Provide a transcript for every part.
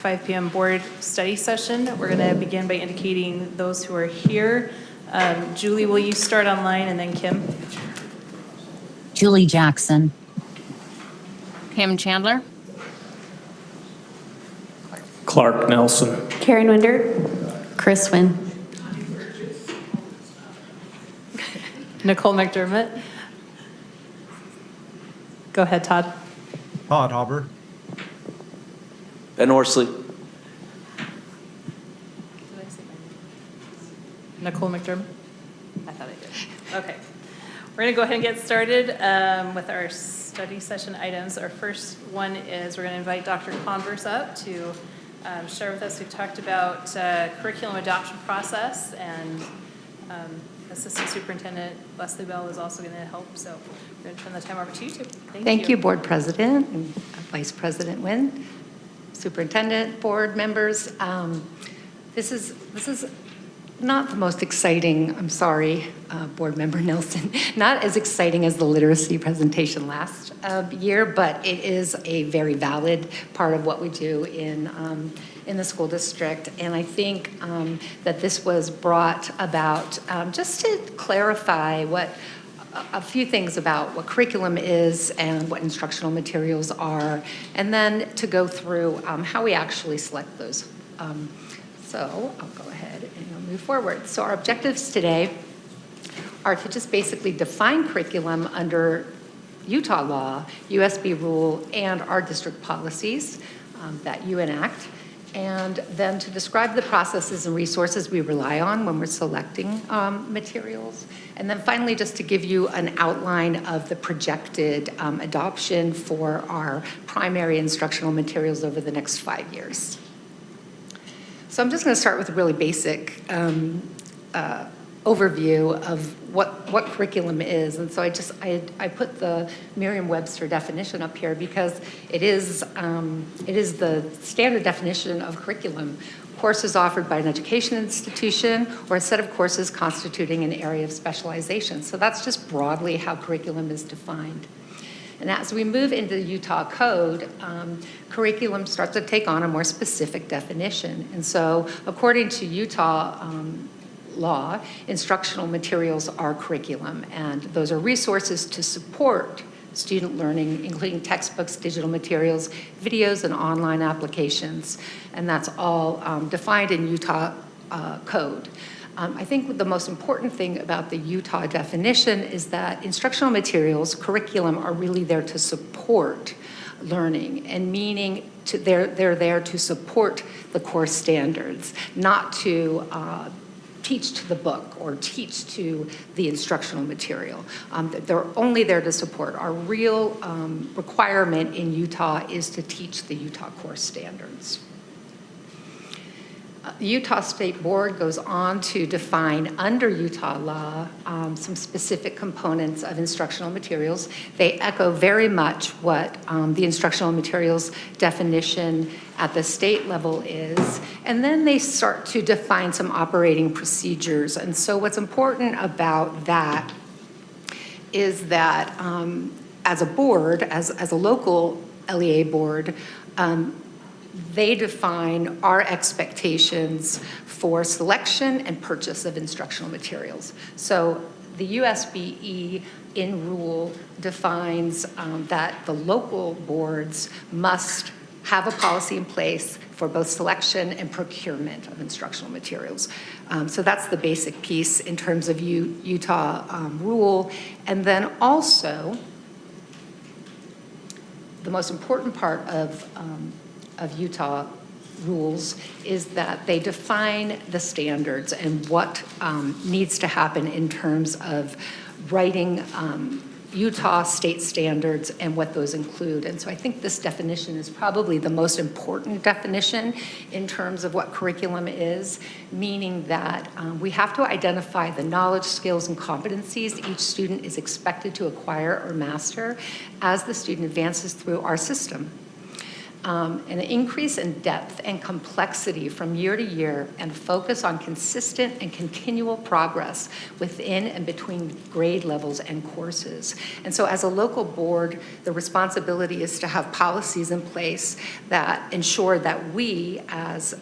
5 p.m. board study session. We're going to begin by indicating those who are here. Julie, will you start online, and then Kim? Julie Jackson. Pam Chandler. Clark Nelson. Karen Winder. Chris Wynn. Nicole McDermott. Go ahead, Todd. Todd Hauber. Ben Orsley. Nicole McDermott? I thought I did. Okay. We're going to go ahead and get started with our study session items. Our first one is we're going to invite Dr. Converse up to share with us. We've talked about curriculum adoption process, and Assistant Superintendent Leslie Bell is also going to help. So we're going to turn the time over to you two. Thank you, Board President and Vice President Wynn, Superintendent, board members. This is not the most exciting, I'm sorry, Board Member Nelson, not as exciting as the literacy presentation last year, but it is a very valid part of what we do in the school district. And I think that this was brought about just to clarify a few things about what curriculum is and what instructional materials are, and then to go through how we actually select those. So I'll go ahead and move forward. So our objectives today are to just basically define curriculum under Utah law, USB rule, and our district policies that you enact, and then to describe the processes and resources we rely on when we're selecting materials. And then finally, just to give you an outline of the projected adoption for our primary instructional materials over the next 5 years. So I'm just going to start with a really basic overview of what curriculum is. And so I put the Merriam-Webster definition up here because it is the standard definition of curriculum: courses offered by an education institution or a set of courses constituting an area of specialization. So that's just broadly how curriculum is defined. And as we move into the Utah Code, curriculum starts to take on a more specific definition. And so according to Utah law, instructional materials are curriculum, and those are resources to support student learning, including textbooks, digital materials, videos, and online applications. And that's all defined in Utah Code. I think the most important thing about the Utah definition is that instructional materials, curriculum, are really there to support learning, and meaning they're there to support the course standards, not to teach to the book or teach to the instructional material. They're only there to support. Our real requirement in Utah is to teach the Utah course standards. The Utah State Board goes on to define under Utah law some specific components of instructional materials. They echo very much what the instructional materials definition at the state level is, and then they start to define some operating procedures. And so what's important about that is that as a board, as a local LEA board, they define our expectations for selection and purchase of instructional materials. So the USBE in rule defines that the local boards must have a policy in place for both selection and procurement of instructional materials. So that's the basic piece in terms of Utah rule. And then also, the most important part of Utah rules is that they define the standards and what needs to happen in terms of writing Utah state standards and what those include. And so I think this definition is probably the most important definition in terms of what curriculum is, meaning that we have to identify the knowledge, skills, and competencies each student is expected to acquire or master as the student advances through our system. An increase in depth and complexity from year to year and focus on consistent and continual progress within and between grade levels and courses. And so as a local board, the responsibility is to have policies in place that ensure that we as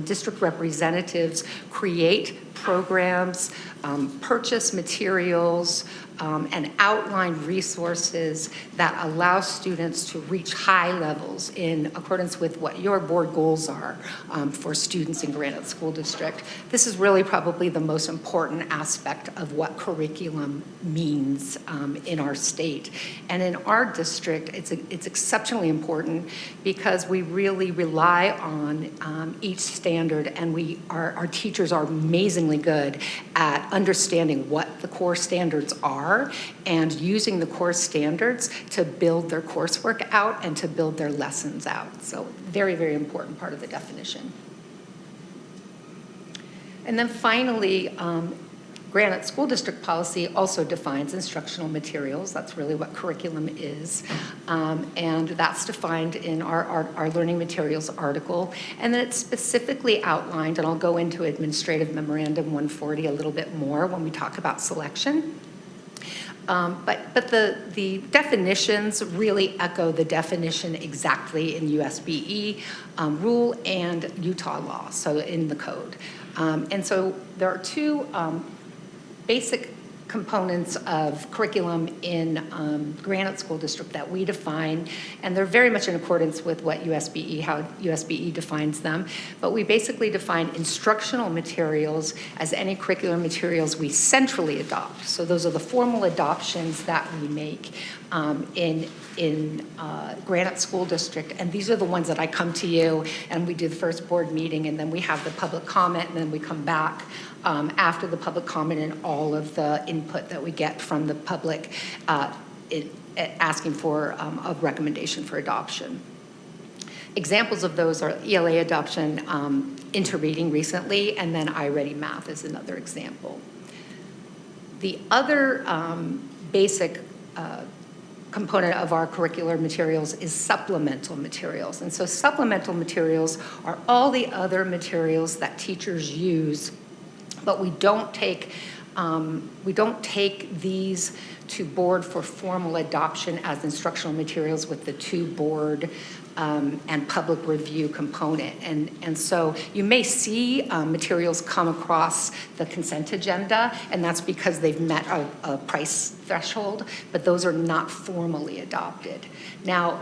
district representatives create programs, purchase materials, and outline resources that allow students to reach high levels in accordance with what your board goals are for students in Granite School District. This is really probably the most important aspect of what curriculum means in our state. And in our district, it's exceptionally important because we really rely on each standard, and our teachers are amazingly good at understanding what the core standards are and using the core standards to build their coursework out and to build their lessons out. So very, very important part of the definition. And then finally, Granite School District policy also defines instructional materials. That's really what curriculum is. And that's defined in our learning materials article. And then it's specifically outlined, and I'll go into Administrative Memorandum 140 a little bit more when we talk about selection. But the definitions really echo the definition exactly in USBE rule and Utah law, so in the code. And so there are two basic components of curriculum in Granite School District that we define, and they're very much in accordance with what how USBE defines them. But we basically define instructional materials as any curricular materials we centrally adopt. So those are the formal adoptions that we make in Granite School District, and these are the ones that I come to you, and we do the first board meeting, and then we have the public comment, and then we come back after the public comment and all of the input that we get from the public asking for a recommendation for adoption. Examples of those are ELA adoption, interreading recently, and then iReady Math is another example. The other basic component of our curricular materials is supplemental materials. And so supplemental materials are all the other materials that teachers use, but we don't take these to board for formal adoption as instructional materials with the to-board and public review component. And so you may see materials come across the consent agenda, and that's because they've met a price threshold, but those are not formally adopted. Now,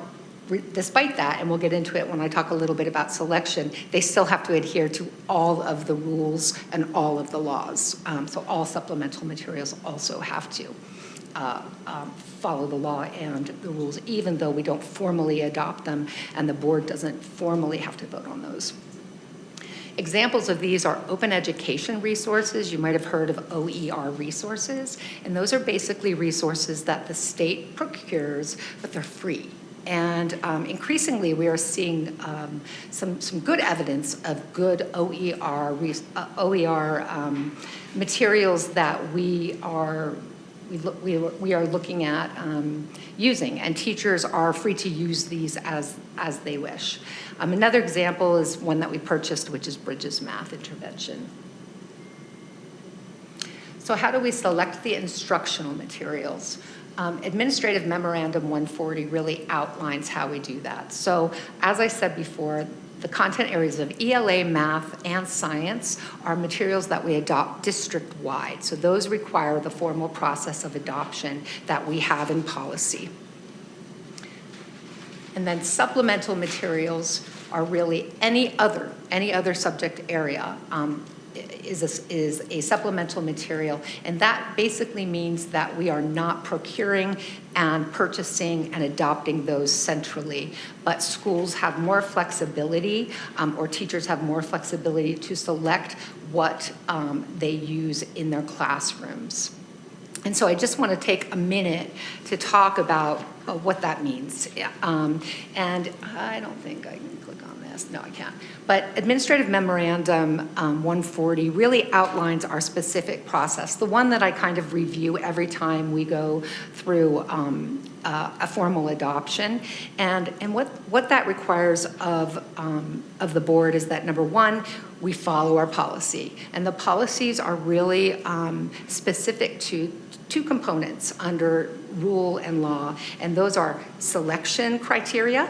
despite that, and we'll get into it when I talk a little bit about selection, they still have to adhere to all of the rules and all of the laws. So all supplemental materials also have to follow the law and the rules, even though we don't formally adopt them and the board doesn't formally have to vote on those. Examples of these are open education resources. You might have heard of OER resources, and those are basically resources that the state procures, but they're free. And increasingly, we are seeing some good evidence of good OER materials that we are looking at using, and teachers are free to use these as they wish. Another example is one that we purchased, which is Bridges Math Intervention. So how do we select the instructional materials? Administrative Memorandum 140 really outlines how we do that. So as I said before, the content areas of ELA, math, and science are materials that we adopt district-wide. So those require the formal process of adoption that we have in policy. And then supplemental materials are really any other subject area is a supplemental material, and that basically means that we are not procuring and purchasing and adopting those centrally, but schools have more flexibility or teachers have more flexibility to select what they use in their classrooms. And so I just want to take a minute to talk about what that means. And I don't think I can click on this. No, I can't. But Administrative Memorandum 140 really outlines our specific process, the one that I kind of review every time we go through a formal adoption. And what that requires of the board is that, number one, we follow our policy. And the policies are really specific to two components under rule and law, and those are selection criteria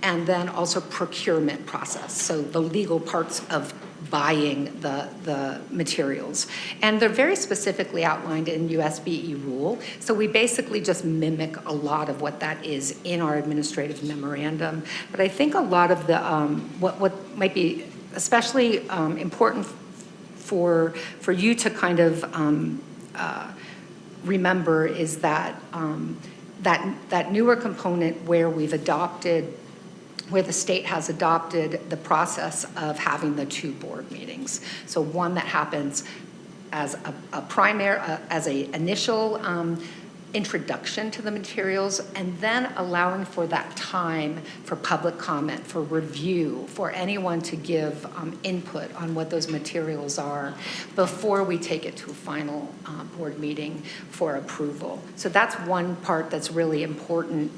and then also procurement process, so the legal parts of buying the materials. And they're very specifically outlined in USBE rule, so we basically just mimic a lot of what that is in our administrative memorandum. But I think a lot of the, what might be especially important for you to kind of remember is that that newer component where the state has adopted the process of having the two board meetings. So one that happens as a primary, as a initial introduction to the materials, and then allowing for that time for public comment, for review, for anyone to give input on what those materials are before we take it to a final board meeting for approval. So that's one part that's really important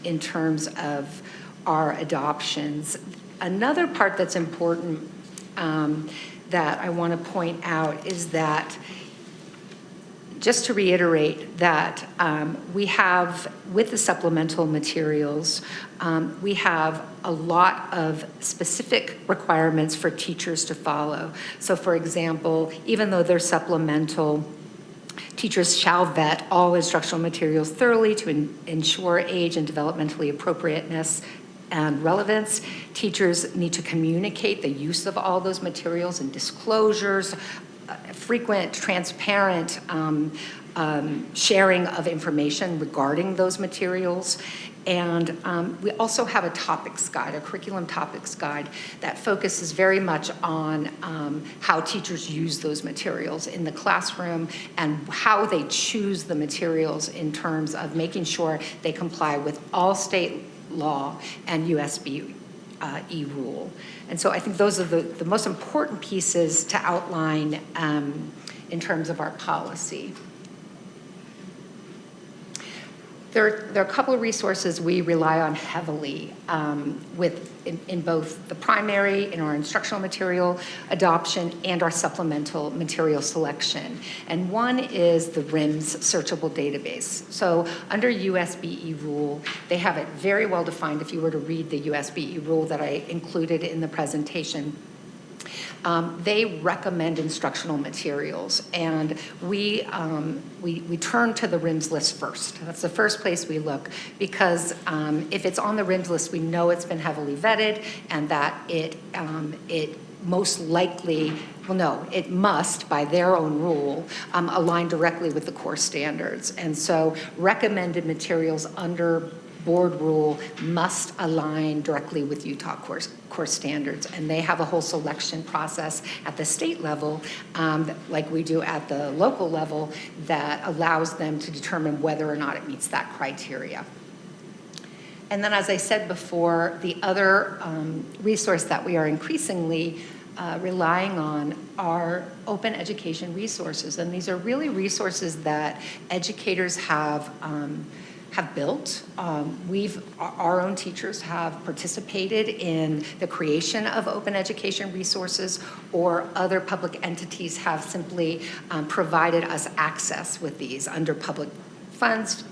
in terms of our adoptions. Another part that's important that I want to point out is that, just to reiterate that we have, with the supplemental materials, we have a lot of specific requirements for teachers to follow. So for example, even though they're supplemental, teachers shall vet all instructional materials thoroughly to ensure age and developmentally appropriateness and relevance. Teachers need to communicate the use of all those materials and disclosures, frequent, transparent sharing of information regarding those materials. And we also have a topics guide, a curriculum topics guide that focuses very much on how teachers use those materials in the classroom and how they choose the materials in terms of making sure they comply with all state law and USBE rule. And so I think those are the most important pieces to outline in terms of our policy. There are a couple of resources we rely on heavily in both the primary, in our instructional material adoption, and our supplemental material selection. And one is the RIMS searchable database. So under USBE rule, they have it very well defined. If you were to read the USBE rule that I included in the presentation, they recommend instructional materials, and we turn to the RIMS list first. That's the first place we look, because if it's on the RIMS list, we know it's been heavily vetted and that it most likely, well, no, it must, by their own rule, align directly with the core standards. And so recommended materials under board rule must align directly with Utah core standards, and they have a whole selection process at the state level, like we do at the local level, that allows them to determine whether or not it meets that criteria. And then, as I said before, the other resource that we are increasingly relying on are open education resources, and these are really resources that educators have built. Our own teachers have participated in the creation of open education resources, or other public entities have simply provided us access with these under public funds.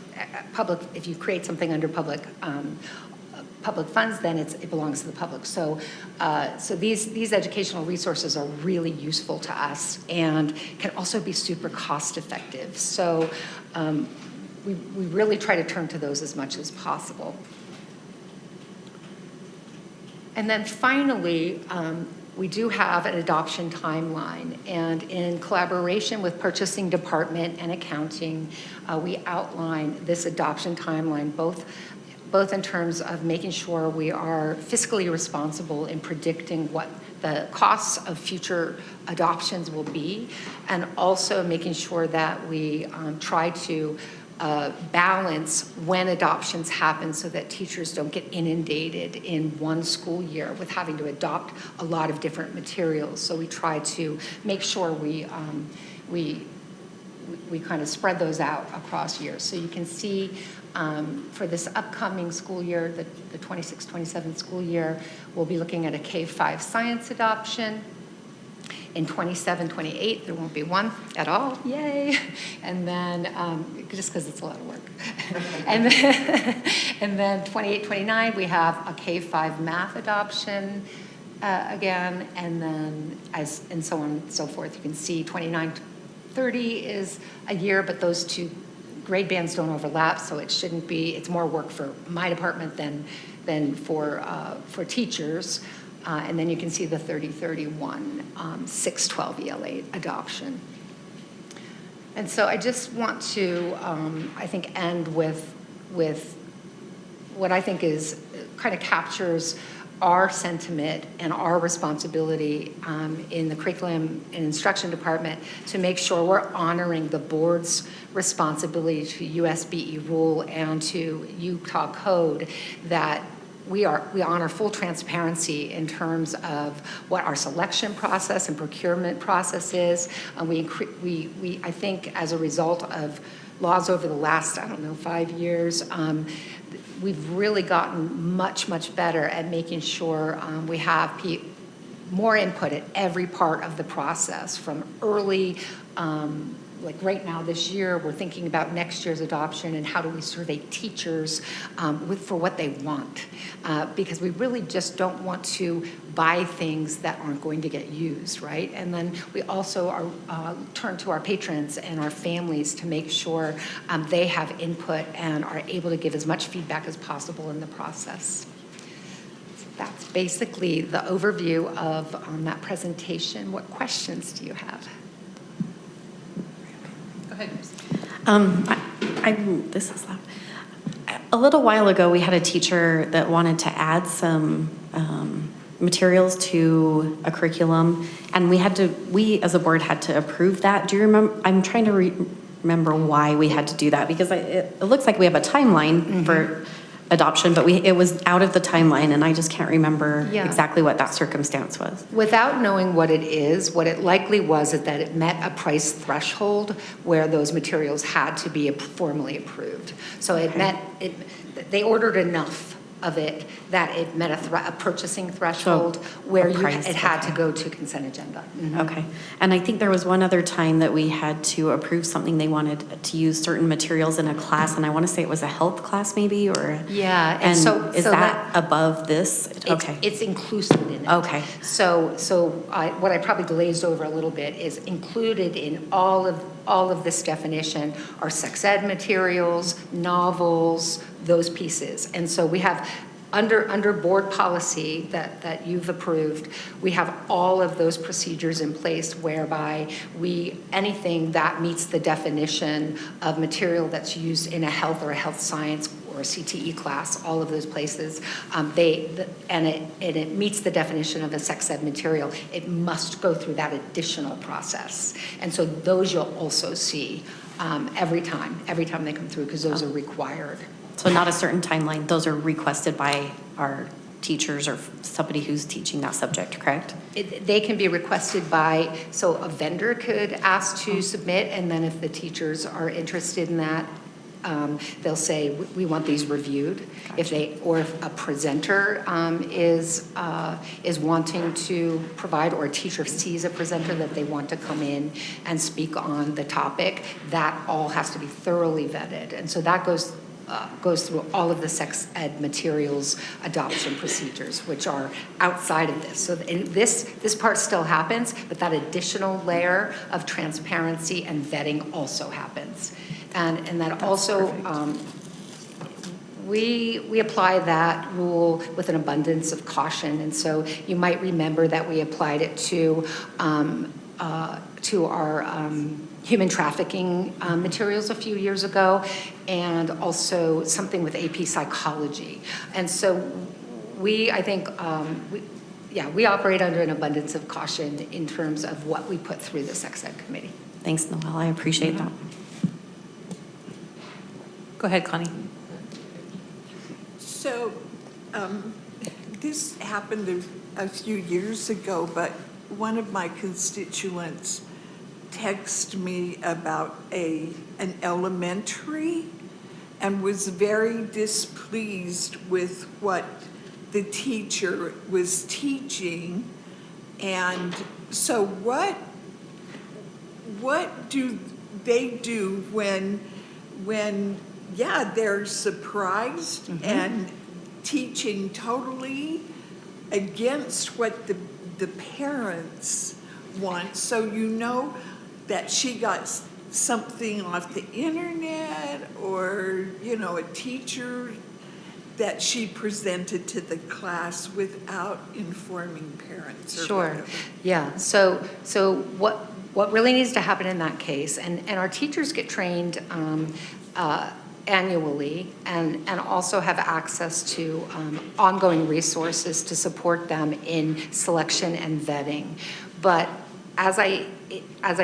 If you create something under public funds, then it belongs to the public. So these educational resources are really useful to us and can also be super cost effective. So we really try to turn to those as much as possible. And then finally, we do have an adoption timeline, and in collaboration with purchasing department and accounting, we outline this adoption timeline, both in terms of making sure we are fiscally responsible in predicting what the costs of future adoptions will be, and also making sure that we try to balance when adoptions happen so that teachers don't get inundated in one school year with having to adopt a lot of different materials. So we try to make sure we we kind of spread those out across years. So you can see for this upcoming school year, the 26-27 school year, we'll be looking at a K-5 science adoption. In 27-28, there won't be one at all, yay. And then, just because it's a lot of work. and then 28-29, we have a K-5 math adoption again, and then and so on and so forth. You can see 29-30 is a year, but those two grade bands don't overlap, so it shouldn't be, it's more work for my department than for teachers. And then you can see the 30-31 6-12 ELA adoption. And so I just want to, I think, end with what I think is kind of captures our sentiment and our responsibility in the curriculum and instruction department to make sure we're honoring the board's responsibility to USBE rule and to Utah code, that we honor full transparency in terms of what our selection process and procurement process is. I think as a result of laws over the last, 5 years, we've really gotten much, much better at making sure we have more input at every part of the process, from early, like right now this year, we're thinking about next year's adoption and how do we survey teachers for what they want. Because we really just don't want to buy things that aren't going to get used, right? And then we also turn to our patrons and our families to make sure they have input and are able to give as much feedback as possible in the process. So that's basically the overview of that presentation. What questions do you have? Go ahead, Chris. This is loud. A little while ago, we had a teacher that wanted to add some materials to a curriculum, and we as a board had to approve that. Do you remember? I'm trying to remember why we had to do that, because it looks like we have a timeline for adoption, but it was out of the timeline, and I just can't remember exactly what that circumstance was. Without knowing what it is, what it likely was is that it met a price threshold where those materials had to be formally approved. So they ordered enough of it that it met a purchasing threshold where it had to go to consent agenda. Mm-hmm. Okay. And I think there was one other time that we had to approve something. They wanted to use certain materials in a class, and I want to say it was a health class maybe, or? Yeah. And so is that above this? Okay. It's inclusive in it. Okay. So what I probably glazed over a little bit is included in all of this definition are sex ed materials, novels, those pieces. And so we have under board policy that you've approved, we have all of those procedures in place whereby anything that meets the definition of material that's used in a health or a health science or a CTE class, all of those places, it meets the definition of a sex ed material, it must go through that additional process. And so those you'll also see every time they come through, because those are required. So not a certain timeline, those are requested by our teachers or somebody who's teaching that subject, correct? They can be requested so a vendor could ask to submit, and then if the teachers are interested in that, they'll say, we want these reviewed. Gotcha. If a presenter is wanting to provide, or a teacher sees a presenter that they want to come in and speak on the topic, that all has to be thoroughly vetted. And so that goes through all of the sex ed materials adoption procedures, which are outside of this. So this part still happens, but that additional layer of transparency and vetting also happens. And that also, we apply that rule with an abundance of caution. And so you might remember that we applied it to our human trafficking materials a few years ago, and also something with AP psychology. And so we operate under an abundance of caution in terms of what we put through the sex ed committee. Thanks, Noelle, I appreciate that. Go ahead, Connie. So this happened a few years ago, but one of my constituents texted me about an elementary and was very displeased with what the teacher was teaching. And so what do they do when they're surprised and teaching totally against what the parents want? So you know that she got something off the internet, or, you know, a teacher that she presented to the class without informing parents or Sure. whatever. Yeah. So what really needs to happen in that case, and our teachers get trained annually and also have access to ongoing resources to support them in selection and vetting. But as I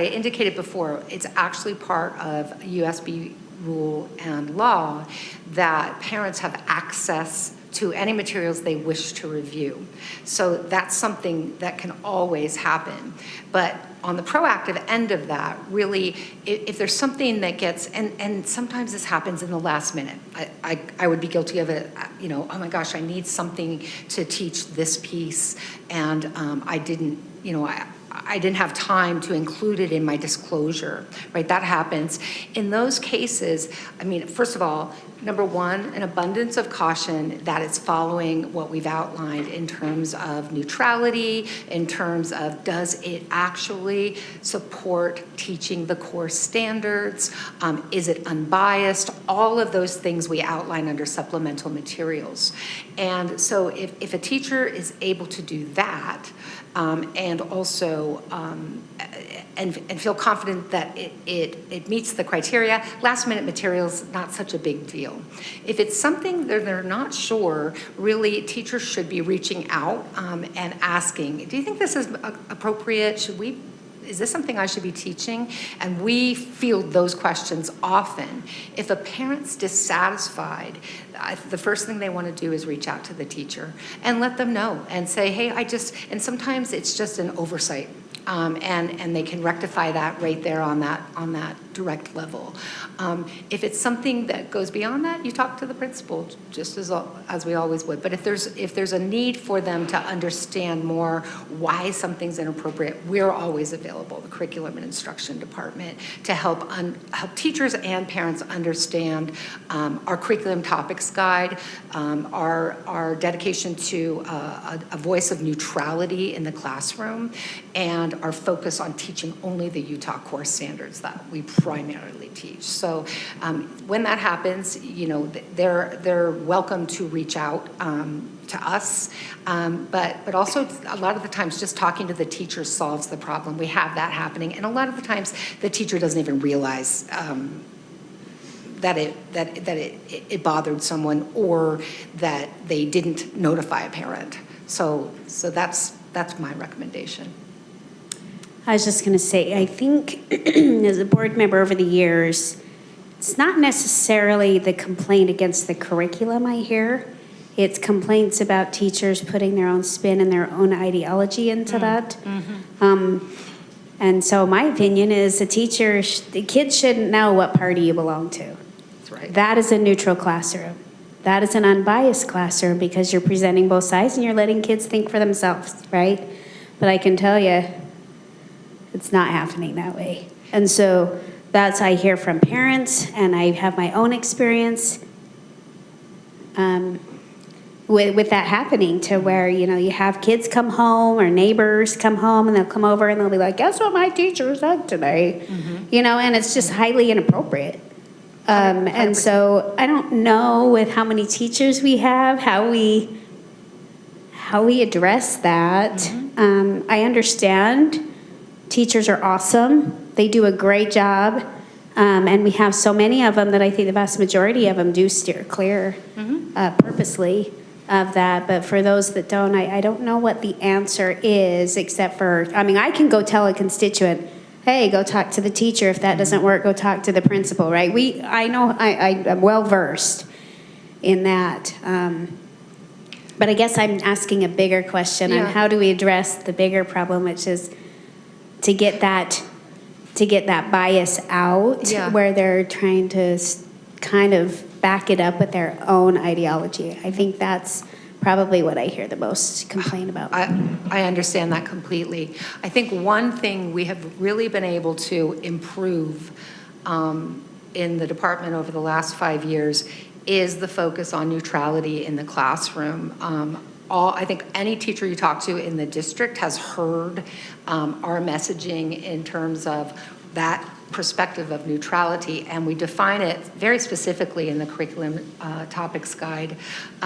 indicated before, it's actually part of USB rule and law that parents have access to any materials they wish to review. So that's something that can always happen. But on the proactive end of that, really, if there's something that gets, and sometimes this happens in the last minute. I would be guilty of it, you know, oh my gosh, I need something to teach this piece, and I didn't, you know, I didn't have time to include it in my disclosure, right? That happens. In those cases, I mean, first of all, number one, an abundance of caution that it's following what we've outlined in terms of neutrality, in terms of does it actually support teaching the core standards? Is it unbiased? All of those things we outline under supplemental materials. And so if a teacher is able to do that, and also and feel confident that it meets the criteria, last minute materials, not such a big deal. If it's something that they're not sure, really teachers should be reaching out and asking, do you think this is appropriate? Is this something I should be teaching? And we field those questions often. If a parent's dissatisfied, the first thing they want to do is reach out to the teacher and let them know and say, hey, and sometimes it's just an oversight. And they can rectify that right there on that direct level. If it's something that goes beyond that, you talk to the principal just as we always would. But if there's a need for them to understand more why something's inappropriate, we're always available, the Curriculum and Instruction Department, to help teachers and parents understand our curriculum topics guide, our dedication to a voice of neutrality in the classroom, and our focus on teaching only the Utah core standards that we primarily teach. So when that happens, you know, they're welcome to reach out to us, but also a lot of the times just talking to the teacher solves the problem. We have that happening, and a lot of the times the teacher doesn't even realize that it bothered someone, or that they didn't notify a parent. So that's my recommendation. I was just going to say, I think as a board member over the years, it's not necessarily the complaint against the curriculum I hear. It's complaints about teachers putting their own spin and their own ideology into that. And so my opinion is the kids shouldn't know what party you belong to. That's right. That is a neutral classroom. That is an unbiased classroom, because you're presenting both sides and you're letting kids think for themselves, right? But I can tell you, it's not happening that way. And so I hear from parents, and I have my own experience with that happening, to where, you know, you have kids come home or neighbors come home, and they'll come over and they'll be like, guess what my teacher said today? You know, and it's just highly inappropriate. And so I don't know with how many teachers we have, how we address that. I understand teachers are awesome. They do a great job. And we have so many of them that I think the vast majority of them do steer clear purposely of that. But for those that don't, I don't know what the answer is, except for, I mean, I can go tell a constituent, hey, go talk to the teacher. If that doesn't work, go talk to the principal, right? I know I'm well versed in that. But I guess I'm asking a bigger question on how do we address the bigger problem, which is to get that to get that bias out, Yeah. where they're trying to kind of back it up with their own ideology. I think that's probably what I hear the most complaint about. I understand that completely. I think one thing we have really been able to improve in the department over the last 5 years is the focus on neutrality in the classroom. I think any teacher you talk to in the district has heard our messaging in terms of that perspective of neutrality, and we define it very specifically in the curriculum topics guide,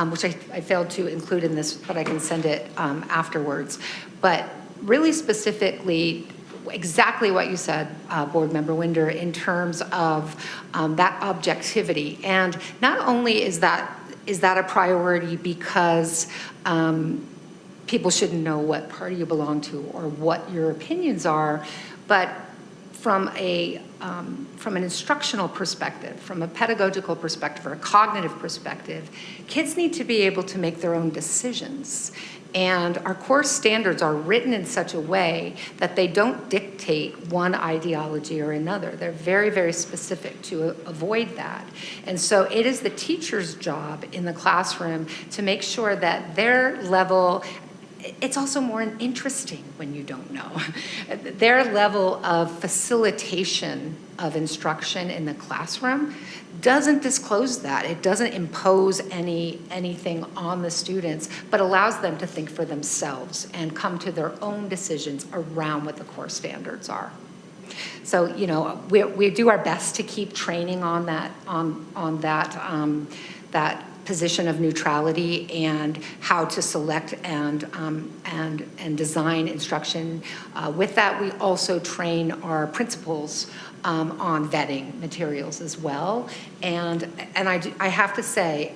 which I failed to include in this, but I can send it afterwards. But really specifically, exactly what you said, Board Member Winder, in terms of that objectivity. And not only is that a priority because people shouldn't know what party you belong to or what your opinions are, but from an instructional perspective, from a pedagogical perspective or a cognitive perspective, kids need to be able to make their own decisions. And our course standards are written in such a way that they don't dictate one ideology or another. They're very, very specific to avoid that. And so it is the teacher's job in the classroom to make sure that their level, it's also more interesting when you don't know, their level of facilitation of instruction in the classroom doesn't disclose that. It doesn't impose anything on the students, but allows them to think for themselves and come to their own decisions around what the core standards are. So, you know, we do our best to keep training on that, that position of neutrality and how to select and design instruction. With that, we also train our principals on vetting materials as well. And I have to say,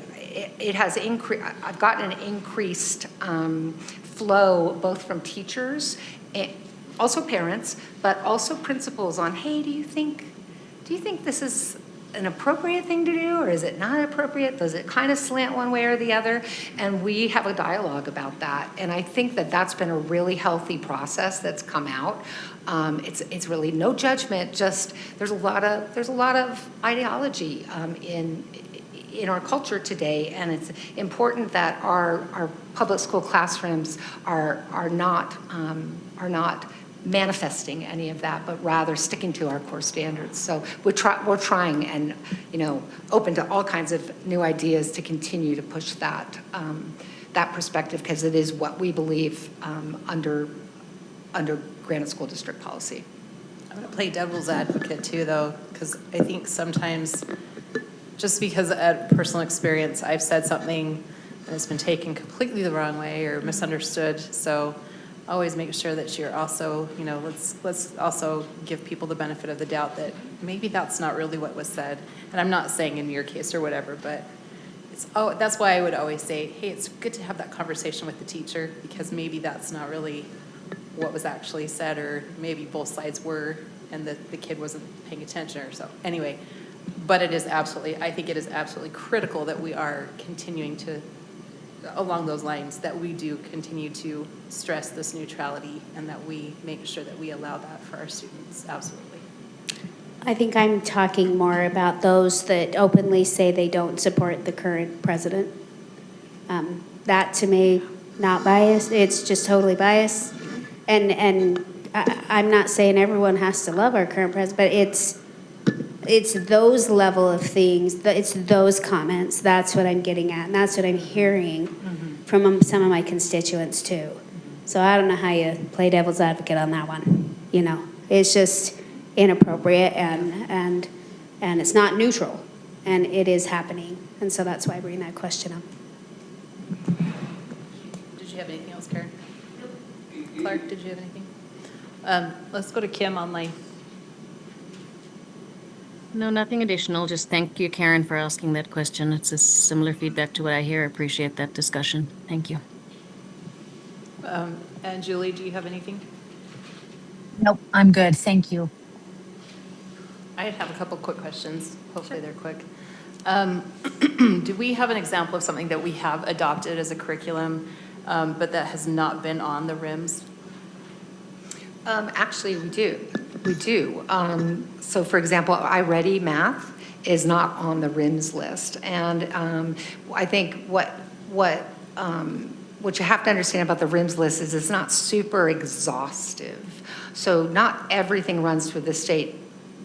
it has increased. I've gotten an increased flow both from teachers, and also parents, but also principals on, hey, do you think this is an appropriate thing to do, or is it not appropriate? Does it kind of slant one way or the other? And we have a dialogue about that. And I think that that's been a really healthy process that's come out. It's really no judgment, just there's a lot of ideology in our culture today, and it's important that our public school classrooms are not manifesting any of that, but rather sticking to our core standards. So we're trying and, you know, open to all kinds of new ideas to continue to push that perspective, because it is what we believe under Granite School District policy. I'm going to play devil's advocate too, though, because I think sometimes, just because of personal experience, I've said something and it's been taken completely the wrong way or misunderstood. So always make sure that you're also, you know, let's also give people the benefit of the doubt that maybe that's not really what was said. And I'm not saying in your case or whatever, but that's why I would always say, hey, it's good to have that conversation with the teacher, because maybe that's not really what was actually said, or maybe both sides were and the kid wasn't paying attention or so. Anyway, but I think it is absolutely critical that we are continuing to, along those lines, that we do continue to stress this neutrality and that we make sure that we allow that for our students. Absolutely. I think I'm talking more about those that openly say they don't support the current president. That to me, not biased. It's just totally biased. And I'm not saying everyone has to love our current president, but it's those level of things, it's those comments. That's what I'm getting at, and that's what I'm hearing from some of my constituents too. So I don't know how you play devil's advocate on that one. You know, it's just inappropriate and it's not neutral, and it is happening. And so that's why I bring that question up. Did you have anything else, Karen? Clark, did you have anything? Let's go to Kim online. No, nothing additional. Just thank you, Karen, for asking that question. It's a similar feedback to what I hear. I appreciate that discussion. Thank you. And Julie, do you have anything? Nope, I'm good. Thank you. I have a couple quick questions. Hopefully they're quick. Do we have an example of something that we have adopted as a curriculum, but that has not been on the RIMS? Actually, we do. We do. So for example, iReady Math is not on the RIMS list. And I think what you have to understand about the RIMS list is it's not super exhaustive. So not everything runs through the state.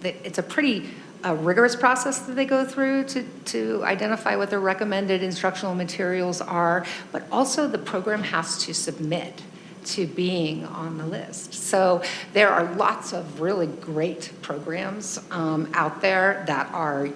It's a pretty rigorous process that they go through to identify what their recommended instructional materials are, but also the program has to submit to being on the list. So there are lots of really great programs out there that are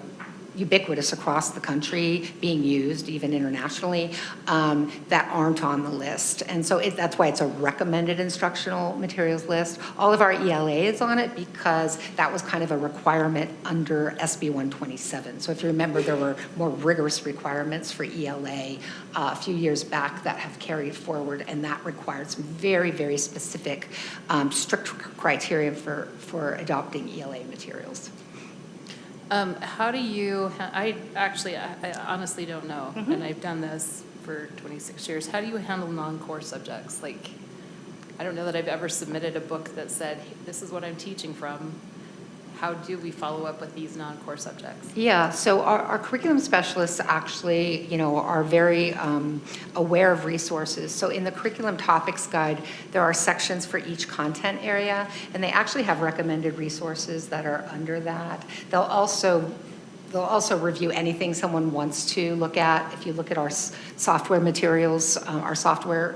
ubiquitous across the country, being used even internationally, that aren't on the list. And so that's why it's a recommended instructional materials list. All of our ELA is on it because that was kind of a requirement under SB 127. So if you remember, there were more rigorous requirements for ELA a few years back that have carried forward, and that required some very, very specific, strict criteria for adopting ELA materials. How do you, I honestly don't know, and I've done this for 26 years. How do you handle non-core subjects? Like, I don't know that I've ever submitted a book that said, "Hey, this is what I'm teaching from." How do we follow up with these non-core subjects? Yeah, so our curriculum specialists actually, are very aware of resources. So in the curriculum topics guide, there are sections for each content area, and they actually have recommended resources that are under that. They'll also review anything someone wants to look at. If you look at our software materials, our software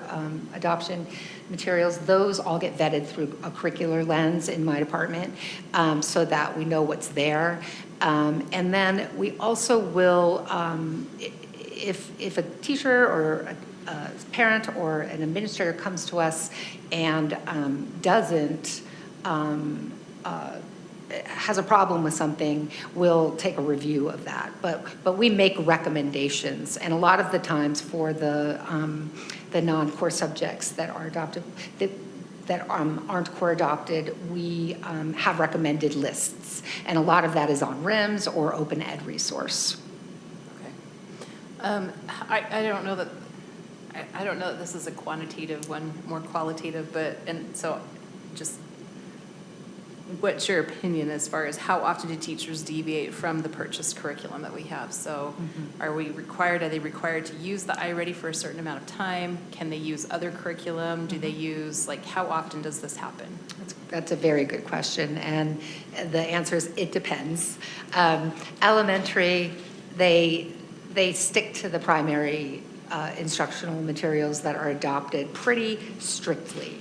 adoption materials, those all get vetted through a curricular lens in my department, so that we know what's there. And then we also will, if a teacher or a parent or an administrator comes to us and has a problem with something, we'll take a review of that. But we make recommendations, and a lot of the times for the non-core subjects that are adopted, that aren't core adopted, we have recommended lists, and a lot of that is on RIMS or Open Ed resource. Okay. I don't know that. I don't know that this is a quantitative one, more qualitative, and so just. What's your opinion as far as how often do teachers deviate from the purchased curriculum that we have? So are they required to use the iReady for a certain amount of time? Can they use other curriculum? Do they use, how often does this happen? That's a very good question, and the answer is it depends. Elementary, they stick to the primary instructional materials that are adopted pretty strictly.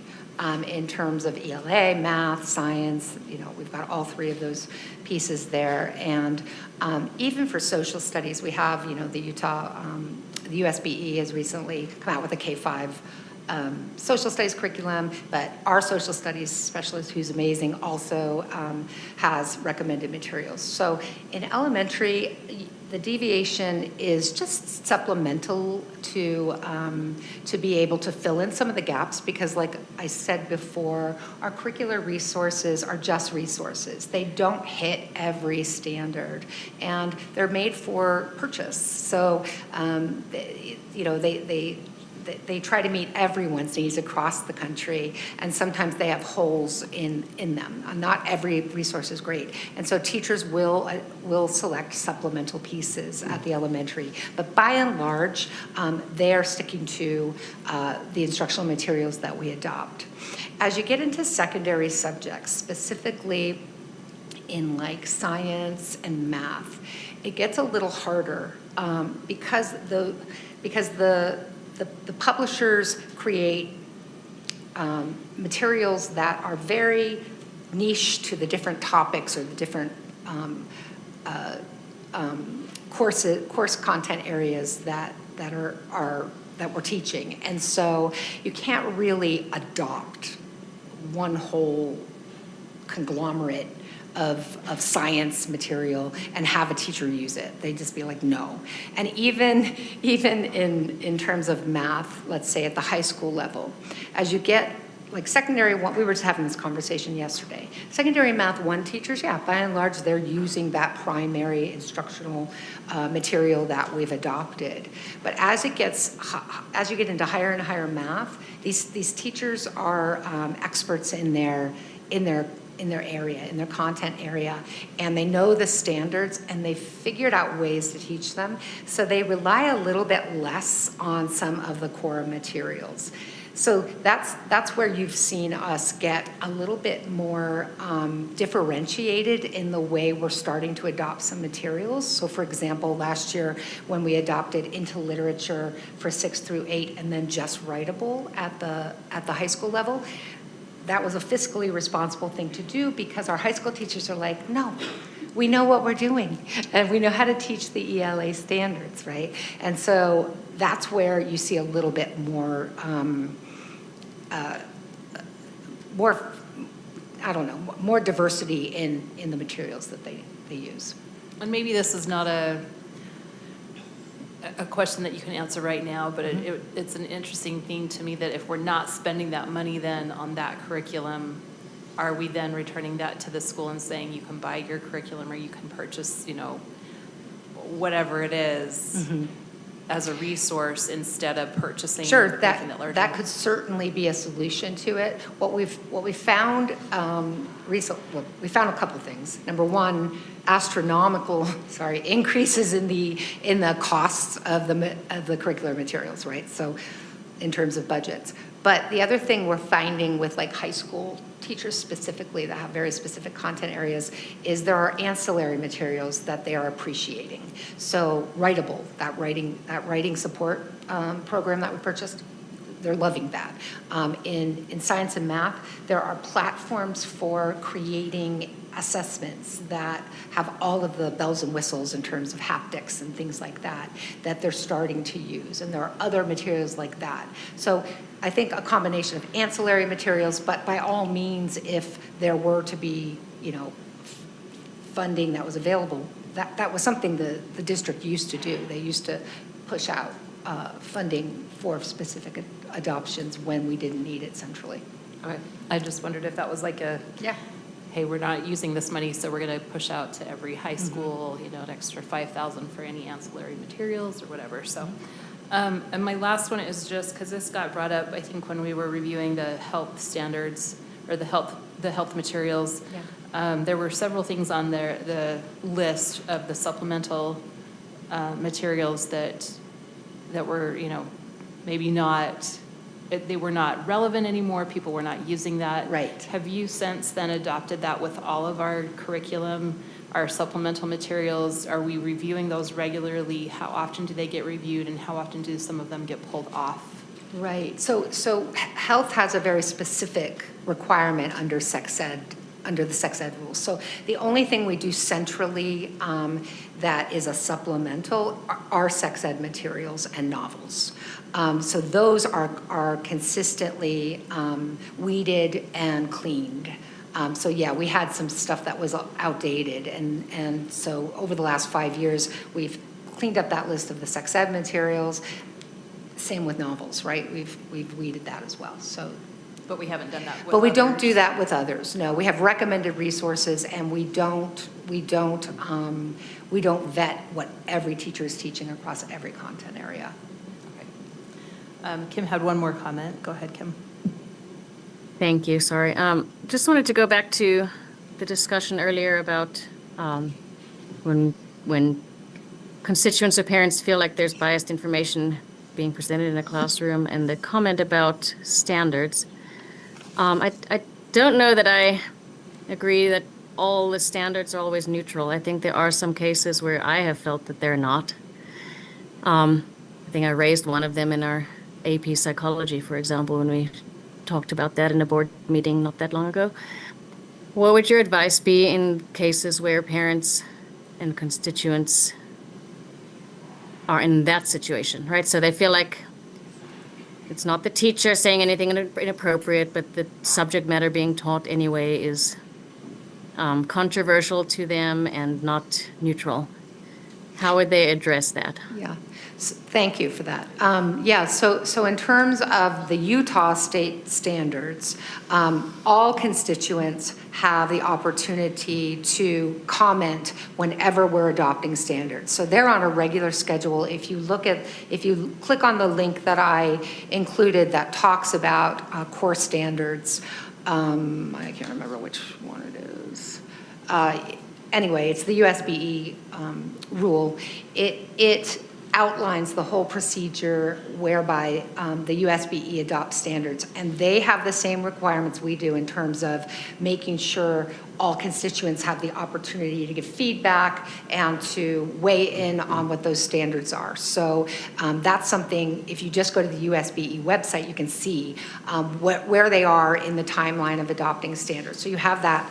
In terms of ELA, math, science, we've got all three of those pieces there. And even for social studies, we have, the USBE has recently come out with a K-5 social studies curriculum, but our social studies specialist, who's amazing, also has recommended materials. So in elementary, the deviation is just supplemental to be able to fill in some of the gaps, because like I said before, our curricular resources are just resources. They don't hit every standard, and they're made for purchase. So, they try to meet everyone's needs across the country, and sometimes they have holes in them. Not every resource is great, and so teachers will select supplemental pieces at the elementary. But by and large, they are sticking to the instructional materials that we adopt. As you get into secondary subjects, specifically in science and math, it gets a little harder because the publishers create materials that are very niche to the different topics or the different course content areas that we're teaching, and so you can't really adopt one whole conglomerate of science material and have a teacher use it. They'd just be like, no. And even in terms of math, let's say at the high school level, as you get secondary one, we were just having this conversation yesterday. Secondary math 1 teachers, yeah, by and large, they're using that primary instructional material that we've adopted. But as you get into higher and higher math, these teachers are experts in their in their area, in their content area, and they know the standards, and they've figured out ways to teach them. So they rely a little bit less on some of the core materials. So that's where you've seen us get a little bit more differentiated in the way we're starting to adopt some materials. So for example, last year when we adopted into literature for 6 through 8 and then just writable at the high school level, that was a fiscally responsible thing to do because our high school teachers are like, no, we know what we're doing and we know how to teach the ELA standards, right? And so that's where you see a little bit more, more diversity in the materials that they use. And maybe this is not a question that you can answer right now, but it's an interesting thing to me that if we're not spending that money then on that curriculum, are we then returning that to the school and saying you can buy your curriculum or you can purchase, whatever it is as a resource instead of purchasing Sure, the curriculum that largely- that could certainly be a solution to it. What we found recently, well, we found a couple things. Number one, astronomical increases in the costs of the curricular materials, right? So in terms of budgets. But the other thing we're finding with like high school teachers specifically that have very specific content areas is there are ancillary materials that they are appreciating. So Writable, that writing support program that we purchased, they're loving that. In science and math, there are platforms for creating assessments that have all of the bells and whistles in terms of haptics and things like that they're starting to use. And there are other materials like that. So I think a combination of ancillary materials, but by all means, if there were to be, funding that was available, that was something the district used to do. They used to push out funding for specific adoptions when we didn't need it centrally. Okay. I just wondered if that was like hey, we're not using this money, so we're going to push out to every high school, an extra $5,000 for any ancillary materials or whatever. So, and my last one is just because this got brought up, I think, when we were reviewing the health standards or the health materials. Yeah. There were several things on there, the list of the supplemental materials that were, maybe not. They were not relevant anymore. People were not using that. Right. Have you since then adopted that with all of our curriculum, our supplemental materials? Are we reviewing those regularly? How often do they get reviewed and how often do some of them get pulled off? Right. So health has a very specific requirement under sex ed, under the sex ed rules. So the only thing we do centrally that is a supplemental are sex ed materials and novels. So those are consistently weeded and cleaned. So yeah, we had some stuff that was outdated, and so over the last 5 years, we've cleaned up that list of the sex ed materials. Same with novels, right? We've weeded that as well. So. But we haven't done that with But we don't others. do that with others. No, we have recommended resources, and we don't vet what every teacher is teaching across every content area. Okay. Kim had one more comment. Go ahead, Kim. Thank you, sorry. Just wanted to go back to the discussion earlier about when constituents or parents feel like there's biased information being presented in a classroom, and the comment about standards. I don't know that I agree that all the standards are always neutral. I think there are some cases where I have felt that they're not. I think I raised one of them in our AP psychology, for example, when we talked about that in a board meeting not that long ago. What would your advice be in cases where parents and constituents are in that situation, right? So they feel like it's not the teacher saying anything inappropriate, but the subject matter being taught anyway is controversial to them and not neutral. how would they address that? Yeah, thank you for that. Yeah, so in terms of the Utah state standards, all constituents have the opportunity to comment whenever we're adopting standards. So they're on a regular schedule. If you click on the link that I included that talks about core standards, I can't remember which one it is. Anyway, it's the USBE rule. It outlines the whole procedure whereby the USBE adopts standards, and they have the same requirements we do in terms of making sure all constituents have the opportunity to give feedback and to weigh in on what those standards are. So that's something, if you just go to the USBE website, you can see where they are in the timeline of adopting standards. So you have that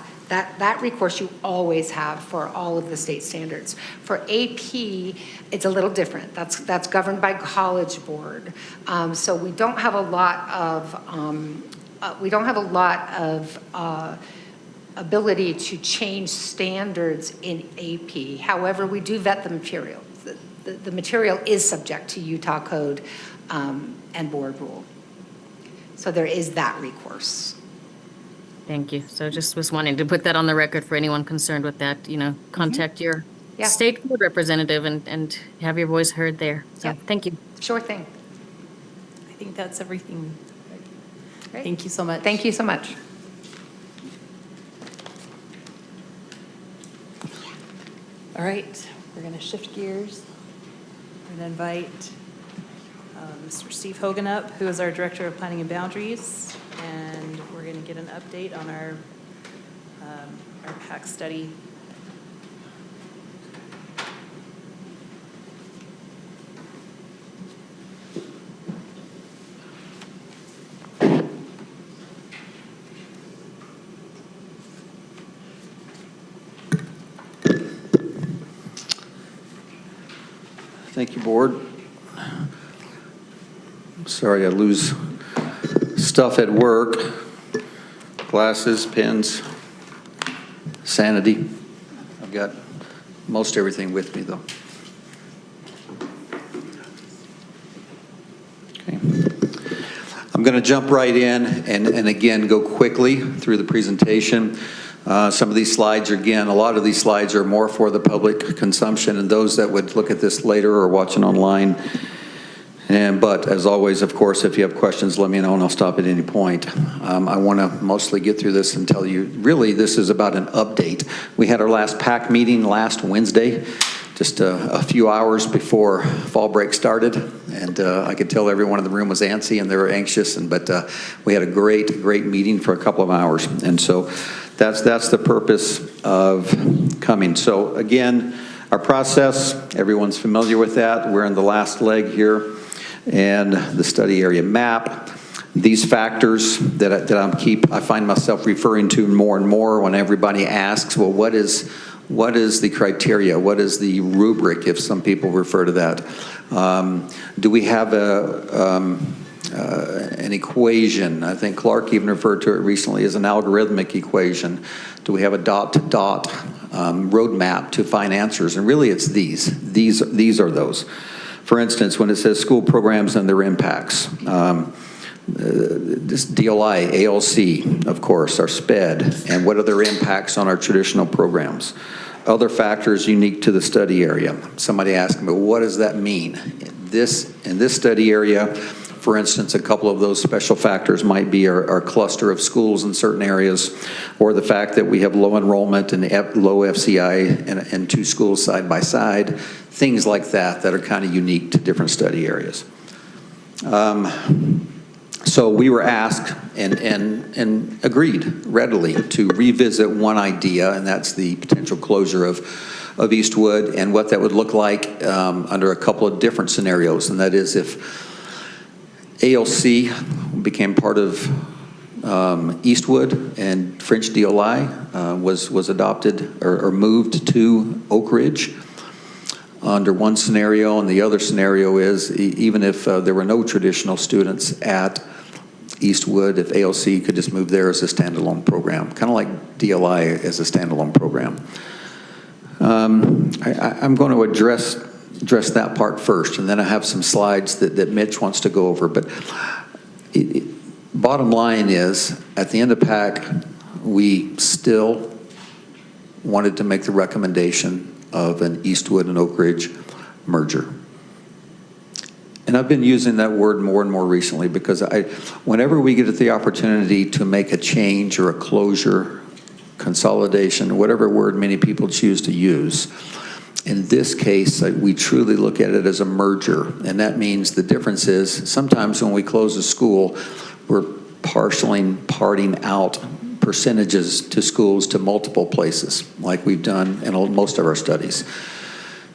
recourse you always have for all of the state standards. For AP, it's a little different. That's governed by College Board. So we don't have a lot of ability to change standards in AP. However, we do vet the material. The material is subject to Utah code and board rule. So there is that recourse. Thank you. So just was wanting to put that on the record for anyone concerned with that, contact your Yeah. state board representative and have your voice heard there. So Yeah. thank you. Sure thing. I think that's everything. Great. Thank you so much. Thank you so much. All right, we're going to shift gears. We're going to invite Mr. Steve Hogan up, who is our Director of Planning and Boundaries, and we're going to get an update on our PAC study. Thank you, Board. Sorry I lose stuff at work. Glasses, pens, sanity. I've got most everything with me, though. Okay. I'm going to jump right in and again go quickly through the presentation. Some of these slides, again, a lot of these slides are more for the public consumption and those that would look at this later or watching online. But as always, of course, if you have questions, let me know and I'll stop at any point. I want to mostly get through this and tell you, really, this is about an update. We had our last PAC meeting last Wednesday, just a few hours before fall break started. And I could tell everyone in the room was antsy and they were anxious. But we had a great meeting for a couple of hours. And so that's the purpose of coming. So again, our process, everyone's familiar with that. We're in the last leg here. And the study area map. These factors that I find myself referring to more and more when everybody asks, well, what is the criteria? What is the rubric, if some people refer to that? Do we have an equation? I think Clark even referred to it recently as an algorithmic equation. Do we have a dot-to-dot roadmap to find answers? And really it's these are those. For instance, when it says school programs and their impacts, this DLI, ALC, of course, our SPED, and what are their impacts on our traditional programs? Other factors unique to the study area. Somebody asked me, what does that mean? In this study area, for instance, a couple of those special factors might be our cluster of schools in certain areas, or the fact that we have low enrollment and low FCI and two schools side by side, things like that are kind of unique to different study areas. So we were asked and agreed readily to revisit one idea, and that's the potential closure of Eastwood and what that would look like under a couple of different scenarios, and that is if ALC became part of Eastwood and French DLI was adopted or moved to Oak Ridge under one scenario, and the other scenario is even if there were no traditional students at Eastwood, if ALC could just move there as a standalone program, kind of like DLI as a standalone program. I'm going to address that part first, and then I have some slides that Mitch wants to go over. But bottom line is, at the end of PAC, we still wanted to make the recommendation of an Eastwood and Oak Ridge merger. And I've been using that word more and more recently because whenever we get the opportunity to make a change or a closure, consolidation, whatever word many people choose to use, in this case, we truly look at it as a merger. And that means the difference is sometimes when we close a school, we're parting out percentages to schools to multiple places, like we've done in most of our studies.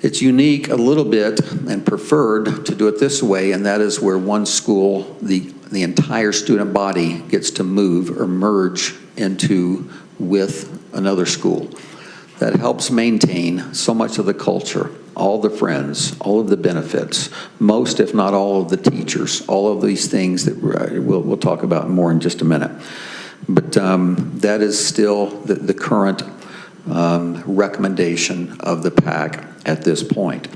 It's unique a little bit and preferred to do it this way, and that is where one school, the entire student body gets to move or merge into with another school. That helps maintain so much of the culture, all the friends, all of the benefits, most if not all of the teachers, all of these things that we'll talk about more in just a minute. But that is still the current recommendation of the PAC at this point.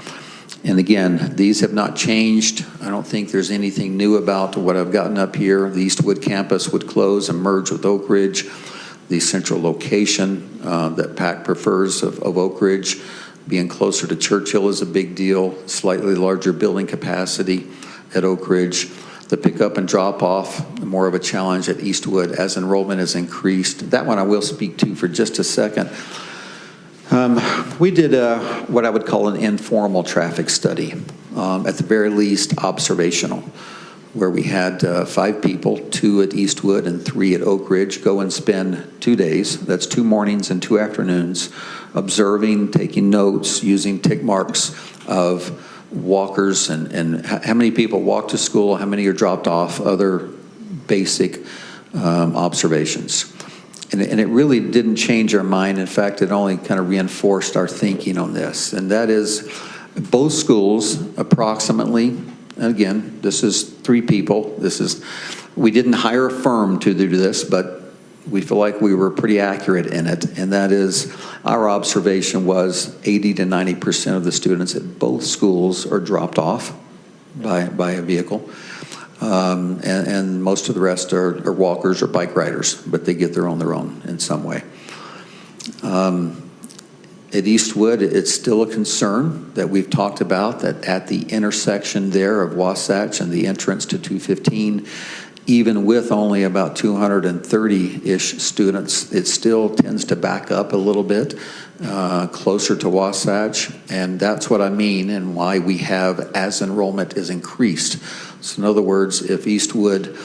And again, these have not changed. I don't think there's anything new about what I've gotten up here. The Eastwood campus would close and merge with Oak Ridge. The central location that PAC prefers of Oak Ridge, being closer to Churchill is a big deal. Slightly larger building capacity at Oak Ridge. The pickup and drop off, more of a challenge at Eastwood as enrollment has increased. That one I will speak to for just a second. We did what I would call an informal traffic study, at the very least observational, where we had 5 people, 2 at Eastwood and 3 at Oak Ridge, go and spend 2 days, that's 2 mornings and 2 afternoons, observing, taking notes, using tick marks of walkers and how many people walk to school, how many are dropped off, other basic observations. And it really didn't change our mind. In fact, it only kind of reinforced our thinking on this. And that is, both schools approximately, again, this is 3 people. We didn't hire a firm to do this, but we feel like we were pretty accurate in it. And that is, our observation was 80 to 90% of the students at both schools are dropped off by a vehicle. And most of the rest are walkers or bike riders, but they get there on their own in some way. At Eastwood, it's still a concern that we've talked about, that at the intersection there of Wasatch and the entrance to 215, even with only about 230-ish students, it still tends to back up a little bit closer to Wasatch. And that's what I mean and why we have, as enrollment is increased. So in other words, if Eastwood,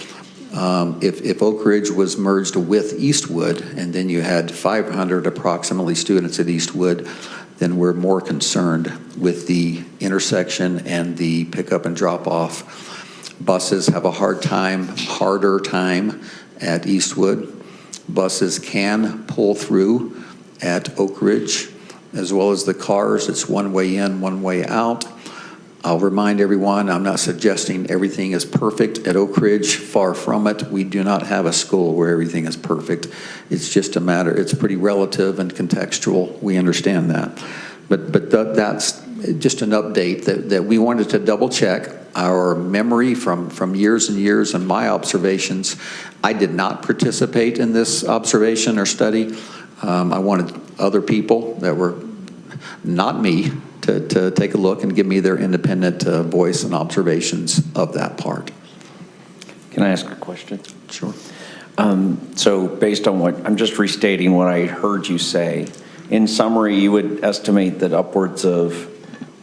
if Oak Ridge was merged with Eastwood, and then you had 500 approximately students at Eastwood, then we're more concerned with the intersection and the pickup and drop off. Buses have a harder time at Eastwood. Buses can pull through at Oak Ridge, as well as the cars. It's one way in, one way out. I'll remind everyone, I'm not suggesting everything is perfect at Oak Ridge. Far from it. We do not have a school where everything is perfect. It's just a matter, it's pretty relative and contextual. We understand that. But that's just an update that we wanted to double check our memory from years and years and my observations. I did not participate in this observation or study. I wanted other people that were not me to take a look and give me their independent voice and observations of that part. Can I ask a question? Sure. So based on what, I'm just restating what I heard you say. In summary, you would estimate that upwards of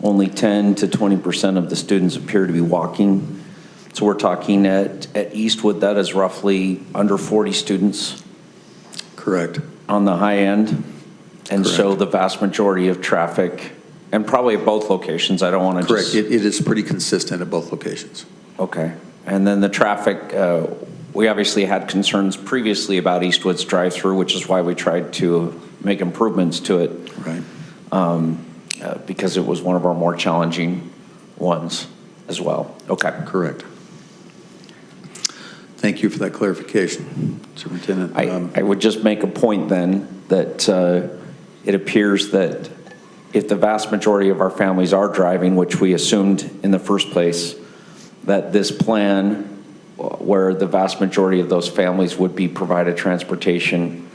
only 10 to 20% of the students appear to be walking. So we're talking at Eastwood, that is roughly under 40 students. Correct. On the high end. And Correct. So the vast majority of traffic, and probably at both locations, I don't want to Correct. It is pretty consistent at both locations. Okay. And then the traffic, we obviously had concerns previously about Eastwood's drive-through, which is why we tried to make improvements to it. Right. Because it was one of our more challenging ones as well. Okay. Correct. Thank you for that clarification, Superintendent. I would just make a point then that it appears that if the vast majority of our families are driving, which we assumed in the first place, that this plan, where the vast majority of those families would be provided transportation,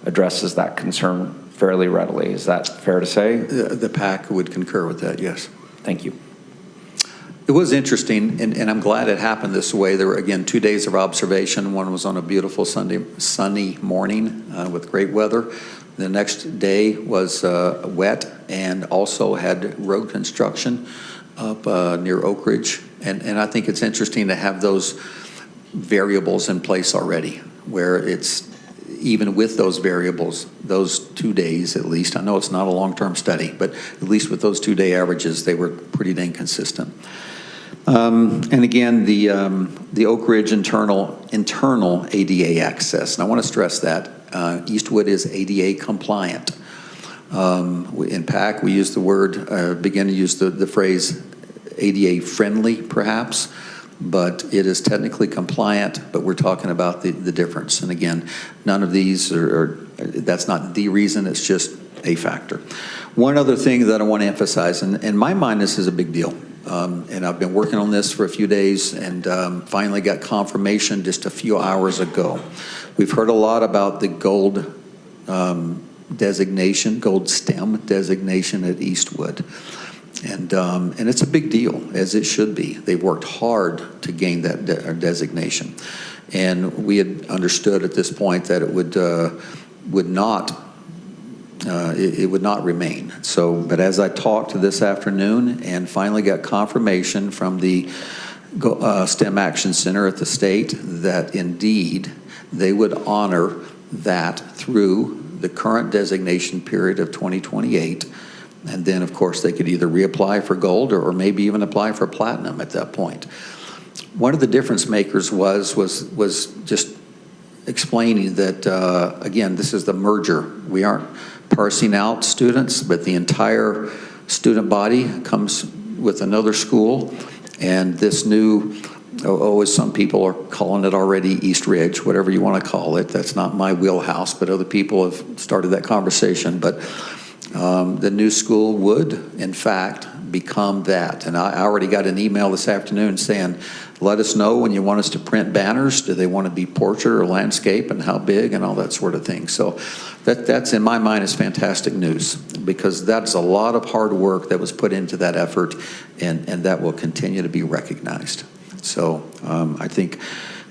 addresses that concern fairly readily. Is that fair to say? The PAC would concur with that, yes. Thank you. It was interesting, and I'm glad it happened this way. There were, again, 2 days of observation. One was on a beautiful sunny morning with great weather. The next day was wet and also had road construction up near Oak Ridge. And I think it's interesting to have those variables in place already, where it's, even with those variables, those 2 days at least, I know it's not a long-term study, but at least with those 2-day averages, they were pretty dang consistent. And again, the Oak Ridge internal ADA access, and I want to stress that Eastwood is ADA compliant. In PAC, we use the word, begin to use the phrase ADA friendly, perhaps, but it is technically compliant, but we're talking about the difference. And again, none of these that's not the reason, it's just a factor. One other thing that I want to emphasize, and in my mind, this is a big deal. And I've been working on this for a few days and finally got confirmation just a few hours ago. We've heard a lot about the gold designation, gold STEM designation at Eastwood. And it's a big deal, as it should be. They've worked hard to gain that designation. And we had understood at this point that it would not remain. So, but as I talked this afternoon and finally got confirmation from the STEM Action Center at the state that indeed they would honor that through the current designation period of 2028. And then, of course, they could either reapply for gold or maybe even apply for platinum at that point. One of the difference makers was just explaining that, again, this is the merger. We aren't parsing out students, but the entire student body comes with another school. And this new, as some people are calling it already, East Ridge, whatever you want to call it. That's not my wheelhouse, but other people have started that conversation. But the new school would, in fact, become that. And I already got an email this afternoon saying, let us know when you want us to print banners. Do they want to be portrait or landscape, and how big, and all that sort of thing. So that's, in my mind, is fantastic news, because that's a lot of hard work that was put into that effort, and that will continue to be recognized. So I think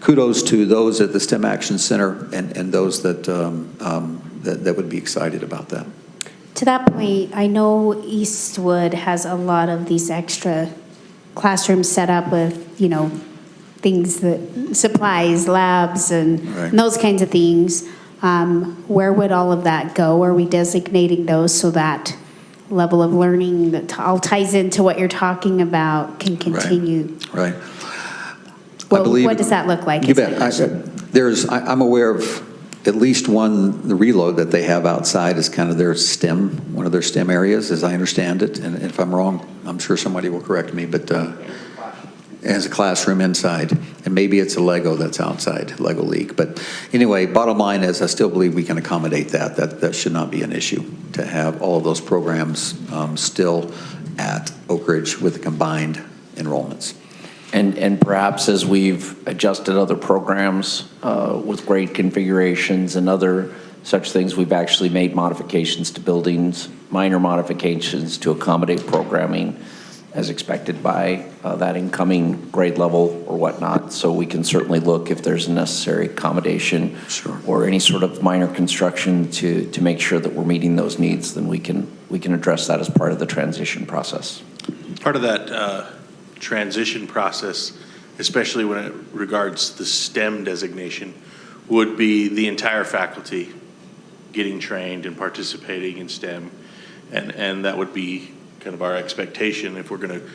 kudos to those at the STEM Action Center and those that would be excited about that. To that point, I know Eastwood has a lot of these extra classrooms set up with, things that, supplies, labs, and Right. those kinds of things. Where would all of that go? Are we designating those so that level of learning that all ties into what you're talking about can continue? Right. Well, what does that look like? You bet. I'm aware of at least one, the reload that they have outside is kind of their STEM, one of their STEM areas, as I understand it. And if I'm wrong, I'm sure somebody will correct me, but it has a classroom inside. And maybe it's a Lego that's outside, Lego League. But anyway, bottom line is I still believe we can accommodate that. That should not be an issue to have all of those programs still at Oak Ridge with the combined enrollments. And perhaps as we've adjusted other programs with grade configurations and other such things, we've actually made modifications to buildings, minor modifications to accommodate programming as expected by that incoming grade level or whatnot. So we can certainly look if there's a necessary accommodation or any sort of minor construction to make sure that we're meeting those needs, then we can address that as part of the transition process. Part of that transition process, especially when it regards the STEM designation, would be the entire faculty getting trained and participating in STEM. And that would be kind of our expectation if we're going to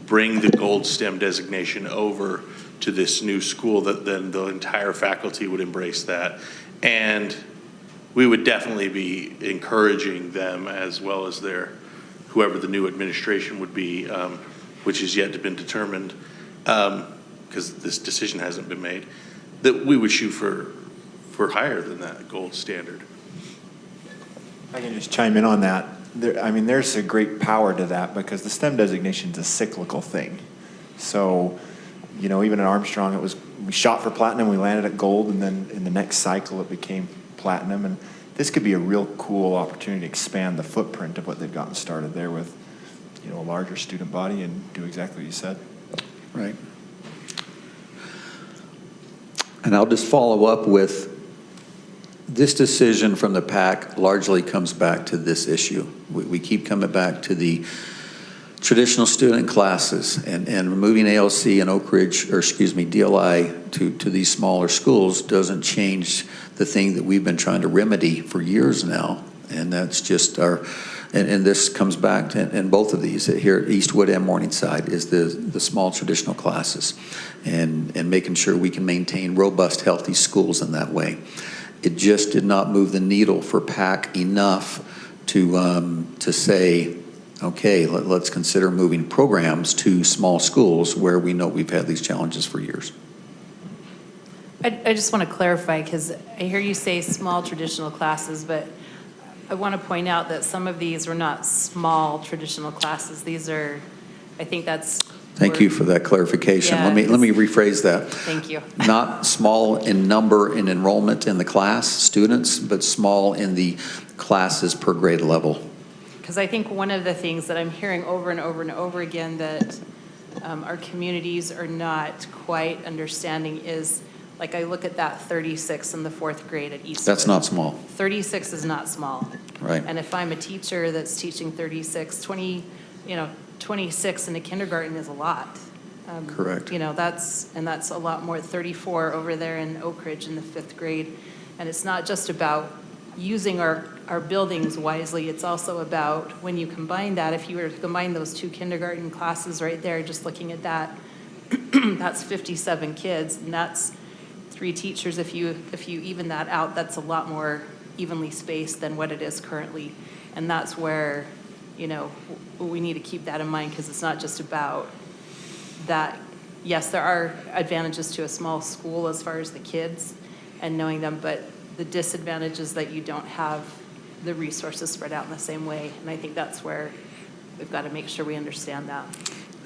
bring the gold STEM designation over to this new school, that then the entire faculty would embrace that. And we would definitely be encouraging them, as well as whoever the new administration would be, which is yet to be determined, because this decision hasn't been made, that we would shoot for higher than that gold standard. I can just chime in on that. there's a great power to that because the STEM designation is a cyclical thing. So, even at Armstrong, we shot for platinum, we landed at gold, and then in the next cycle it became platinum. And this could be a real cool opportunity to expand the footprint of what they've gotten started there with, a larger student body and do exactly what you said. Right. And I'll just follow up with, this decision from the PAC largely comes back to this issue. We keep coming back to the traditional student classes and removing ALC and Oak Ridge, DLI to these smaller schools doesn't change the thing that we've been trying to remedy for years now. And that's just and this comes back to, in both of these, here at Eastwood and Morningside, is the small traditional classes and making sure we can maintain robust, healthy schools in that way. It just did not move the needle for PAC enough to say, okay, let's consider moving programs to small schools where we know we've had these challenges for years. I just want to clarify, because I hear you say small traditional classes, but I want to point out that some of these were not small traditional classes. These are, I think that's. Thank you for that clarification. Yeah, let me rephrase that. Thank you. Not small in number and enrollment in the class, students, but small in the classes per grade level. Because I think one of the things that I'm hearing over and over and over again that our communities are not quite understanding is, like, I look at that 36 in the 4th grade at Eastwood. That's not small. 36 is not small. Right. And if I'm a teacher that's teaching 36, 26 in a kindergarten is a lot. Correct. That's a lot more, 34 over there in Oak Ridge in the 5th grade. And it's not just about using our buildings wisely, it's also about when you combine that, if you were to combine those 2 kindergarten classes right there, just looking at that, that's 57 kids, and that's 3 teachers. If you even that out, that's a lot more evenly spaced than what it is currently. And that's where, we need to keep that in mind, because it's not just about that. Yes, there are advantages to a small school as far as the kids and knowing them, but the disadvantage is that you don't have the resources spread out in the same way. And I think that's where we've got to make sure we understand that.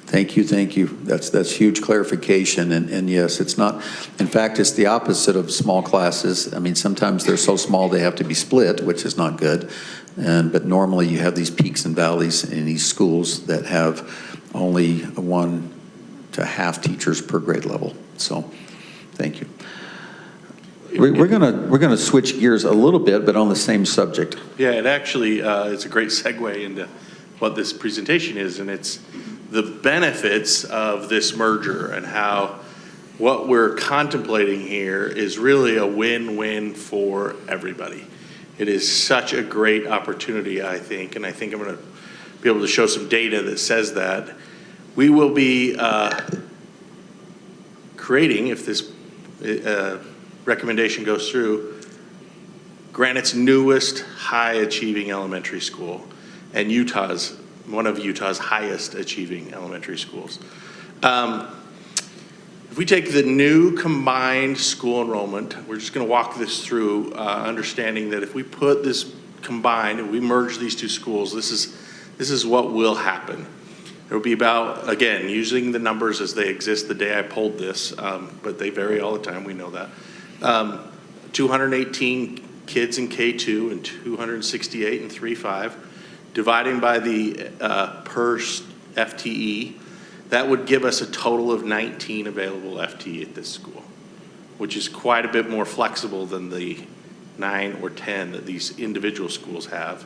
Thank you. That's huge clarification. And yes, it's not, in fact, it's the opposite of small classes. I mean, sometimes they're so small they have to be split, which is not good. But normally you have these peaks and valleys in these schools that have only 1 to half teachers per grade level. So, thank you. We're gonna switch gears a little bit, but on the same subject. Yeah, it actually it's a great segue into what this presentation is, and it's the benefits of this merger and how what we're contemplating here is really a win-win for everybody. It is such a great opportunity, I think, and I think I'm going to be able to show some data that says that. We will be creating, if this recommendation goes through, Granite's newest high-achieving elementary school and one of Utah's highest achieving elementary schools. If we take the new combined school enrollment, we're just going to walk this through, understanding that if we put this combined and we merge these 2 schools, this is what will happen. There will be about, again, using the numbers as they exist the day I pulled this, but they vary all the time, we know that. 218 kids in K2 and 268 in 3-5, dividing by the per FTE, that would give us a total of 19 available FTE at this school, which is quite a bit more flexible than the 9 or 10 that these individual schools have.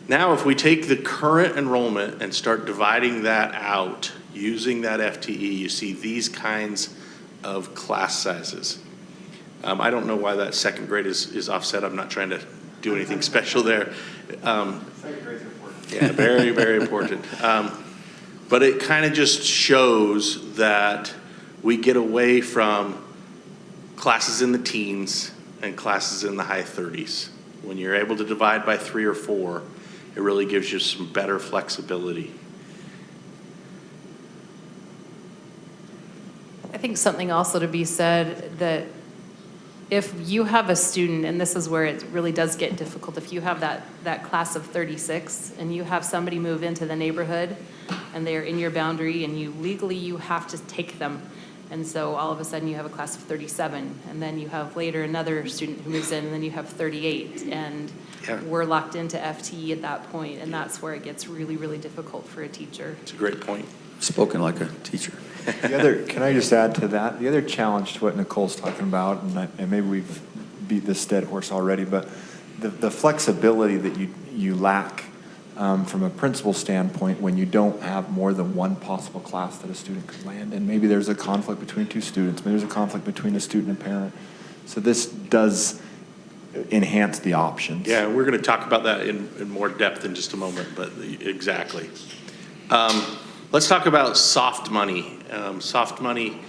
Now, if we take the current enrollment and start dividing that out using that FTE, you see these kinds of class sizes. I don't know why that 2nd grade is offset. I'm not trying to do anything special there. 2nd grades are important. Yeah, very, very important. But it kind of just shows that we get away from classes in the teens and classes in the high 30s. When you're able to divide by 3 or 4, it really gives you some better flexibility. I think something also to be said that if you have a student, and this is where it really does get difficult, if you have that class of 36 and you have somebody move into the neighborhood and they're in your boundary and you have to take them. And so all of a sudden you have a class of 37 and then you have later another student who moves in and then you have 38 and we're locked into FTE at that point, and that's where it gets really, really difficult for a teacher. It's a great point. Spoken like a teacher. Can I just add to that? The other challenge to what Nicole's talking about, and maybe we've beat this dead horse already, but the flexibility that you lack from a principal standpoint when you don't have more than one possible class that a student could land in. Maybe there's a conflict between two students. Maybe there's a conflict between a student and parent. So this does enhance the options. Yeah, we're going to talk about that in more depth in just a moment, but exactly. Let's talk about soft money. Soft money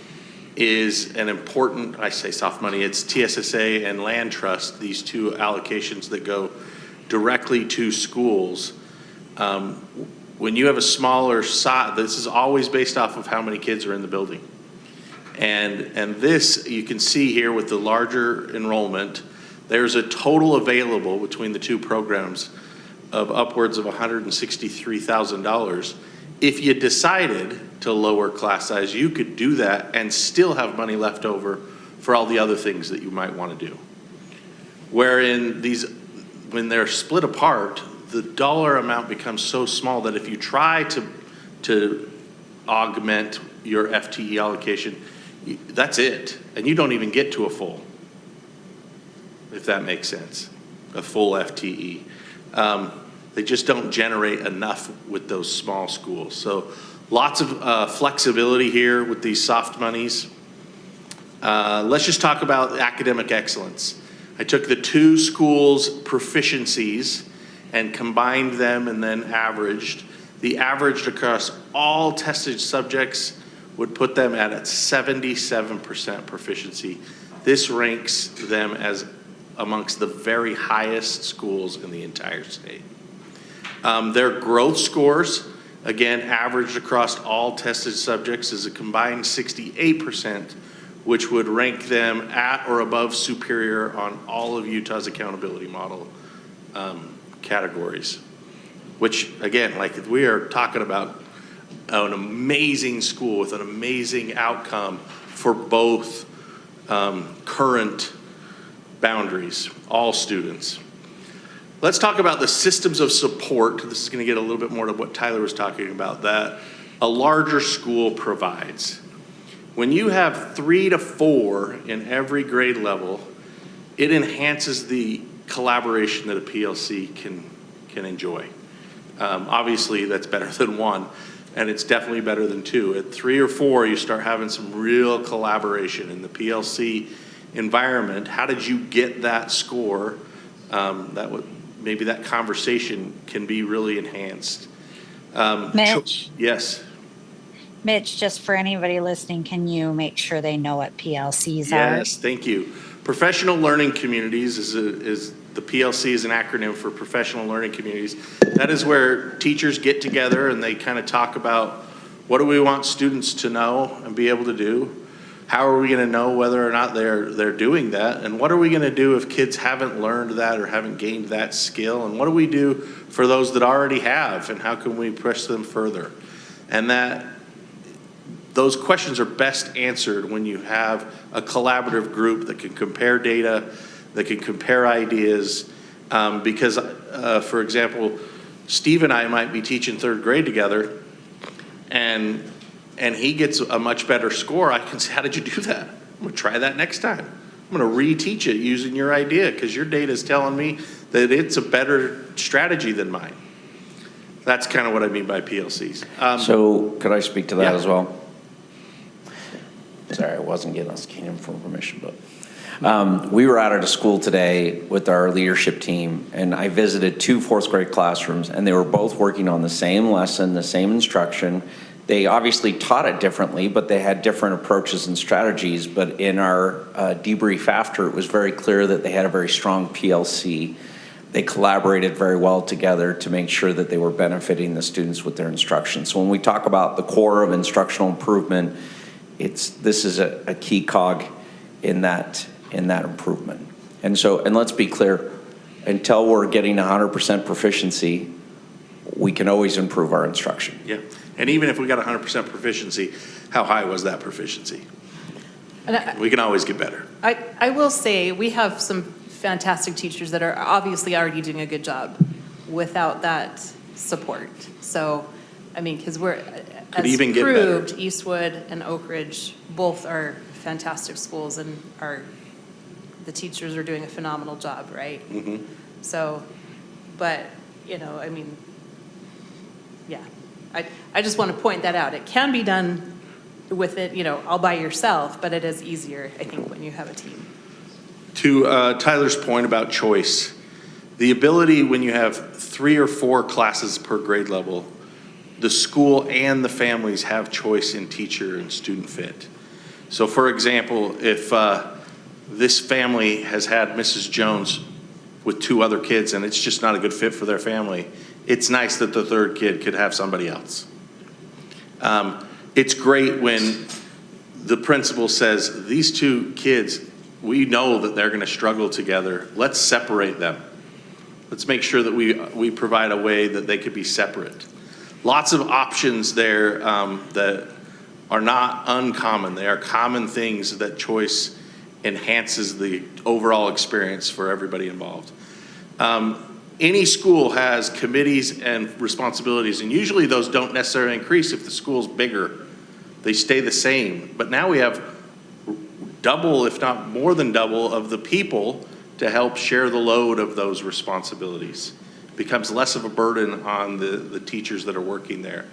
is an important, I say soft money, it's TSSA and land trust, these two allocations that go directly to schools. When you have a smaller size, this is always based off of how many kids are in the building. And this, you can see here with the larger enrollment, there's a total available between the two programs of upwards of $163,000. If you decided to lower class size, you could do that and still have money left over for all the other things that you might want to do. Wherein when they're split apart, the dollar amount becomes so small that if you try to augment your FTE allocation, that's it. And you don't even get to a full, if that makes sense, a full FTE. They just don't generate enough with those small schools. So lots of flexibility here with these soft monies. Let's just talk about academic excellence. I took the two schools' proficiencies and combined them and then averaged. The average across all tested subjects would put them at a 77% proficiency. This ranks them as amongst the very highest schools in the entire state. Their growth scores, again, averaged across all tested subjects is a combined 68%, which would rank them at or above superior on all of Utah's accountability model categories. Which, again, like we are talking about an amazing school with an amazing outcome for both current boundaries, all students. Let's talk about the systems of support. This is going to get a little bit more to what Tyler was talking about, that a larger school provides. When you have 3 to 4 in every grade level, it enhances the collaboration that a PLC can enjoy. Obviously, that's better than 1, and it's definitely better than 2. At 3 or 4, you start having some real collaboration in the PLC environment. How did you get that score? Maybe that conversation can be really enhanced. Mitch? Yes. Mitch, just for anybody listening, can you make sure they know what PLCs are? Yes, thank you. Professional Learning Communities is the PLC is an acronym for Professional Learning Communities. That is where teachers get together and they kind of talk about what do we want students to know and be able to do? How are we going to know whether or not they're doing that? And what are we going to do if kids haven't learned that or haven't gained that skill? And what do we do for those that already have? And how can we push them further? And those questions are best answered when you have a collaborative group that can compare data, that can compare ideas. Because, for example, Steve and I might be teaching 3rd grade together, and he gets a much better score. I can say, how did you do that? I'm going to try that next time. I'm going to reteach it using your idea because your data is telling me that it's a better strategy than mine. That's kind of what I mean by PLCs. So could I speak to that yeah. as well? Sorry, I wasn't getting us Keenan for permission, but we were out at a school today with our leadership team, and I visited 2 4th grade classrooms, and they were both working on the same lesson, the same instruction. They obviously taught it differently, but they had different approaches and strategies. But in our debrief after, it was very clear that they had a very strong PLC. They collaborated very well together to make sure that they were benefiting the students with their instruction. So when we talk about the core of instructional improvement, this is a key cog in that in that improvement. And so, and let's be clear, until we're getting 100% proficiency, we can always improve our instruction. Yeah, and even if we got 100% proficiency, how high was that proficiency? And We can always get better. I will say, we have some fantastic teachers that are obviously already doing a good job without that support. So, I mean, because we're, as even get better. proved, Eastwood and Oak Ridge both are fantastic schools, and the teachers are doing a phenomenal job, right? Mhm. So, but, you know, I mean, yeah, I just want to point that out. It can be done with it, you know, all by yourself, but it is easier, I think, when you have a team. To Tyler's point about choice, the ability when you have 3 or 4 classes per grade level, the school and the families have choice in teacher and student fit. So for example, if this family has had Mrs. Jones with 2 other kids and it's just not a good fit for their family, it's nice that the 3rd kid could have somebody else. It's great when the principal says, these 2 kids, we know that they're going to struggle together. Let's separate them. Let's make sure that we provide a way that they could be separate. Lots of options there that are not uncommon. They are common things that choice enhances the overall experience for everybody involved. Any school has committees and responsibilities, and usually those don't necessarily increase if the school's bigger. They stay the same. But now we have double, if not more than double, of the people to help share the load of those responsibilities. It becomes less of a burden on the teachers that are working there.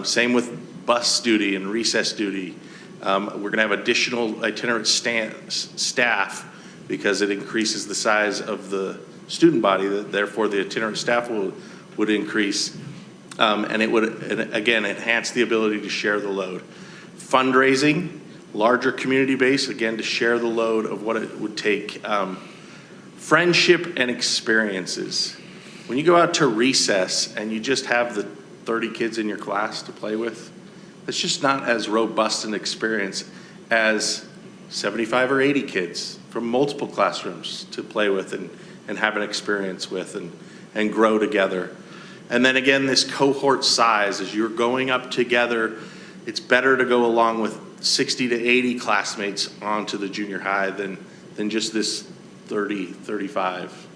Same with bus duty and recess duty. We're going to have additional itinerant staff because it increases the size of the student body, therefore the itinerant staff would increase, and it would, again, enhance the ability to share the load. Fundraising, larger community base, again, to share the load of what it would take. Friendship and experiences. When you go out to recess and you just have the 30 kids in your class to play with, it's just not as robust an experience as 75 or 80 kids from multiple classrooms to play with and have an experience with and grow together. And then again, this cohort size, as you're going up together, it's better to go along with 60 to 80 classmates onto the junior high than just this 30, 35.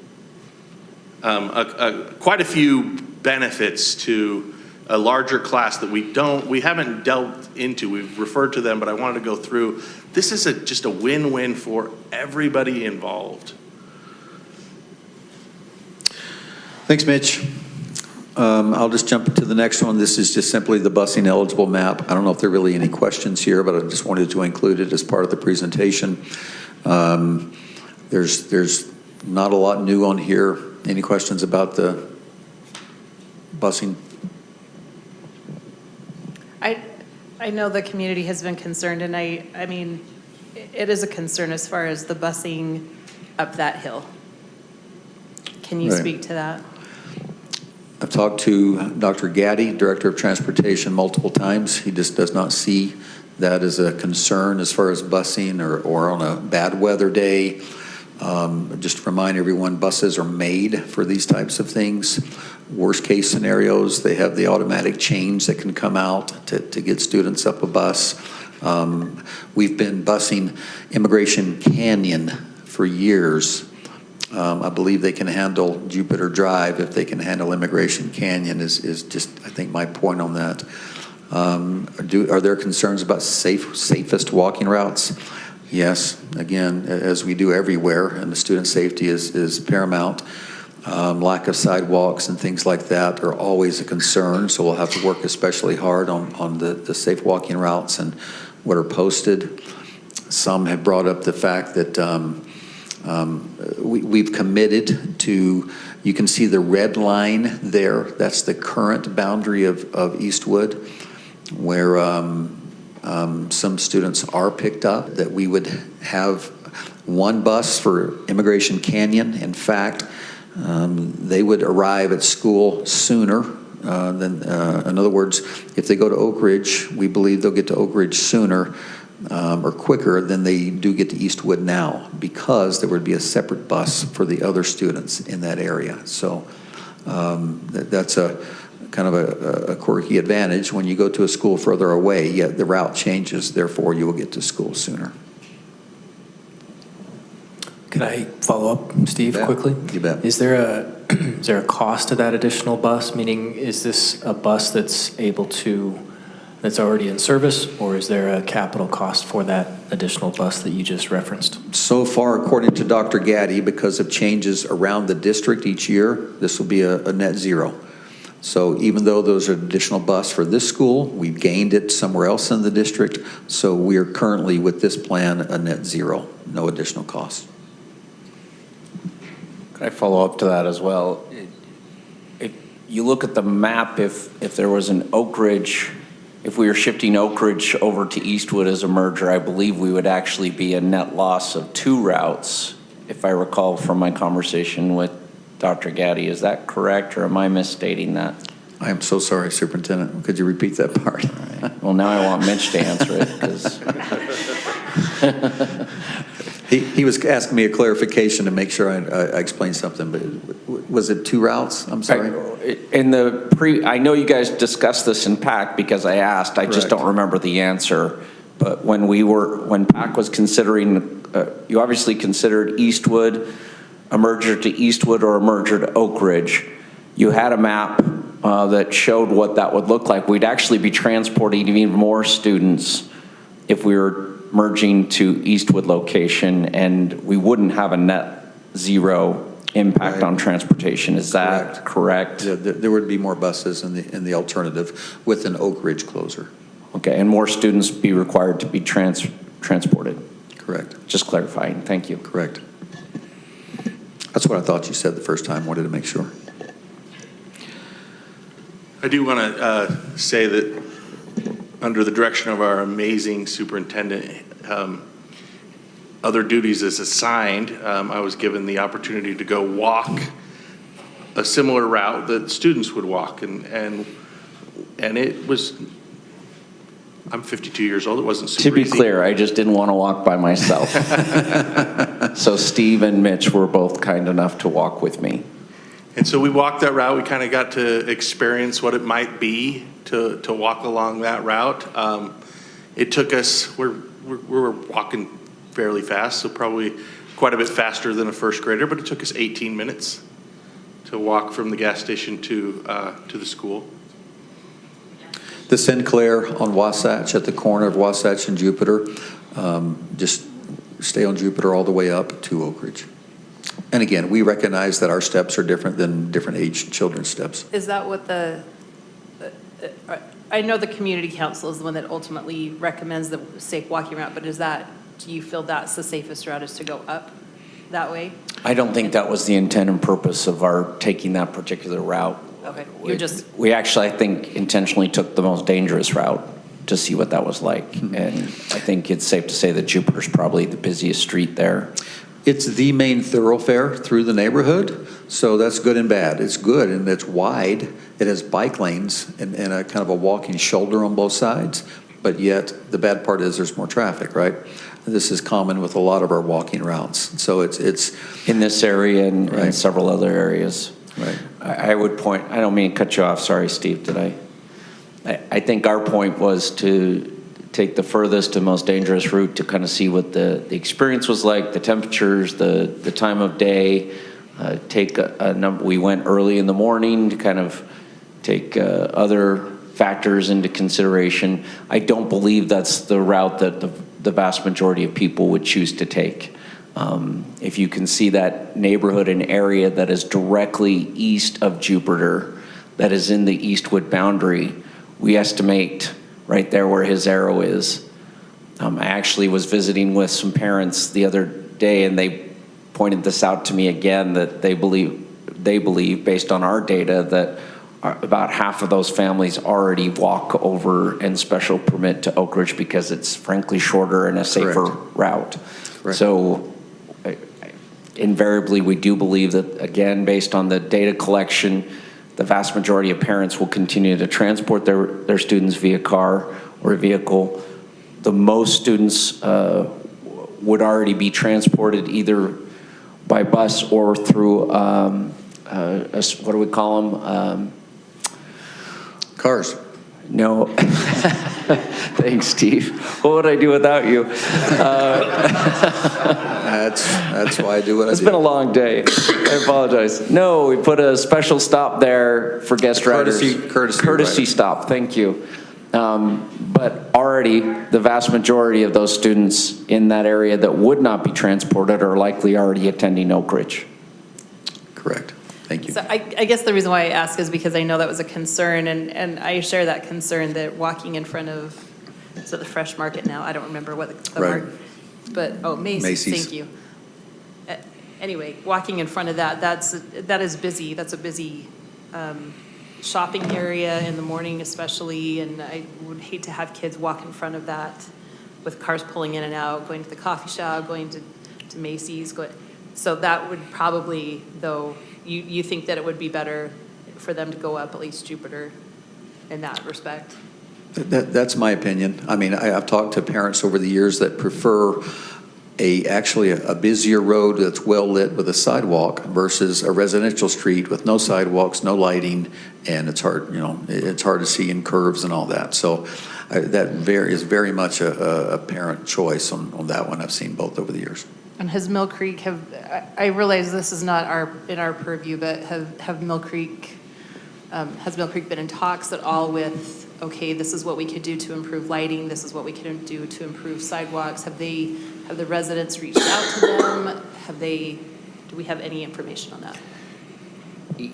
Quite a few benefits to a larger class that we haven't delved into. We've referred to them, but I wanted to go through. This is just a win-win for everybody involved. Thanks, Mitch. I'll just jump to the next one. This is just simply the busing eligible map. I don't know if there are really any questions here, but I just wanted to include it as part of the presentation. There's not a lot new on here. Any questions about the busing? I know the community has been concerned, and I mean, it is a concern as far as the busing up that hill. Can you speak to that? I've talked to Dr. Gaddy, Director of Transportation, multiple times. He just does not see that as a concern as far as busing or on a bad weather day. Just to remind everyone, buses are made for these types of things. Worst case scenarios, they have the automatic change that can come out to get students up a bus. We've been busing Immigration Canyon for years. I believe they can handle Jupiter Drive if they can handle Immigration Canyon is just, I think, my point on that. Are there concerns about safest walking routes? Yes, again, as we do everywhere, and the student safety is paramount. Lack of sidewalks and things like that are always a concern, so we'll have to work especially hard on the safe walking routes and what are posted. Some have brought up the fact that we've committed to, you can see the red line there, that's the current boundary of Eastwood, where some students are picked up, that we would have one bus for Immigration Canyon. In fact, they would arrive at school sooner than, in other words, if they go to Oak Ridge, we believe they'll get to Oak Ridge sooner or quicker than they do get to Eastwood now, because there would be a separate bus for the other students in that area. So that's a kind of a quirky advantage. When you go to a school further away, yet the route changes, therefore you will get to school sooner. Can I follow up, Steve, You bet. quickly? You bet. Is there a cost to that additional bus? Meaning, is this a bus that's already in service, or is there a capital cost for that additional bus that you just referenced? So far, according to Dr. Gaddy, because of changes around the district each year, this will be a net zero. So even though those are additional bus for this school, we've gained it somewhere else in the district. So we are currently, with this plan, a net zero, no additional cost. Could I follow up to that as well? If you look at the map, if there was an Oak Ridge, if we were shifting Oak Ridge over to Eastwood as a merger, I believe we would actually be a net loss of 2 routes, if I recall from my conversation with Dr. Gaddy. Is that correct, or am I misstating that? I am so sorry, Superintendent. Could you repeat that part? All right. Well, now I want Mitch to answer it, because He was asking me a clarification to make sure I explained something, but was it 2 routes? I'm sorry. I know you guys discussed this in PAC because I asked. I just don't remember the answer. But when PAC was considering, you obviously considered Eastwood, a merger to Eastwood or a merger to Oak Ridge. You had a map that showed what that would look like. We'd actually be transporting even more students if we were merging to Eastwood location, and we wouldn't have a net zero impact on transportation. Is that correct? There would be more buses in the alternative with an Oak Ridge closer. Okay, and more students be required to be transported. Correct. Just clarifying. Thank you. Correct. That's what I thought you said the first time. Wanted to make sure. I do want to say that under the direction of our amazing superintendent, other duties is assigned. I was given the opportunity to go walk a similar route that students would walk, and it was, I'm 52 years old, it wasn't super To be easy. clear, I just didn't want to walk by myself. So Steve and Mitch were both kind enough to walk with me. And so we walked that route. We kind of got to experience what it might be to walk along that route. It took us, we were walking fairly fast, so probably quite a bit faster than a first grader, but it took us 18 minutes to walk from the gas station to the school. The Sinclair on Wasatch, at the corner of Wasatch and Jupiter, just stay on Jupiter all the way up to Oak Ridge. And again, we recognize that our steps are different than different age children's steps. Is that what I know the community council is the one that ultimately recommends the safe walking route, but do you feel that's the safest route is to go up that way? I don't think that was the intent and purpose of our taking that particular route. Okay, We actually, I think, intentionally took the most dangerous route to see what that was like. And I think it's safe to say that Jupiter's probably the busiest street there. It's the main thoroughfare through the neighborhood, so that's good and bad. It's good and it's wide. It has bike lanes and a kind of a walking shoulder on both sides, but yet the bad part is there's more traffic, right? This is common with a lot of our walking routes. So it's in this area and right. several other areas. Right. I would point, I don't mean to cut you off, sorry, Steve, did I? I think our point was to take the furthest and most dangerous route to kind of see what the experience was like, the temperatures, the time of day, take a number. We went early in the morning to kind of take other factors into consideration. I don't believe that's the route that the vast majority of people would choose to take. If you can see that neighborhood and area that is directly east of Jupiter, that is in the Eastwood boundary, we estimate right there where his arrow is. I actually was visiting with some parents the other day, and they pointed this out to me again, that they believe based on our data that about half of those families already walk over and special permit to Oak Ridge because it's frankly shorter and a safer route. Correct. So invariably, we do believe that, again, based on the data collection, the vast majority of parents will continue to transport their students via car or vehicle. the most students would already be transported either by bus or through, what do we call them? Cars. No. Thanks, Steve. What would I do without you? That's why I do what I do. It's been a long day. I apologize. No, we put a special stop there for guest riders. Courtesy stop, thank you. But already, the vast majority of those students in that area that would not be transported are likely already attending Oak Ridge. Correct. Thank you. So I guess the reason why I ask is because I know that was a concern, and I share that concern that walking in front of, so the Fresh Market now, I don't remember what the Right. market, but, oh, Macy's, thank you. Anyway, walking in front of that, that is busy, that's a busy shopping area in the morning especially, and I would hate to have kids walk in front of that with cars pulling in and out, going to the coffee shop, going to Macy's, so that would probably, though, you think that it would be better for them to go up at least Jupiter in that respect? That's my opinion. I mean, I've talked to parents over the years that prefer actually a busier road that's well lit with a sidewalk versus a residential street with no sidewalks, no lighting, and it's hard, it's hard to see in curves and all that. So that is very much a parent choice on that one. I've seen both over the years. And has Mill Creek I realize this is not in our purview, but have Mill Creek, has Mill Creek been in talks at all with, okay, this is what we could do to improve lighting, this is what we could do to improve sidewalks? Have the residents reached out to them? Do we have any information on that?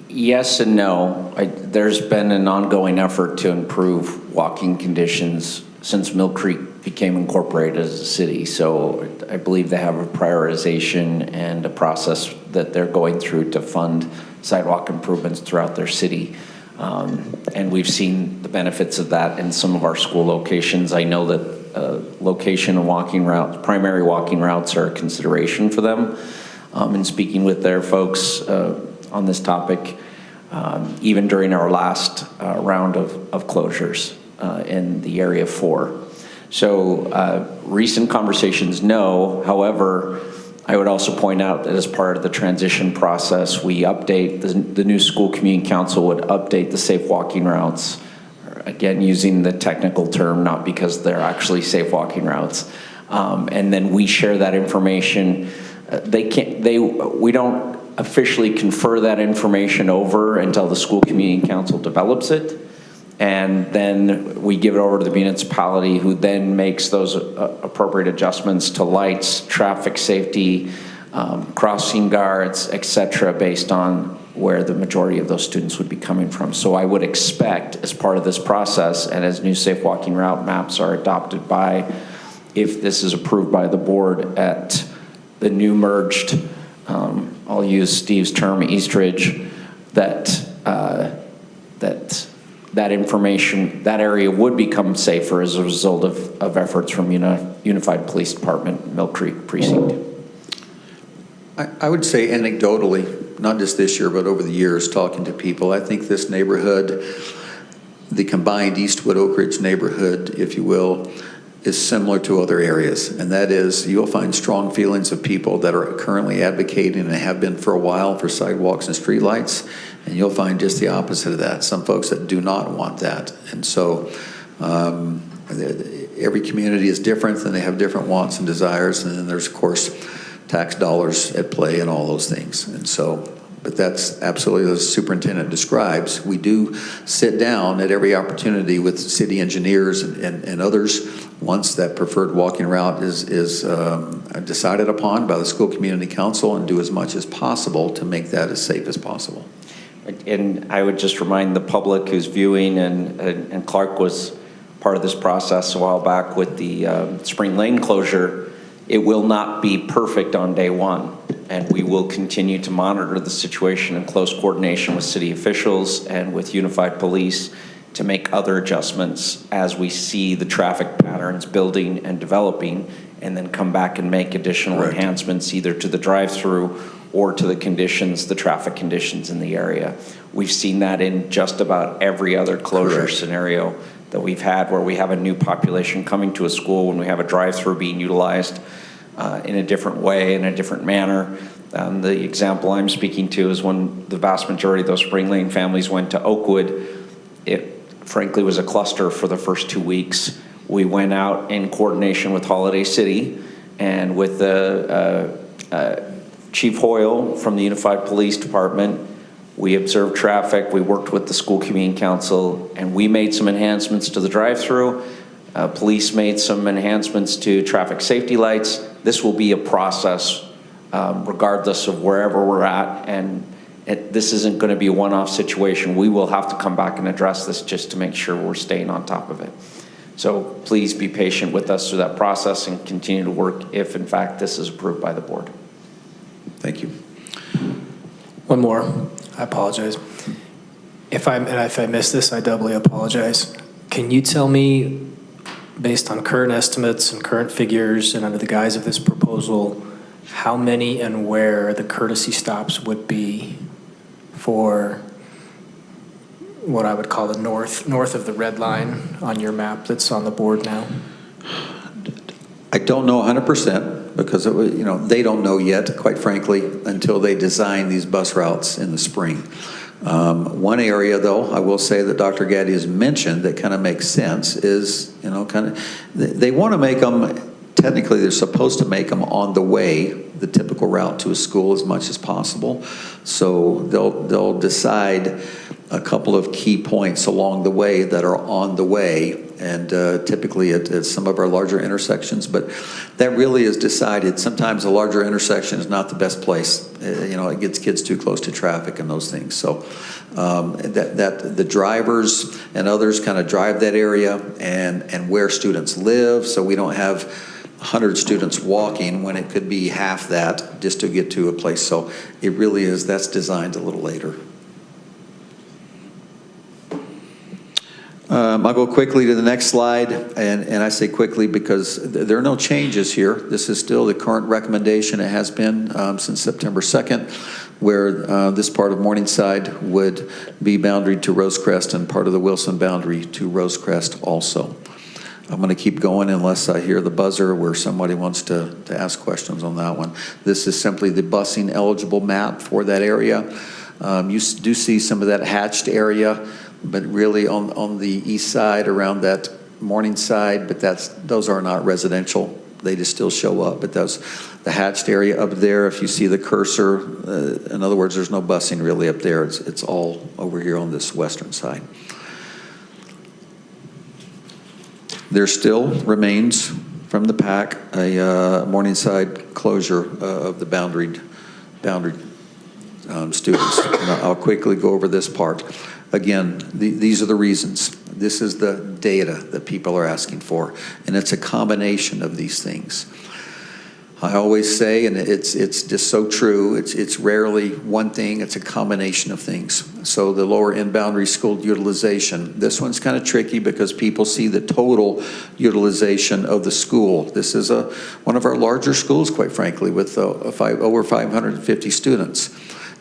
Yes and no. There's been an ongoing effort to improve walking conditions since Mill Creek became incorporated as a city. So I believe they have a prioritization and a process that they're going through to fund sidewalk improvements throughout their city. And we've seen the benefits of that in some of our school locations. I know that location and walking routes, primary walking routes, are a consideration for them. In speaking with their folks on this topic, even during our last round of closures in the area 4. So recent conversations, no. However, I would also point out that as part of the transition process, we update, the new school community council would update the safe walking routes, again, using the technical term, not because they're actually safe walking routes. And then we share that information. We don't officially confer that information over until the school community council develops it. And then we give it over to the municipality, who then makes those appropriate adjustments to lights, traffic safety, crossing guards, et cetera, based on where the majority of those students would be coming from. So I would expect, as part of this process, and as new safe walking route maps are adopted if this is approved by the board at the new merged, I'll use Steve's term, East Ridge, that information, that area would become safer as a result of efforts from Unified Police Department, Mill Creek Precinct. I would say anecdotally, not just this year, but over the years, talking to people, I think this neighborhood, the combined Eastwood Oak Ridge neighborhood, if you will, is similar to other areas. And that is, you'll find strong feelings of people that are currently advocating and have been for a while for sidewalks and streetlights. And you'll find just the opposite of that, some folks that do not want that. And so every community is different, and they have different wants and desires. And then there's, of course, tax dollars at play and all those things. And so, but that's absolutely, as the superintendent describes, we do sit down at every opportunity with city engineers and others once that preferred walking route is decided upon by the school community council, and do as much as possible to make that as safe as possible. And I would just remind the public who's viewing, and Clark was part of this process a while back with the Spring Lane closure, it will not be perfect on day one. And we will continue to monitor the situation in close coordination with city officials and with Unified Police to make other adjustments as we see the traffic patterns building and developing, and then come back and make additional enhancements either to the drive-through or to the traffic conditions in the area. We've seen that in just about every other closure scenario that we've had where we have a new population coming to a school, when we have a drive-through being utilized in a different way, in a different manner. The example I'm speaking to is when the vast majority of those Spring Lane families went to Oakwood. It frankly was a cluster for the first 2 weeks. We went out in coordination with Holiday City and with Chief Hoyle from the Unified Police Department. We observed traffic, we worked with the school community council, and we made some enhancements to the drive-through. Police made some enhancements to traffic safety lights. This will be a process regardless of wherever we're at, and this isn't going to be a one-off situation. We will have to come back and address this just to make sure we're staying on top of it. So please be patient with us through that process and continue to work if in fact this is approved by the board. Thank you. One more. I apologize. If I missed this, I doubly apologize. Can you tell me, based on current estimates and current figures and under the guise of this proposal, how many and where the courtesy stops would be for what I would call the north of the red line on your map that's on the board now? I don't know 100% because they don't know yet, quite frankly, until they design these bus routes in the spring. One area, though, I will say that Dr. Gaddy has mentioned that kind of makes sense is, they want to make them, technically they're supposed to make them on the way, the typical route to a school as much as possible. So they'll decide a couple of key points along the way that are on the way, and typically at some of our larger intersections, but that really is decided. Sometimes a larger intersection is not the best place. It gets kids too close to traffic and those things. So that the drivers and others kind of drive that area and where students live, so we don't have 100 students walking when it could be half that just to get to a place. So it really is, that's designed a little later. I'll go quickly to the next slide, and I say quickly because there are no changes here. This is still the current recommendation. It has been since September 2nd, where this part of Morningside would be boundaried to Rosecrest and part of the Wilson boundary to Rosecrest also. I'm going to keep going unless I hear the buzzer where somebody wants to ask questions on that one. This is simply the busing eligible map for that area. You do see some of that hatched area, but really on the east side around that Morningside, but those are not residential. They just still show up, but the hatched area up there, if you see the cursor, in other words, there's no busing really up there. It's all over here on this western side. There still remains from the PAC a Morningside closure of the boundaried students. And I'll quickly go over this part. Again, these are the reasons. This is the data that people are asking for, and it's a combination of these things. I always say, and it's just so true, it's rarely one thing, it's a combination of things. So the lower end boundary school utilization, this one's kind of tricky because people see the total utilization of the school. This is one of our larger schools, quite frankly, with over 550 students.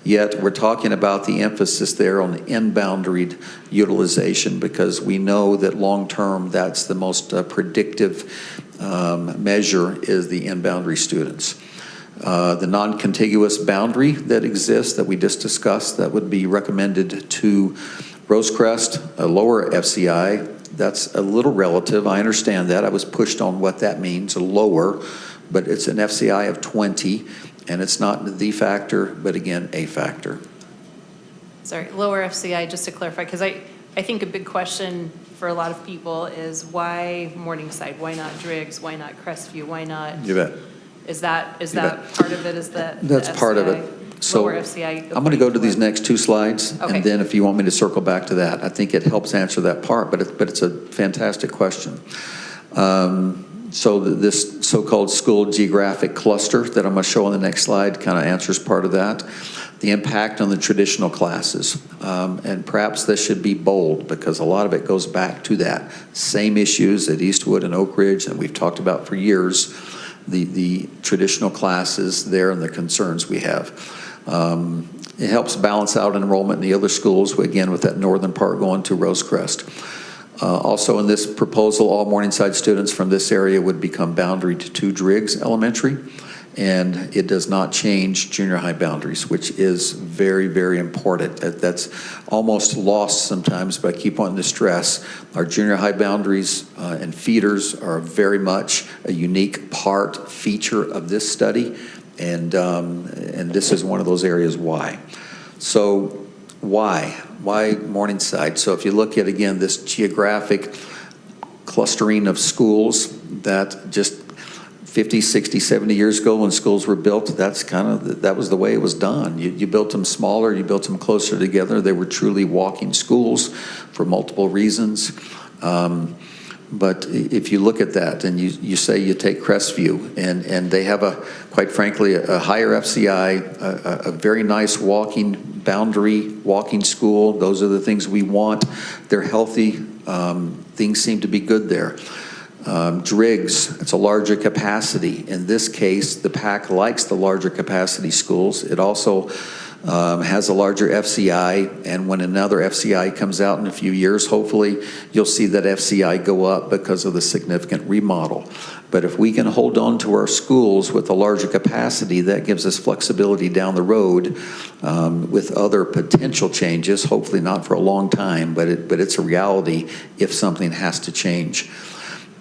Yet we're talking about the emphasis there on the in-boundaried utilization because we know that long-term that's the most predictive measure is the in-boundary students. The non-contiguous boundary that exists that we just discussed, that would be recommended to Rosecrest, a lower FCI. That's a little relative. I understand that. I was pushed on what that means, a lower, but it's an FCI of 20. And it's not the factor, but again, a factor. Sorry, lower FCI, just to clarify, because I think a big question for a lot of people is why Morningside? Why not Driggs? Why not Crestview? Why not? You bet. Is that part of it? Is that that's the part FCI, of it. So lower FCI? I'm going to go to these next two slides, okay. And then if you want me to circle back to that, I think it helps answer that part. But it's a fantastic question. So this so-called school geographic cluster that I'm going to show on the next slide kind of answers part of that. The impact on the traditional classes. And perhaps this should be bold because a lot of it goes back to that. Same issues at Eastwood and Oak Ridge that we've talked about for years. The traditional classes there and the concerns we have. It helps balance out enrollment in the other schools, again, with that northern part going to Rosecrest. Also in this proposal, all Morningside students from this area would become boundary to Driggs Elementary, and it does not change junior high boundaries, which is very, very important. That's almost lost sometimes, but I keep wanting to stress our junior high boundaries and feeders are very much a unique feature of this study, and this is one of those areas why. So why Morningside? So if you look at, again, this geographic clustering of schools that just 50, 60, 70 years ago when schools were built, that was the way it was done. You built them smaller, you built them closer together. They were truly walking schools for multiple reasons. But if you look at that and you say you take Crestview and they have quite frankly, a higher FCI, a very nice walking school. Those are the things we want. They're healthy. Things seem to be good there. Driggs, it's a larger capacity. In this case, the PAC likes the larger capacity schools. It also has a larger FCI, and when another FCI comes out in a few years, hopefully you'll see that FCI go up because of the significant remodel. But if we can hold on to our schools with a larger capacity, that gives us flexibility down the road with other potential changes, hopefully not for a long time, but it's a reality if something has to change.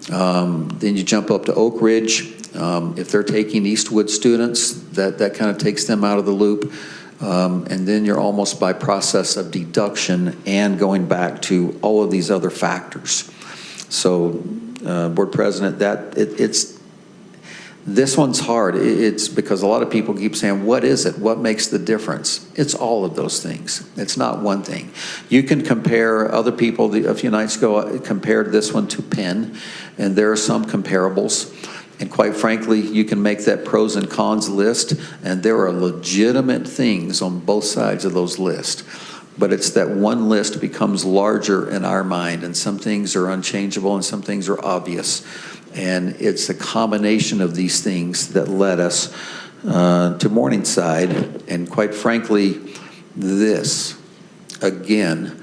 Then you jump up to Oak Ridge. If they're taking Eastwood students, that kind of takes them out of the loop. And then you're almost by process of deduction and going back to all of these other factors. So, Board President, this one's hard. It's because a lot of people keep saying, what is it? What makes the difference? It's all of those things. It's not one thing. You can compare other people. A few nights ago, I compared this one to Penn, and there are some comparables. And quite frankly, you can make that pros and cons list, and there are legitimate things on both sides of those lists. But it's that one list becomes larger in our mind, and some things are unchangeable and some things are obvious. And it's a combination of these things that led us to Morningside. And quite frankly, this, again,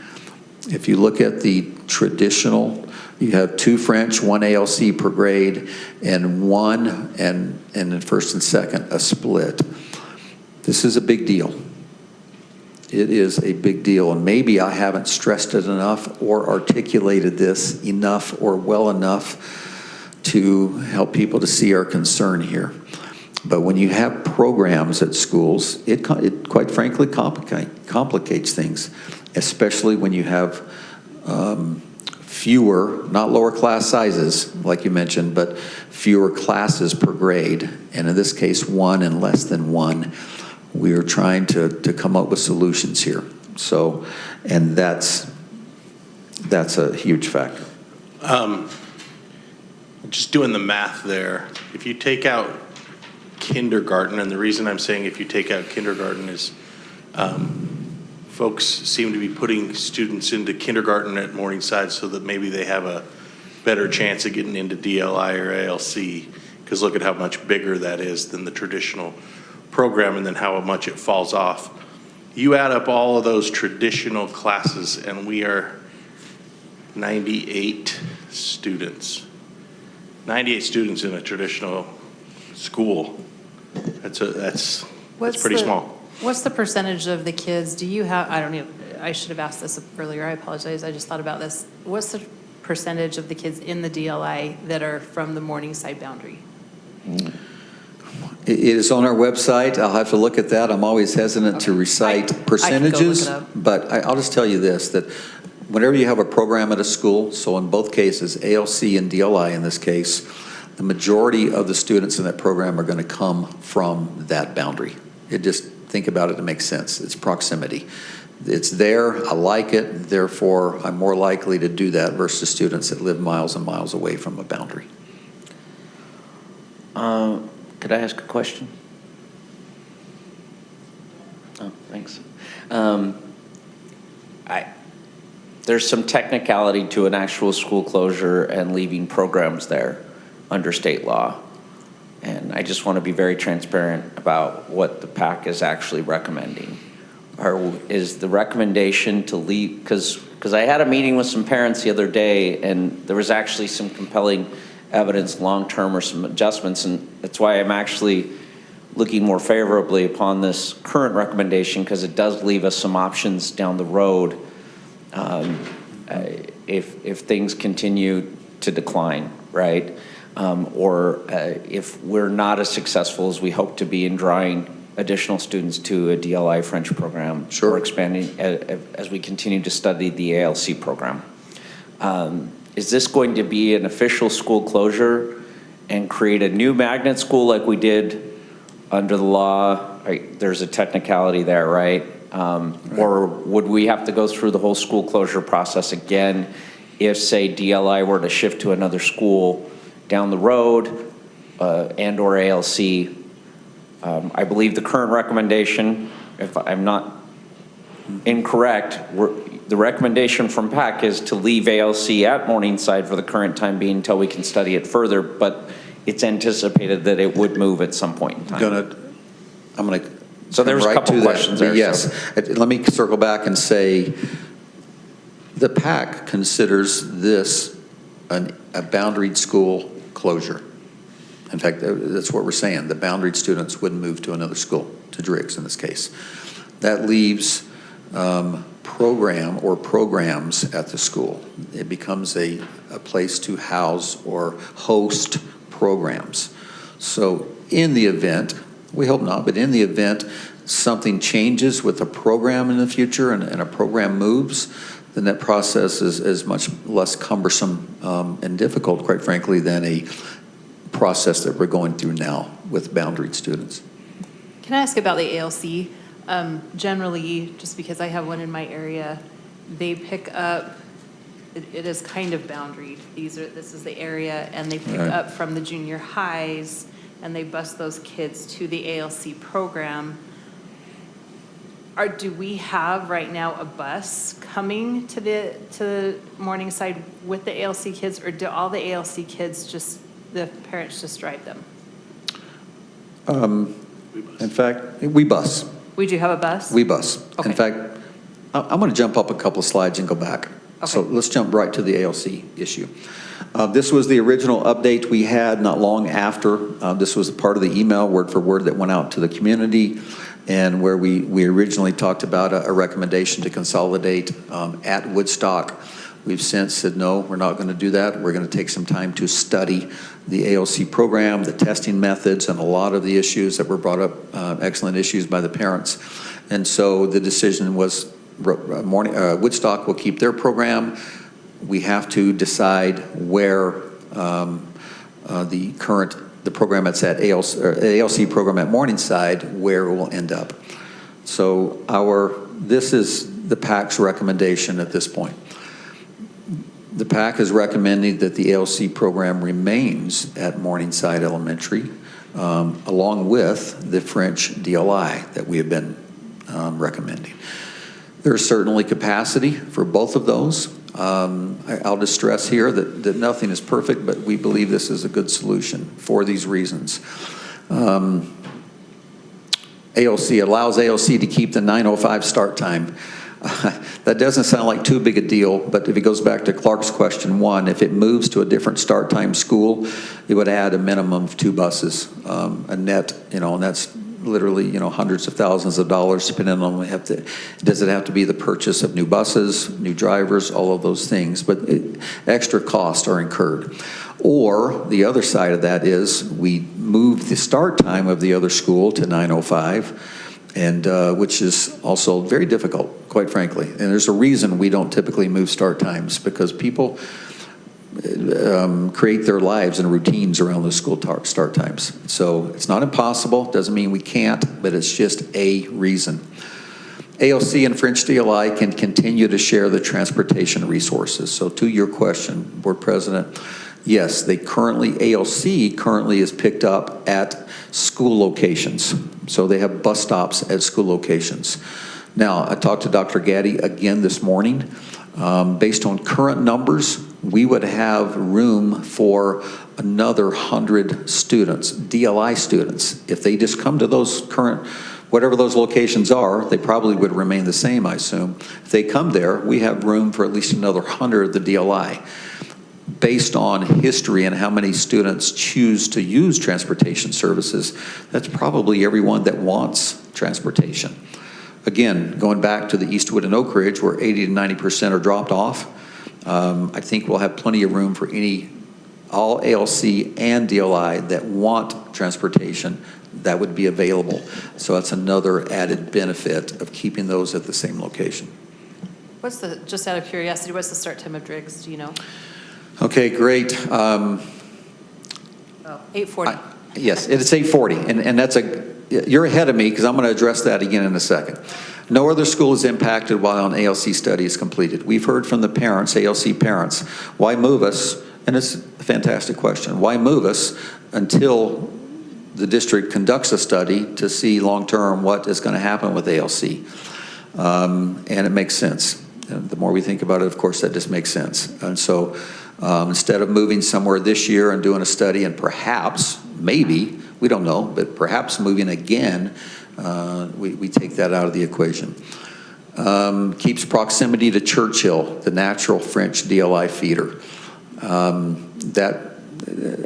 if you look at the traditional, you have 2 French, 1 ALC per grade, and one, and in first and second, a split. This is a big deal. It is a big deal, and maybe I haven't stressed it enough or articulated this enough or well enough to help people to see our concern here. But when you have programs at schools, it quite frankly complicates things, especially when you have fewer, not lower class sizes, like you mentioned, but fewer classes per grade, and in this case, 1 and less than 1. We are trying to come up with solutions here. So, and that's a huge factor. Just doing the math there, if you take out kindergarten, and the reason I'm saying if you take out kindergarten is folks seem to be putting students into kindergarten at Morningside so that maybe they have a better chance of getting into DLI or ALC, because look at how much bigger that is than the traditional program and then how much it falls off. You add up all of those traditional classes and we are 98 students. 98 students in a traditional school. That's pretty small. What's the percentage of the kids, do you have, I should have asked this earlier, I apologize, I just thought about this. What's the percentage of the kids in the DLI that are from the Morningside boundary? It is on our website. I'll have to look at that. I'm always hesitant to recite percentages, but I'll just tell you this, that whenever you have a program at a school, so in both cases, ALC and DLI in this case, the majority of the students in that program are going to come from that boundary. Think about it, it makes sense. It's proximity. It's there, I like it, therefore I'm more likely to do that versus students that live miles and miles away from a boundary. Could I ask a question? Oh, thanks. There's some technicality to an actual school closure and leaving programs there under state law. And I just want to be very transparent about what the PAC is actually recommending. is the recommendation to leave, because I had a meeting with some parents the other day, and there was actually some compelling evidence long-term or some adjustments, and that's why I'm actually looking more favorably upon this current recommendation, because it does leave us some options down the road if things continue to decline, right? Or if we're not as successful as we hope to be in drawing additional students to a DLI French program. Sure. Or expanding as we continue to study the ALC program. Is this going to be an official school closure and create a new magnet school like we did under the law? There's a technicality there, right? Or would we have to go through the whole school closure process again if, say, DLI were to shift to another school down the road and or ALC? I believe the current recommendation, if I'm not incorrect, the recommendation from PAC is to leave ALC at Morningside for the current time being until we can study it further, but it's anticipated that it would move at some point in time. I'm going to. So there's a couple questions there. Yes. Let me circle back and say the PAC considers this a boundaried school closure. In fact, that's what we're saying. The boundaried students wouldn't move to another school, to Driggs in this case. That leaves program or programs at the school. It becomes a place to house or host programs. So in the event, we hope not, but in the event something changes with a program in the future and a program moves, then that process is much less cumbersome and difficult, quite frankly, than a process that we're going through now with boundaried students. Can I ask about the ALC? Generally, just because I have one in my area, they pick up, it is kind of boundaried. This is the area, and they pick up from the junior highs, and they bus those kids to the ALC program. Do we have right now a bus coming to Morningside with the ALC kids, or do all the ALC kids the parents just drive them? In fact, we bus. We do have a bus? We bus. Okay. In fact, I'm going to jump up a couple of slides and go back. Okay. So let's jump right to the ALC issue. This was the original update we had not long after. This was a part of the email word for word that went out to the community, and where we originally talked about a recommendation to consolidate at Woodstock. We've since said, no, we're not going to do that. We're going to take some time to study the ALC program, the testing methods, and a lot of the issues that were brought up, excellent issues by the parents. And so the decision was Woodstock will keep their program. We have to decide where the program that's at ALC program at Morningside, where it will end up. So this is the PAC's recommendation at this point. The PAC is recommending that the ALC program remains at Morningside Elementary, along with the French DLI that we have been recommending. There's certainly capacity for both of those. I'll just stress here that nothing is perfect, but we believe this is a good solution for these reasons. ALC allows ALC to keep the 9:05 start time. That doesn't sound like too big a deal, but if it goes back to Clark's question one, if it moves to a different start time school, it would add a minimum of 2 buses, a net, and that's literally, hundreds of thousands of dollars, depending on does it have to be the purchase of new buses, new drivers, all of those things, but extra costs are incurred. Or the other side of that is we move the start time of the other school to 9:05, and which is also very difficult, quite frankly. And there's a reason we don't typically move start times, because people create their lives and routines around the school start times. So it's not impossible, doesn't mean we can't, but it's just a reason. ALC and French DLI can continue to share the transportation resources. So to your question, Board President, yes, ALC currently is picked up at school locations. So they have bus stops at school locations. Now, I talked to Dr. Gaddy again this morning. Based on current numbers, we would have room for another 100 students, DLI students. If they just come to those current Whatever those locations are, they probably would remain the same, I assume. If they come there, we have room for at least another 100 of the DLI. Based on history and how many students choose to use transportation services, that's probably everyone that wants transportation. Again, going back to the Eastwood and Oak Ridge, where 80 to 90% are dropped off, I think we'll have plenty of room for all ALC and DLI that want transportation that would be available. So that's another added benefit of keeping those at the same location. Just out of curiosity, what's the start time of Driggs, do you know? Okay, great. 8:40. Yes, it's 8:40, and you're ahead of me because I'm going to address that again in a second. No other school is impacted while an ALC study is completed. We've heard from the parents, ALC parents, why move us? And it's a fantastic question. Why move us until the district conducts a study to see long-term what is going to happen with ALC? And it makes sense. And the more we think about it, of course, that just makes sense. And so instead of moving somewhere this year and doing a study and perhaps, maybe, we don't know, but perhaps moving again, we take that out of the equation. Keeps proximity to Churchill, the natural French DLI feeder.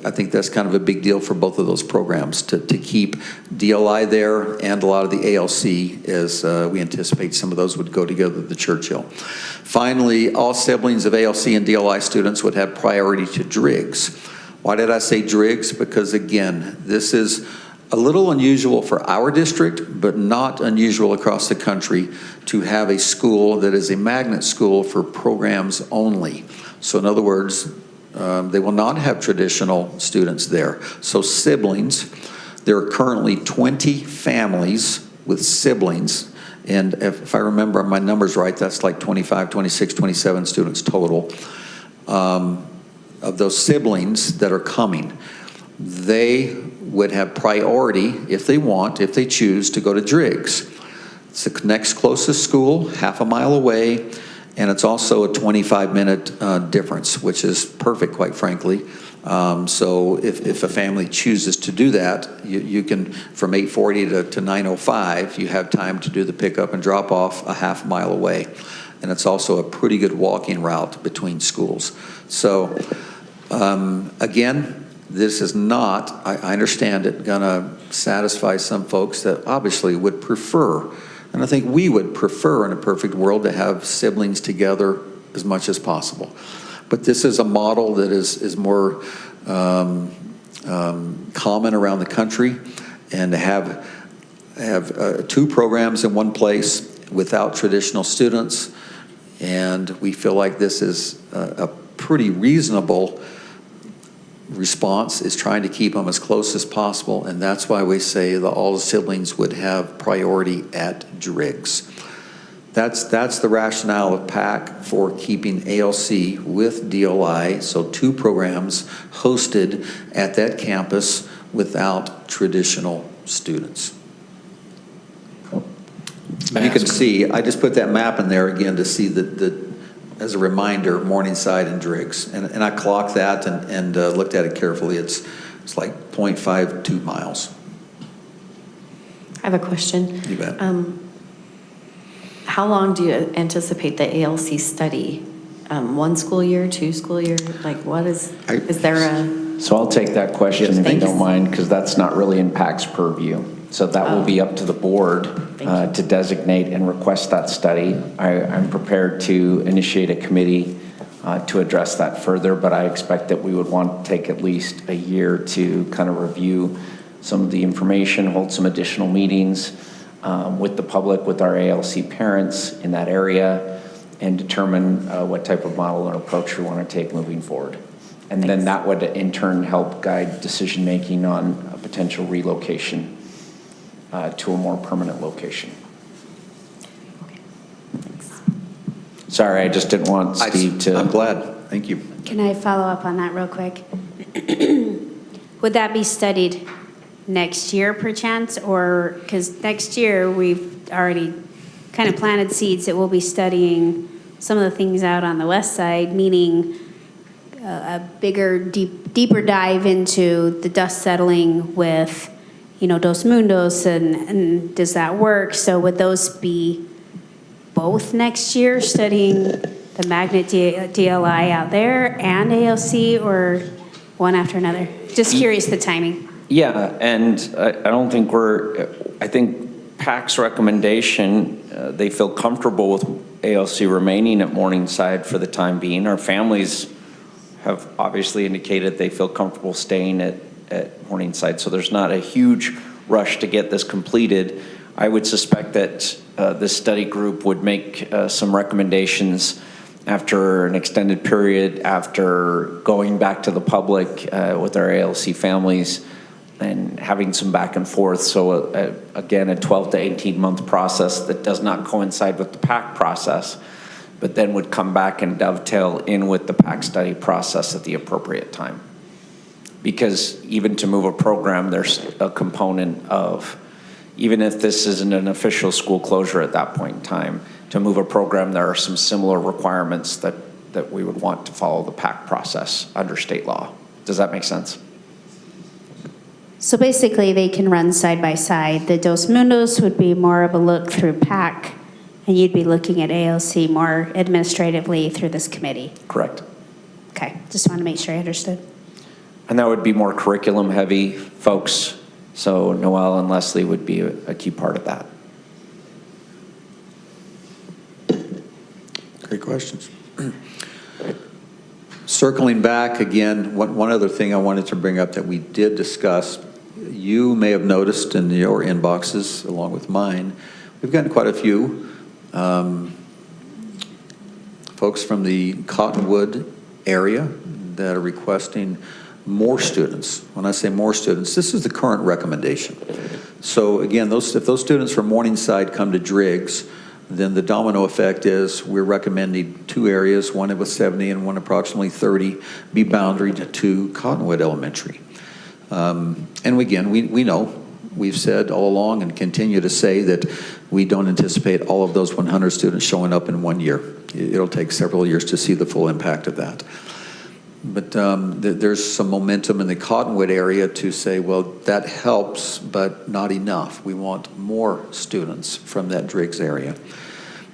I think that's kind of a big deal for both of those programs to keep DLI there and a lot of the ALC, as we anticipate some of those would go together to Churchill. Finally, all siblings of ALC and DLI students would have priority to Driggs. Why did I say Driggs? Because again, this is a little unusual for our district, but not unusual across the country to have a school that is a magnet school for programs only. So in other words, they will not have traditional students there. So siblings, there are currently 20 families with siblings, and if I remember my numbers right, that's like 25, 26, 27 students total. Of those siblings that are coming, they would have priority if they choose to go to Driggs. It's the next closest school, half a mile away, and it's also a 25-minute difference, which is perfect, quite frankly. So if a family chooses to do that, you can, from 8:40 to 9:05, you have time to do the pickup and drop off a half mile away. And it's also a pretty good walking route between schools. So again, this is not, I understand it, gonna satisfy some folks that obviously would prefer, and I think we would prefer in a perfect world to have siblings together as much as possible. But this is a model that is more common around the country, and to have two programs in one place without traditional students, and we feel like this is a pretty reasonable response, is trying to keep them as close as possible, and that's why we say that all the siblings would have priority at Driggs. That's the rationale of PAC for keeping ALC with DLI, so two programs hosted at that campus without traditional students. You can see, I just put that map in there again to see as a reminder, Morningside and Driggs. And I clocked that and looked at it carefully. It's like 0.52 miles. I have a question. You bet. How long do you anticipate the ALC study? 1 school year, 2 school year? Like what is there a? So I'll take that question if you Thanks. don't mind, because that's not really in PAC's purview. So that will be up to the board to designate and request that study. I'm prepared to initiate a committee to address that further, but I expect that we would want to take at least a year to kind of review some of the information, hold some additional meetings with the public, with our ALC parents in that area, and determine what type of model and approach we want to take moving forward. And then that would in turn help guide decision-making on a potential relocation to a more permanent location. Okay, thanks. Sorry, I just didn't want Steve to... I'm glad. Thank you. Can I follow up on that real quick? Would that be studied next year perchance? Or, because next year we've already kind of planted seeds that we'll be studying some of the things out on the west side, meaning a bigger, deeper dive into the dust settling with Dos Mundos, and does that work? So would those be both next year, studying the magnet DLI out there and ALC, or one after another? Just curious the timing. Yeah, and I don't think I think PAC's recommendation, they feel comfortable with ALC remaining at Morningside for the time being. Our families have obviously indicated they feel comfortable staying at Morningside, so there's not a huge rush to get this completed. I would suspect that this study group would make some recommendations after an extended period, after going back to the public with our ALC families and having some back and forth. So again, a 12 to 18 month process that does not coincide with the PAC process, but then would come back and dovetail in with the PAC study process at the appropriate time. Because even to move a program, there's a component of, even if this isn't an official school closure at that point in time, to move a program, there are some similar requirements that we would want to follow the PAC process under state law. Does that make sense? So basically, they can run side by side. The Dos Mundos would be more of a look through PAC, and you'd be looking at ALC more administratively through this committee. Correct. Okay, just want to make sure I understood. And that would be more curriculum heavy folks. So Noelle and Leslie would be a key part of that. Great questions. Circling back again, one other thing I wanted to bring up that we did discuss, you may have noticed in your inboxes, along with mine, we've gotten quite a few folks from the Cottonwood area that are requesting more students. When I say more students, this is the current recommendation. So again, if those students from Morningside come to Driggs, then the domino effect is we're recommending 2 areas, one with 70 and one approximately 30, be boundaried to Cottonwood Elementary. And again, we know, we've said all along and continue to say that we don't anticipate all of those 100 students showing up in 1 year. It'll take several years to see the full impact of that. But there's some momentum in the Cottonwood area to say, well, that helps, but not enough. We want more students from that Driggs area.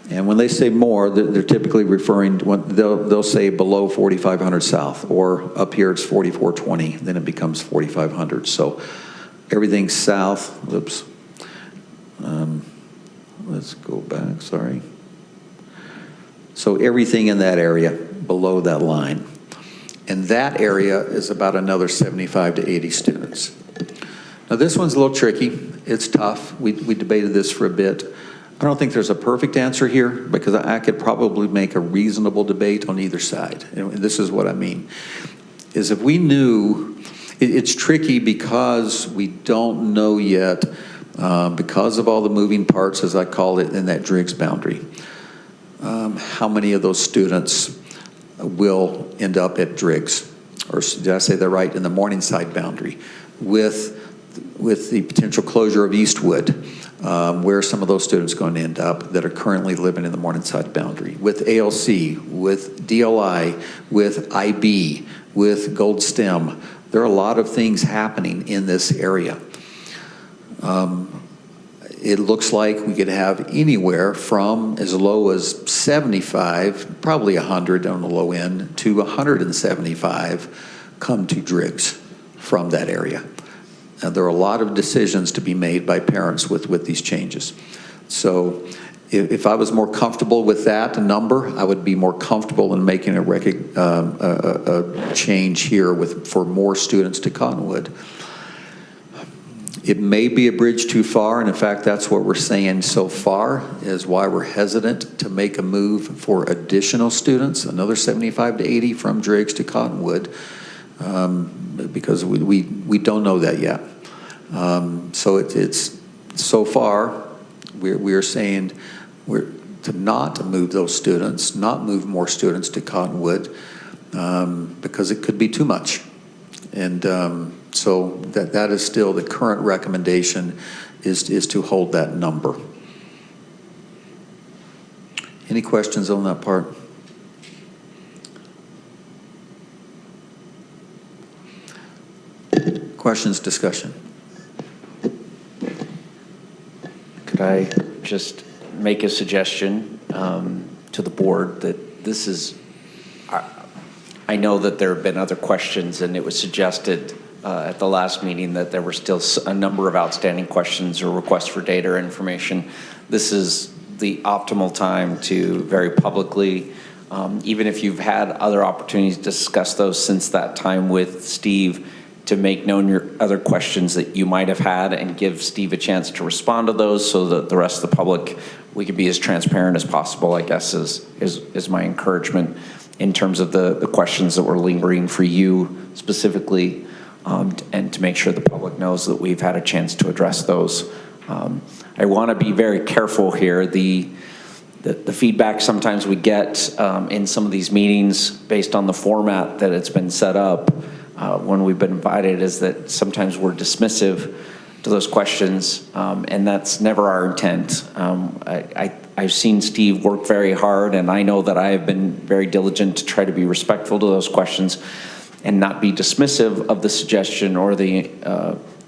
And when they say more, they're typically referring to, they'll say below 4,500 South, or up here it's 4,420, then it becomes 4,500. So everything south, oops, let's go back, sorry. So everything in that area below that line. And that area is about another 75 to 80 students. Now this one's a little tricky. It's tough. We debated this for a bit. I don't think there's a perfect answer here, because I could probably make a reasonable debate on either side. And this is what I mean, is if we knew, it's tricky because we don't know yet, because of all the moving parts, as I call it, in that Driggs boundary, how many of those students will end up at Driggs, or did I say that right, in the Morningside boundary, with the potential closure of Eastwood, where are some of those students going to end up that are currently living in the Morningside boundary, with ALC, with DLI, with IB, with Gold STEM. There are a lot of things happening in this area. It looks like we could have anywhere from as low as 75, probably 100 on the low end, to 175 come to Driggs from that area. Now, there are a lot of decisions to be made by parents with these changes. So if I was more comfortable with that number, I would be more comfortable in making a change here for more students to Cottonwood. It may be a bridge too far, and in fact, that's what we're saying so far, is why we're hesitant to make a move for additional students, another 75 to 80 from Driggs to Cottonwood, because we don't know that yet. So it's so far, we are saying to not move those students, not move more students to Cottonwood, because it could be too much. And so that is still the current recommendation, is to hold that number. Any questions on that part? Questions, discussion? Could I just make a suggestion to the board that this is, I know that there have been other questions, and it was suggested at the last meeting that there were still a number of outstanding questions or requests for data or information. This is the optimal time to very publicly, even if you've had other opportunities to discuss those since that time with Steve, to make known your other questions that you might have had and give Steve a chance to respond to those so that the rest of the public, we can be as transparent as possible, I guess, is my encouragement in terms of the questions that were lingering for you specifically, and to make sure the public knows that we've had a chance to address those. I want to be very careful here. The feedback sometimes we get in some of these meetings based on the format that it's been set up when we've been invited is that sometimes we're dismissive to those questions, and that's never our intent. I've seen Steve work very hard, and I know that I have been very diligent to try to be respectful to those questions and not be dismissive of the suggestion or the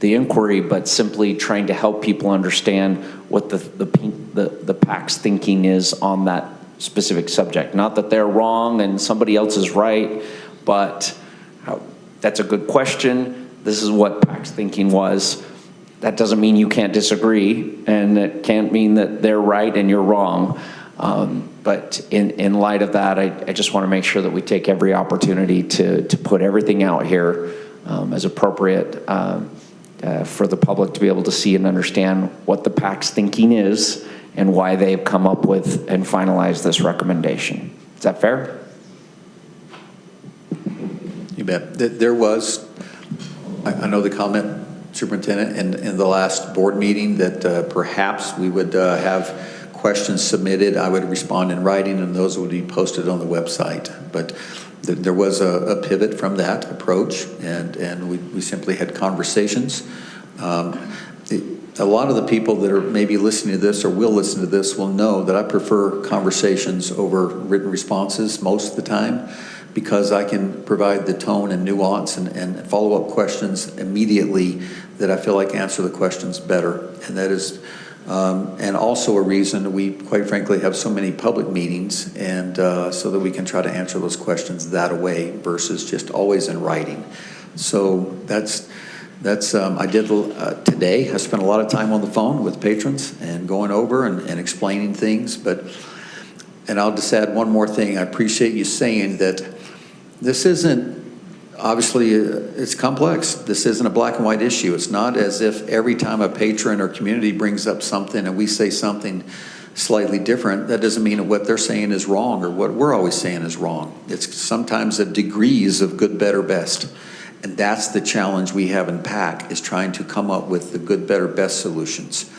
inquiry, but simply trying to help people understand what the PAC's thinking is on that specific subject. Not that they're wrong and somebody else is right, but that's a good question. This is what PAC's thinking was. That doesn't mean you can't disagree, and it can't mean that they're right and you're wrong. But in light of that, I just want to make sure that we take every opportunity to put everything out here as appropriate for the public to be able to see and understand what the PAC's thinking is and why they've come up with and finalized this recommendation. Is that fair? You bet. There was, I know the comment, Superintendent, in the last board meeting that perhaps we would have questions submitted. I would respond in writing, and those would be posted on the website. But there was a pivot from that approach, and we simply had conversations. A lot of the people that are maybe listening to this or will listen to this will know that I prefer conversations over written responses most of the time, because I can provide the tone and nuance and follow-up questions immediately that I feel like answer the questions better. And that is, and also a reason we, quite frankly, have so many public meetings, and so that we can try to answer those questions that way versus just always in writing. So that's I did today. I spent a lot of time on the phone with patrons and going over and explaining things. And I'll just add one more thing. I appreciate you saying that this isn't, obviously, it's complex. This isn't a black and white issue. It's not as if every time a patron or community brings up something and we say something slightly different, that doesn't mean that what they're saying is wrong or what we're always saying is wrong. It's sometimes a degrees of good, better, best. And that's the challenge we have in PAC, is trying to come up with the good, better, best solutions.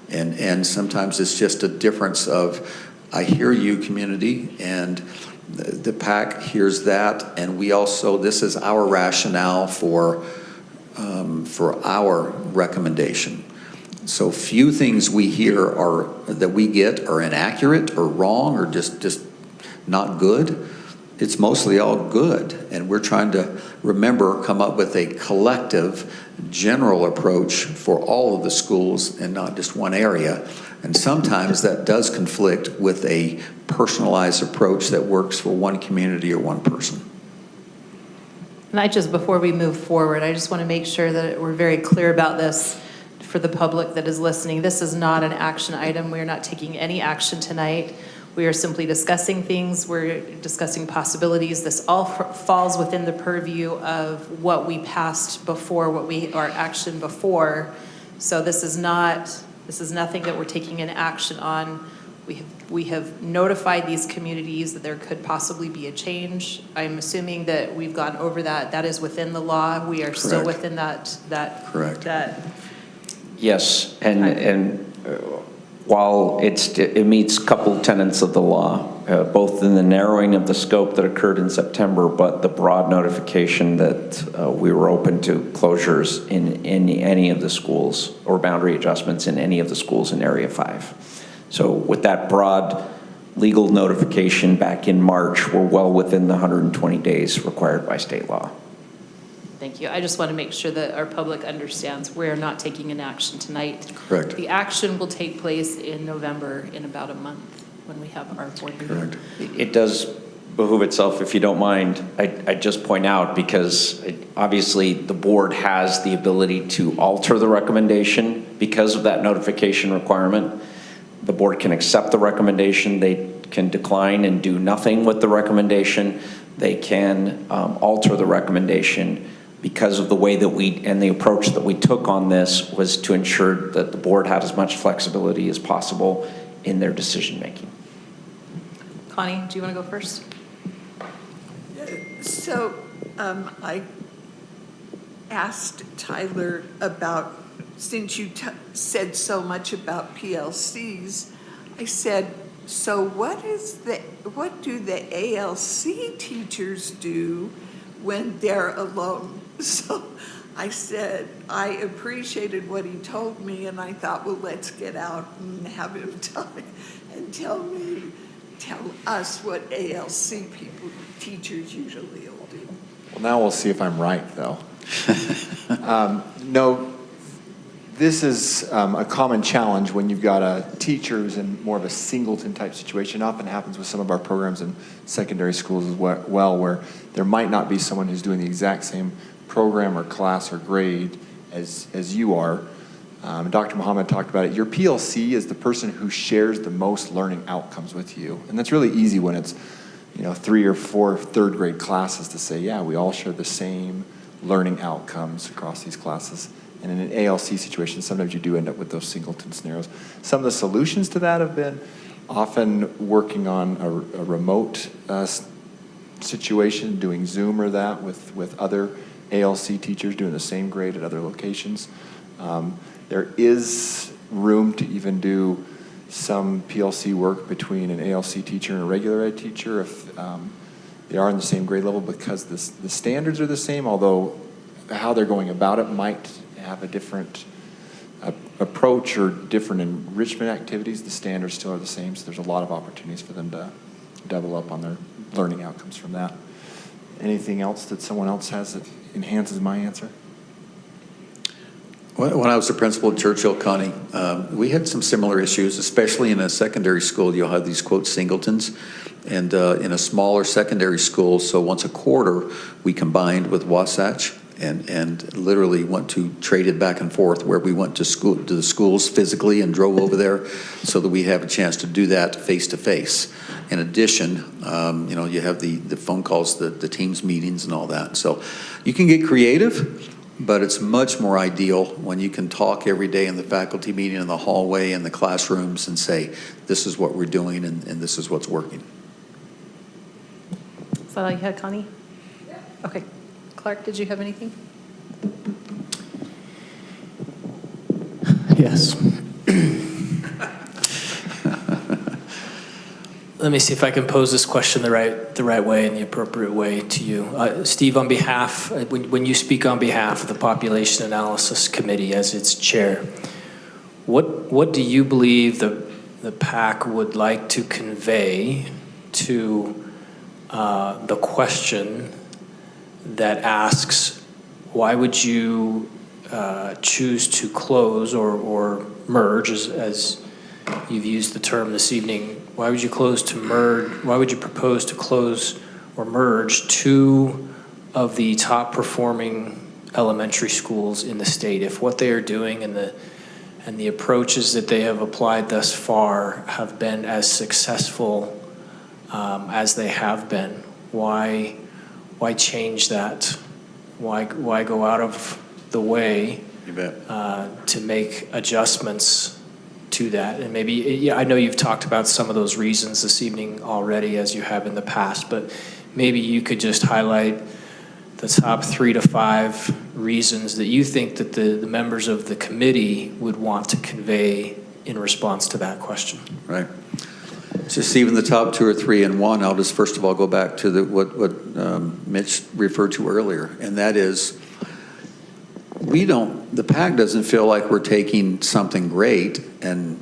And sometimes it's just a difference of, I hear you, community, and the PAC hears that, and we also, this is our rationale for our recommendation. So few things we hear that we get are inaccurate or wrong or just not good. It's mostly all good, and we're trying to come up with a collective general approach for all of the schools and not just one area. And sometimes that does conflict with a personalized approach that works for one community or one person. And before we move forward, I just want to make sure that we're very clear about this for the public that is listening. This is not an action item. We are not taking any action tonight. We are simply discussing things. We're discussing possibilities. This all falls within the purview of what we passed before, our action before. So this is nothing that we're taking an action on. We have notified these communities that there could possibly be a change. I'm assuming that we've gone over that. That is within the law. We are still within that. Correct. Yes, and while it meets a couple tenets of the law, both in the narrowing of the scope that occurred in September, but the broad notification that we were open to closures in any of the schools or boundary adjustments in any of the schools in Area 5. So with that broad legal notification back in March, we're well within the 120 days required by state law. Thank you. I just want to make sure that our public understands we're not taking an action tonight. Correct. The action will take place in November, in about a month, when we have our board meeting. Correct. It does behoove itself, if you don't mind, I just point out, because obviously the board has the ability to alter the recommendation because of that notification requirement. The board can accept the recommendation, they can decline and do nothing with the recommendation. They can alter the recommendation because of the way that and the approach that we took on this was to ensure that the board had as much flexibility as possible in their decision making. Connie, do you want to go first? So I asked Tyler about, since you said so much about PLCs, I said, so what do the ALC teachers do when they're alone? So I said, I appreciated what he told me, and I thought, well, let's get out and have him talk and tell us what ALC teachers usually will do. Well, now we'll see if I'm right, though. No, this is a common challenge when you've got a teacher who's in more of a singleton type situation. It often happens with some of our programs in secondary schools as well, where there might not be someone who's doing the exact same program or class or grade as you are. Dr. Muhammad talked about it. Your PLC is the person who shares the most learning outcomes with you. And that's really easy when it's 3 or 4 third grade classes to say, yeah, we all share the same learning outcomes across these classes. And in an ALC situation, sometimes you do end up with those singleton scenarios. Some of the solutions to that have been often working on a remote situation, doing Zoom or that with other ALC teachers doing the same grade at other locations. There is room to even do some PLC work between an ALC teacher and a regular ed teacher if they are in the same grade level, because the standards are the same, although how they're going about it might have a different approach or different enrichment activities. The standards still are the same, so there's a lot of opportunities for them to double up on their learning outcomes from that. Anything else that someone else has that enhances my answer? When I was the principal at Churchill, Connie, we had some similar issues, especially in a secondary school. You'll have these, quote, singletons. And in a smaller secondary school, so once a quarter, we combined with Wasatch and literally traded back and forth, where we went to the schools physically and drove over there so that we have a chance to do that face to face. In addition, you have the phone calls, the Teams meetings and all that. So you can get creative, but it's much more ideal when you can talk every day in the faculty meeting, in the hallway, in the classrooms, and say, this is what we're doing and this is what's working. Is that all you had, Connie? Yeah. Okay. Clark, did you have anything? Yes. Let me see if I can pose this question the right way and the appropriate way to you. Steve, on behalf, when you speak on behalf of the Population Analysis Committee as its chair, what do you believe the PAC would like to convey to the question that asks, why would you choose to close or merge, as you've used the term this evening, why would you propose to close or merge 2 of the top performing elementary schools in the state? If what they are doing and the approaches that they have applied thus far have been as successful as they have been, why change that? Why go out of the way to make adjustments to that? And maybe, I know you've talked about some of those reasons this evening already, as you have in the past, but maybe you could just highlight the top 3 to 5 reasons that you think that the members of the committee would want to convey in response to that question. Right. Just even the top 2 or 3 in one, I'll just first of all go back to what Mitch referred to earlier, and that is, the PAC doesn't feel like we're taking something great and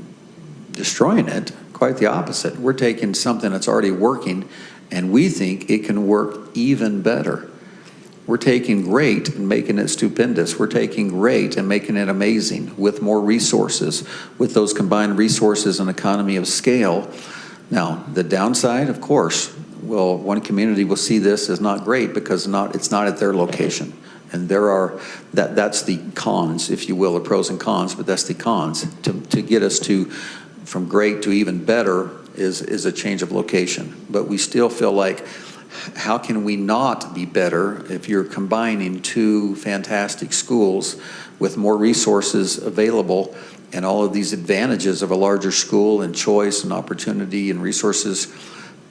destroying it. Quite the opposite. We're taking something that's already working, and we think it can work even better. We're taking great and making it stupendous. We're taking great and making it amazing with more resources, with those combined resources and economy of scale. Now, the downside, of course, well, one community will see this as not great because it's not at their location. And that's the cons, if you will, the pros and cons, but that's the cons. To get us from great to even better is a change of location. But we still feel like, how can we not be better if you're combining two fantastic schools with more resources available and all of these advantages of a larger school and choice and opportunity and resources?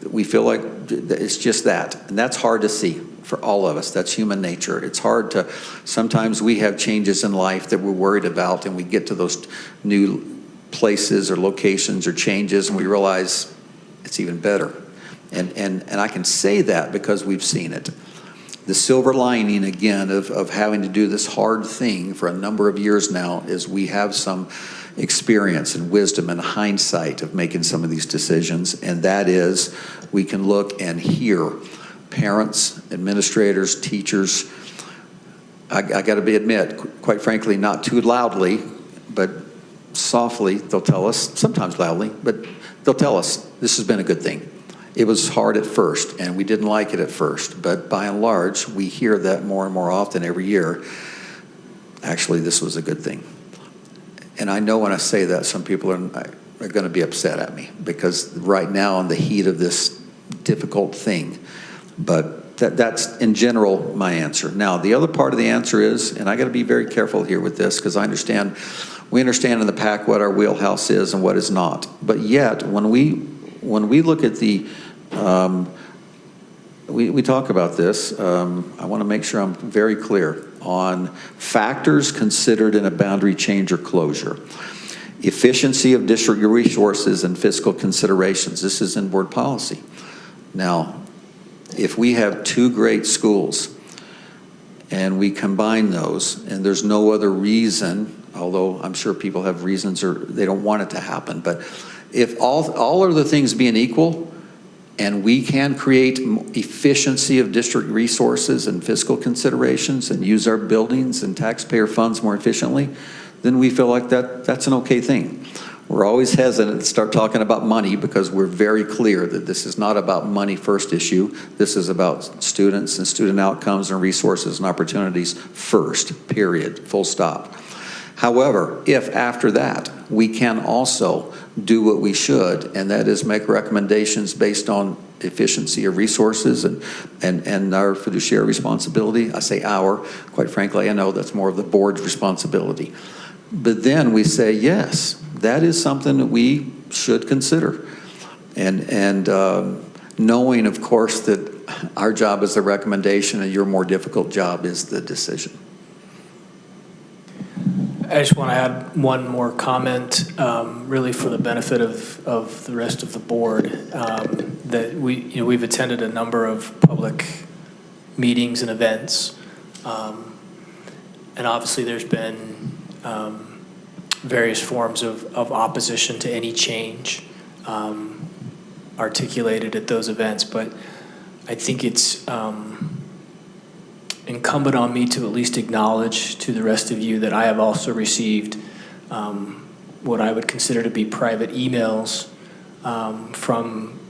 We feel like it's just that. And that's hard to see for all of us. That's human nature. It's hard to, sometimes we have changes in life that we're worried about, and we get to those new places or locations or changes and we realize it's even better. And I can say that because we've seen it. The silver lining, again, of having to do this hard thing for a number of years now is we have some experience and wisdom and hindsight of making some of these decisions, and that is we can look and hear parents, administrators, teachers. I got to admit, quite frankly, not too loudly, but softly, they'll tell us, sometimes loudly, but they'll tell us this has been a good thing. It was hard at first, and we didn't like it at first, but by and large, we hear that more and more often every year. Actually, this was a good thing. And I know when I say that, some people are going to be upset at me, because right now, in the heat of this difficult thing, but that's in general my answer. Now, the other part of the answer is, and I got to be very careful here with this, because we understand in the PAC what our wheelhouse is and what is not. But yet, when we look at the we talk about this. I want to make sure I'm very clear on factors considered in a boundary change or closure. Efficiency of district resources and fiscal considerations. This is in board policy. Now, if we have two great schools and we combine those, and there's no other reason, although I'm sure people have reasons or they don't want it to happen, but if all other things being equal, and we can create efficiency of district resources and fiscal considerations and use our buildings and taxpayer funds more efficiently, then we feel like that's an okay thing. We're always hesitant to start talking about money because we're very clear that this is not about money first issue. This is about students and student outcomes and resources and opportunities first, period, full stop. However, if after that we can also do what we should, and that is make recommendations based on efficiency of resources and our fiduciary responsibility. I say our, quite frankly, I know that's more of the board's responsibility. But then we say, yes, that is something that we should consider. And knowing, of course, that our job is the recommendation and your more difficult job is the decision. I just want to add one more comment, really for the benefit of the rest of the board, that we've attended a number of public meetings and events, and obviously there's been various forms of opposition to any change articulated at those events, but I think it's incumbent on me to at least acknowledge to the rest of you that I have also received what I would consider to be private emails from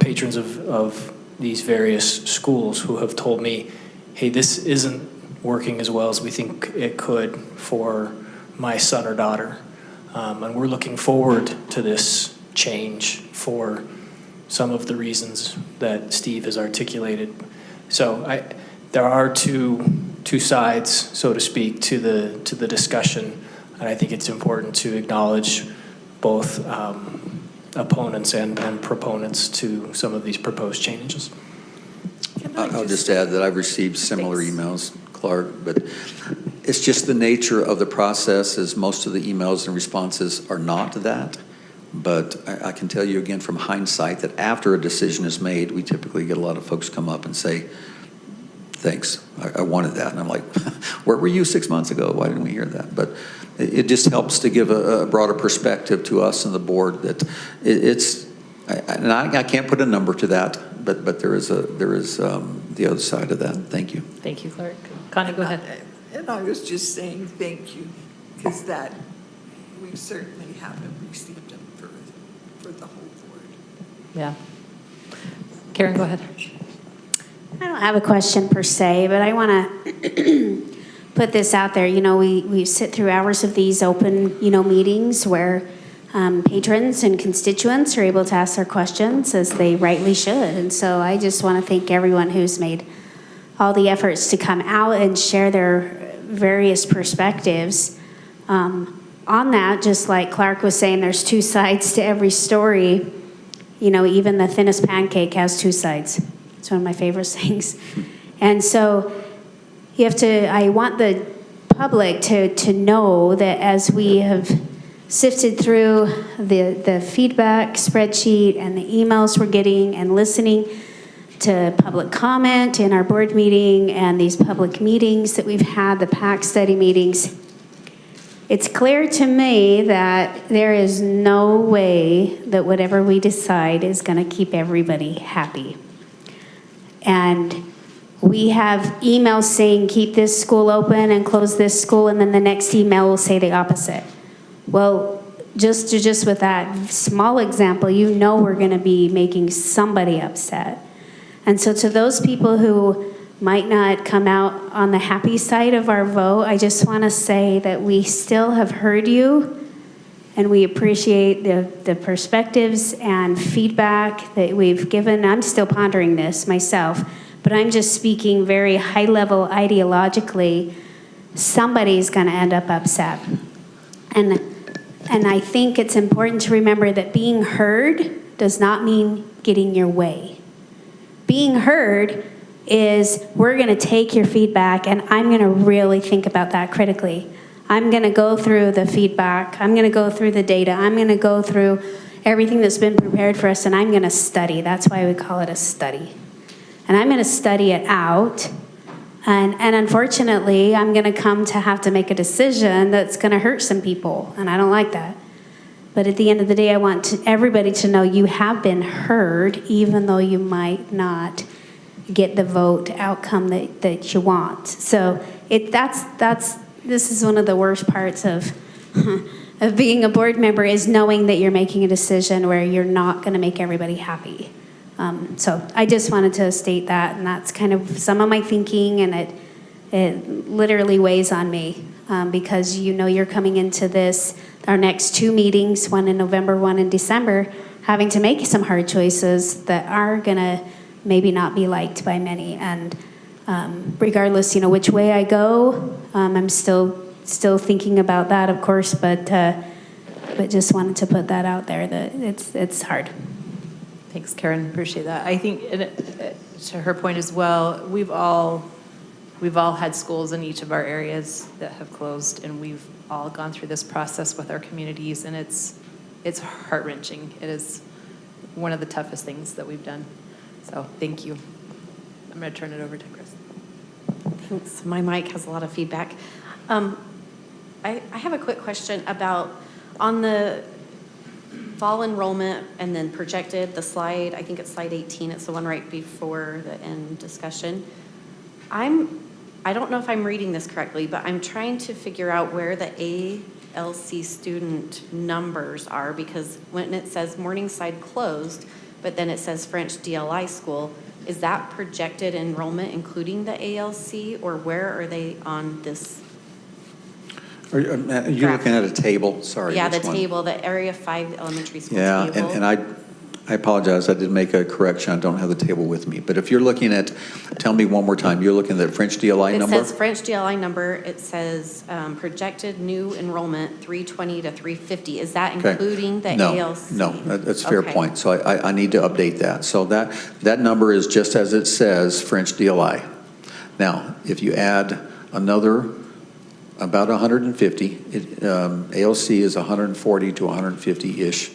patrons of these various schools who have told me, hey, this isn't working as well as we think it could for my son or daughter. And we're looking forward to this change for some of the reasons that Steve has articulated. So there are two sides, so to speak, to the discussion, and I think it's important to acknowledge both opponents and proponents to some of these proposed changes. I'll just add that I've received similar emails, Clark, but it's just the nature of the process, as most of the emails and responses are not that. But I can tell you again from hindsight that after a decision is made, we typically get a lot of folks come up and say, thanks, I wanted that. And I'm like, where were you 6 months ago? Why didn't we hear that? But it just helps to give a broader perspective to us and the board that I can't put a number to that, but there is the other side of that. Thank you. Thank you, Clark. Connie, go ahead. And I was just saying thank you, because that, we certainly haven't received them for the whole board. Yeah. Karen, go ahead. I don't have a question per se, but I want to put this out there. You know, we sit through hours of these open, meetings where patrons and constituents are able to ask their questions as they rightly should. And so I just want to thank everyone who's made all the efforts to come out and share their various perspectives. On that, just like Clark was saying, there's two sides to every story. Even the thinnest pancake has two sides. It's one of my favorite things. And so I want the public to know that as we have sifted through the feedback spreadsheet and the emails we're getting and listening to public comment in our board meeting and these public meetings that we've had, the PAC study meetings, it's clear to me that there is no way that whatever we decide is going to keep everybody happy. And we have emails saying keep this school open and close this school, and then the next email will say the opposite. Well, just with that small example, we're going to be making somebody upset. And so to those people who might not come out on the happy side of our vote, I just want to say that we still have heard you, and we appreciate the perspectives and feedback that we've given. I'm still pondering this myself, but I'm just speaking very high level ideologically. Somebody's going to end up upset. And I think it's important to remember that being heard does not mean getting your way. Being heard is we're going to take your feedback, and I'm going to really think about that critically. I'm going to go through the feedback. I'm going to go through the data. I'm going to go through everything that's been prepared for us, and I'm going to study. That's why we call it a study. And I'm going to study it out. And unfortunately, I'm going to come to have to make a decision that's going to hurt some people, and I don't like that. But at the end of the day, I want everybody to know you have been heard, even though you might not get the vote outcome that you want. So this is one of the worst parts of being a board member, is knowing that you're making a decision where you're not going to make everybody happy. So I just wanted to state that, and that's kind of some of my thinking, and it literally weighs on me because you're coming into this, our next two meetings, one in November, one in December, having to make some hard choices that are going to maybe not be liked by many. And regardless, which way I go, I'm still thinking about that, of course, but just wanted to put that out there that it's hard. Thanks, Karen. Appreciate that. I think to her point as well, we've all had schools in each of our areas that have closed, and we've all gone through this process with our communities, and it's heart-wrenching. It is one of the toughest things that we've done. So thank you. I'm going to turn it over to Chris. Thanks. My mic has a lot of feedback. I have a quick question about on the fall enrollment and then projected, the slide, I think it's slide 18, it's the one right before the end discussion. I don't know if I'm reading this correctly, but I'm trying to figure out where the ALC student numbers are, because when it says Morningside closed, but then it says French DLI school, is that projected enrollment including the ALC, or where are they on this? Are you looking at a table? Sorry. Yeah, the which one? table, the Area 5 elementary school Yeah, table. and I apologize, I did make a correction, I don't have the table with me. But if you're looking at, tell me one more time, you're looking at French DLI number? It says French DLI number, it says projected new enrollment 320 to 350. Is that Okay. including the No, ALC? No, that's a fair Okay. point. So I need to update that. So that number is just as it says, French DLI. Now, if you add another about 150, ALC is 140 to 150-ish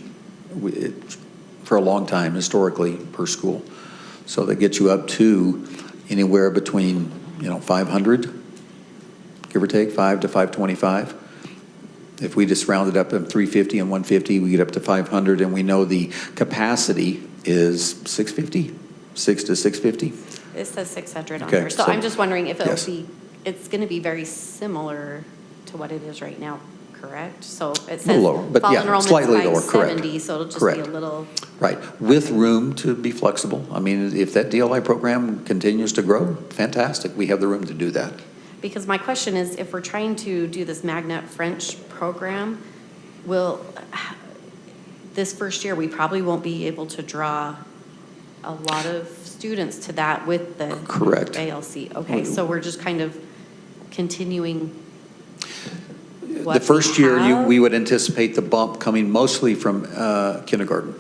for a long time historically per school. So that gets you up to anywhere between 500, give or take, 5 to 525. If we just round it up to 350 and 150, we get up to 500, and we know the capacity is 650. 6 to 650? It says 600 on Okay, there. So so- I'm just wondering if yes. it's going to be very similar to what it is right now, correct? So it A says little lower, but fall yeah, enrollment's slightly lower, correct. 570, so it'll just be Correct. a little, Right, with room to be flexible. I mean, if that DLI program continues to grow, fantastic. We have the room to do that. because my question is, if we're trying to do this Magnet French program, this first year, we probably won't be able to draw a lot of students to that with the Correct. ALC. Okay, so we're just kind of continuing what The first year, have? we would anticipate the bump coming mostly from kindergarten.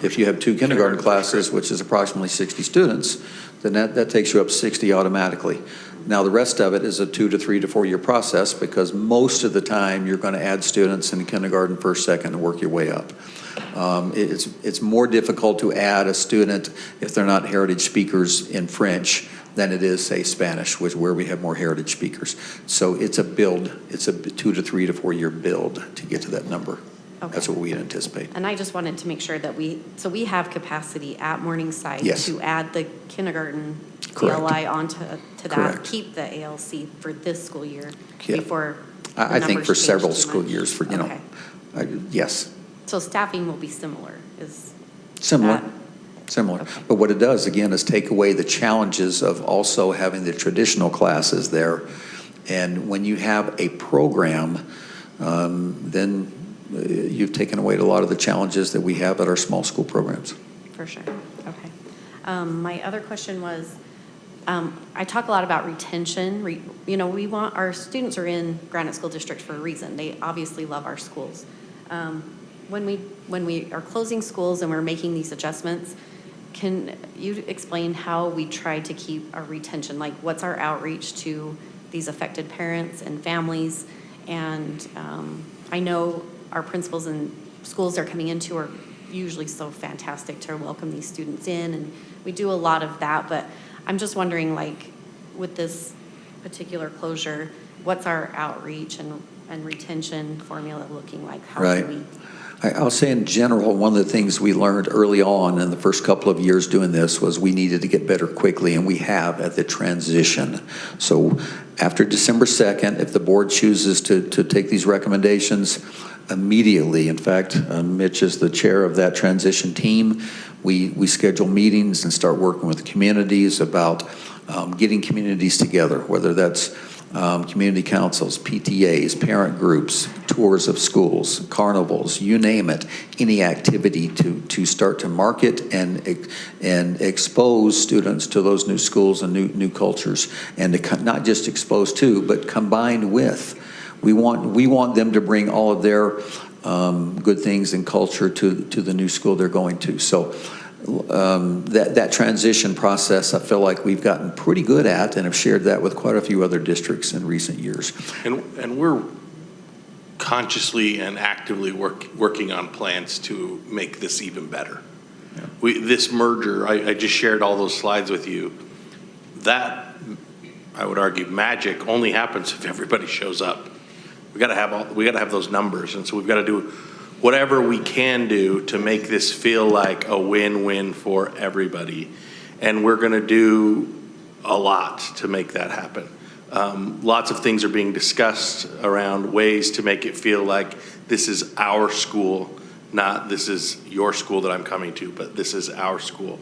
If you have 2 kindergarten classes, which is approximately 60 students, then that takes you up 60 automatically. Now, the rest of it is a 2 to 3 to 4 year process, because most of the time, you're going to add students in kindergarten, first, second, and work your way up. It's more difficult to add a student if they're not heritage speakers in French than it is, say, Spanish, where we have more heritage speakers. So it's a build. It's a 2 to 3 to 4 year build to get to that number. Okay. That's what we anticipate. And I just wanted to make sure that we have capacity at Morningside Yes. to add the kindergarten Correct. DLI onto that, Correct. keep the ALC for this school year Yeah. before the I think numbers for change several too school much. years, Okay. Yes, So staffing will be similar, is similar. that- Similar. Okay. But what it does, again, is take away the challenges of also having the traditional classes there. And when you have a program, then you've taken away a lot of the challenges that we have at our small school programs. For sure, okay. My other question was, I talk a lot about retention. We want, our students are in Granite School District for a reason. They obviously love our schools. When we are closing schools and we're making these adjustments, can you explain how we try to keep our retention? Like, what's our outreach to these affected parents and families? And I know our principals and schools they're coming into are usually so fantastic to welcome these students in, and we do a lot of that, but I'm just wondering, like, with this particular closure, what's our outreach and retention formula looking like? How Right. do we? I'll say in general, one of the things we learned early on in the first couple of years doing this was we needed to get better quickly, and we have at the transition. So after December 2nd, if the board chooses to take these recommendations immediately, in fact, Mitch is the chair of that transition team, we schedule meetings and start working with communities about getting communities together, whether that's community councils, PTAs, parent groups, tours of schools, carnivals, you name it, any activity to start to market and expose students to those new schools and new cultures, and to not just expose to, but combined with. We want them to bring all of their good things and culture to the new school they're going to. So that transition process, I feel like we've gotten pretty good at, and have shared that with quite a few other districts in recent years. And we're consciously and actively working on plans to make this even better. Yeah. This merger, I just shared all those slides with you. That, I would argue, magic only happens if everybody shows up. We got to have those numbers, and so we've got to do whatever we can do to make this feel like a win-win for everybody. And we're going to do a lot to make that happen. Lots of things are being discussed around ways to make it feel like this is our school, not this is your school that I'm coming to, but this is our school.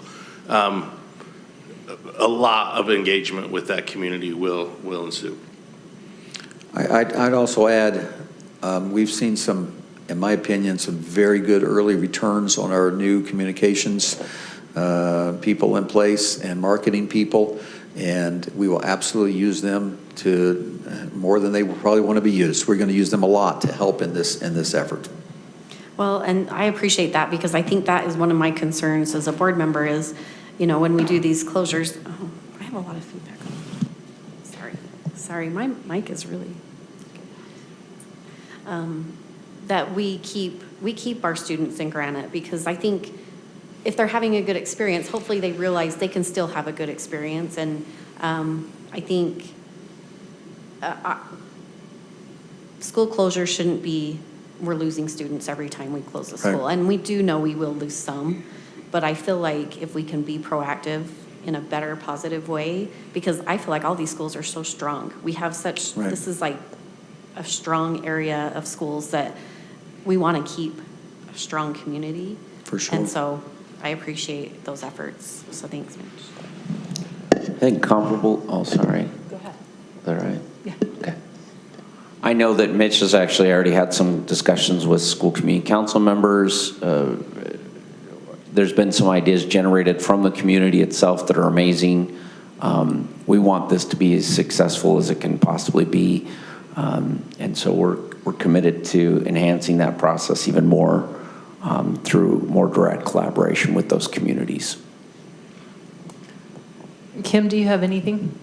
A lot of engagement with that community will ensue. I'd also add, we've seen some, in my opinion, some very good early returns on our new communications people in place and marketing people, and we will absolutely use them to more than they will probably want to be used. We're going to use them a lot to help in this effort. Well, and I appreciate that, because I think that is one of my concerns as a board member is, when we do these closures, I have a lot of feedback. Sorry, my mic is really, that we keep our students in Granite, because I think if they're having a good experience, hopefully they realize they can still have a good experience. And I think school closure shouldn't be, we're losing students every time we close a school. Right. And we do know we will lose some, but I feel like if we can be proactive in a better, positive way, because I feel like all these schools are so strong. We have such, Right. this is like a strong area of schools that we want to keep a strong community. For sure. And so I appreciate those efforts. So thanks, Mitch. I think comparable, oh, sorry. Go ahead. Is that right? Yeah. Okay. I know that Mitch has actually already had some discussions with school community council members. There's been some ideas generated from the community itself that are amazing. We want this to be as successful as it can possibly be. And so we're committed to enhancing that process even more through more direct collaboration with those communities. Kim, do you have anything?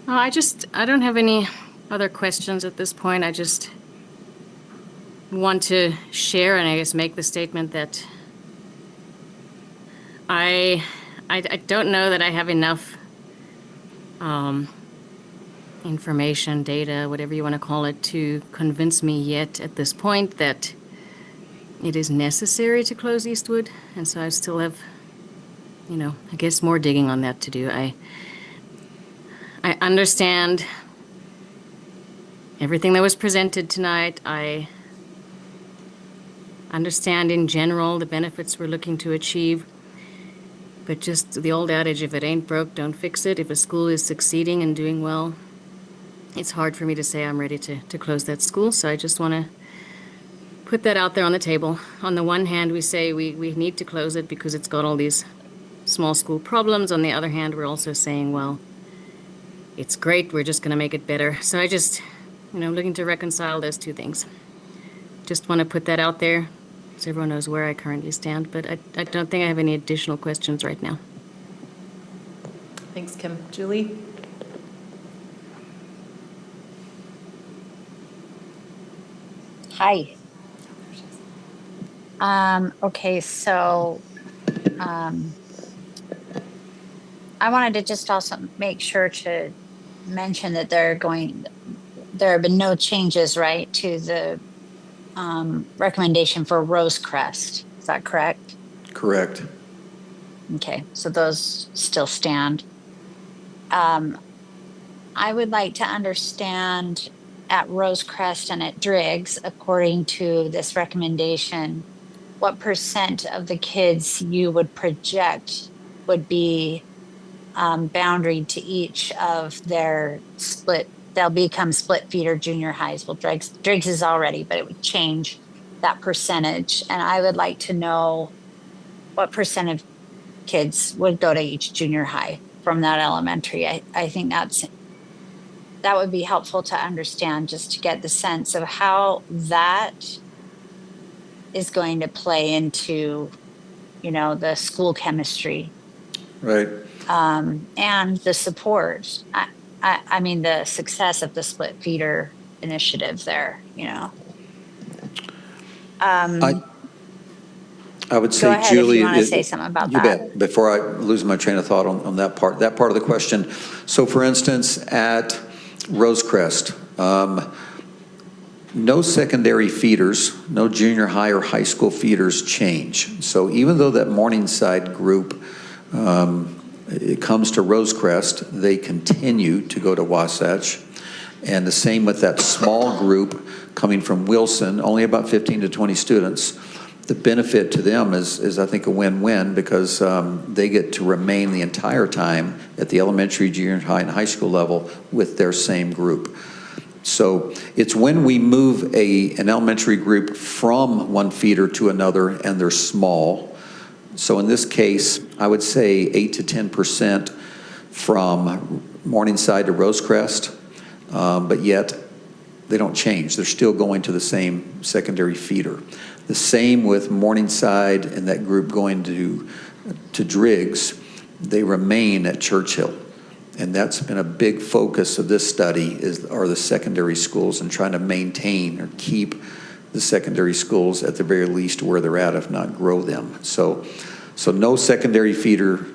Oh, I don't have any other questions at this point. I just want to share and I guess make the statement that I don't know that I have enough information, data, whatever you want to call it, to convince me yet at this point that it is necessary to close Eastwood. And so I still have, I guess more digging on that to do. I understand everything that was presented tonight. I understand in general the benefits we're looking to achieve. But just the old adage, if it ain't broke, don't fix it. If a school is succeeding and doing well, it's hard for me to say I'm ready to close that school. So I just want to put that out there on the table. On the one hand, we say we need to close it because it's got all these small school problems. On the other hand, we're also saying, well, it's great, we're just going to make it better. So I just, looking to reconcile those two things. Just want to put that out there so everyone knows where I currently stand, but I don't think I have any additional questions right now. Thanks, Kim. Julie? Hi. Okay, so I wanted to just also make sure to mention that there have been no changes, right, to the recommendation for Rosecrest. Is that correct? Correct. Okay, so those still stand. I would like to understand at Rosecrest and at Driggs, according to this recommendation, what % of the kids you would project would be boundary to each of their they'll become split feeder junior highs. Well, Driggs is already, but it would change that percentage. And I would like to know what % of kids would go to each junior high from that elementary. I think that would be helpful to understand, just to get the sense of how that is going to play into, the school chemistry. Right. And the support. I mean, the success of the split feeder initiative there, I would Go say, ahead Julie. if you want to say something about You that. bet. Before I lose my train of thought on that part of the question. So for instance, at Rosecrest, no secondary feeders, no junior high or high school feeders change. So even though that Morningside group, it comes to Rosecrest, they continue to go to Wasatch. And the same with that small group coming from Wilson, only about 15 to 20 students. The benefit to them is I think, a win-win, because they get to remain the entire time at the elementary, junior high, and high school level with their same group. So it's when we move an elementary group from one feeder to another and they're small. So in this case, I would say 8 to 10% from Morningside to Rosecrest, but yet they don't change. They're still going to the same secondary feeder. The same with Morningside and that group going to Driggs. They remain at Churchill. And that's been a big focus of this study are the secondary schools, and trying to maintain or keep the secondary schools at the very least where they're at, if not grow them. So no secondary feeder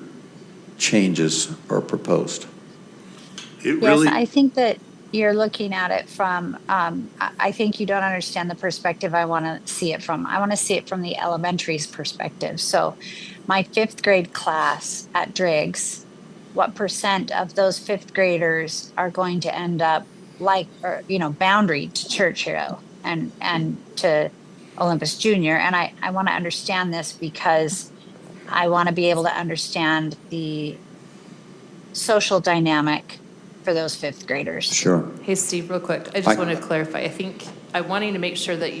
changes are proposed. It really, Yes, I think that. you're looking at it from, I think you don't understand the perspective I want to see it from. I want to see it from the elementary's perspective. So my 5th grade class at Driggs, what percent of those 5th graders are going to end up like, or, boundary to Churchill and to Olympus Junior? And I want to understand this because I want to be able to understand the social dynamic for those 5th graders. Sure. Hey, Steve, real quick, I just wanted to clarify. I think I'm wanting to make sure that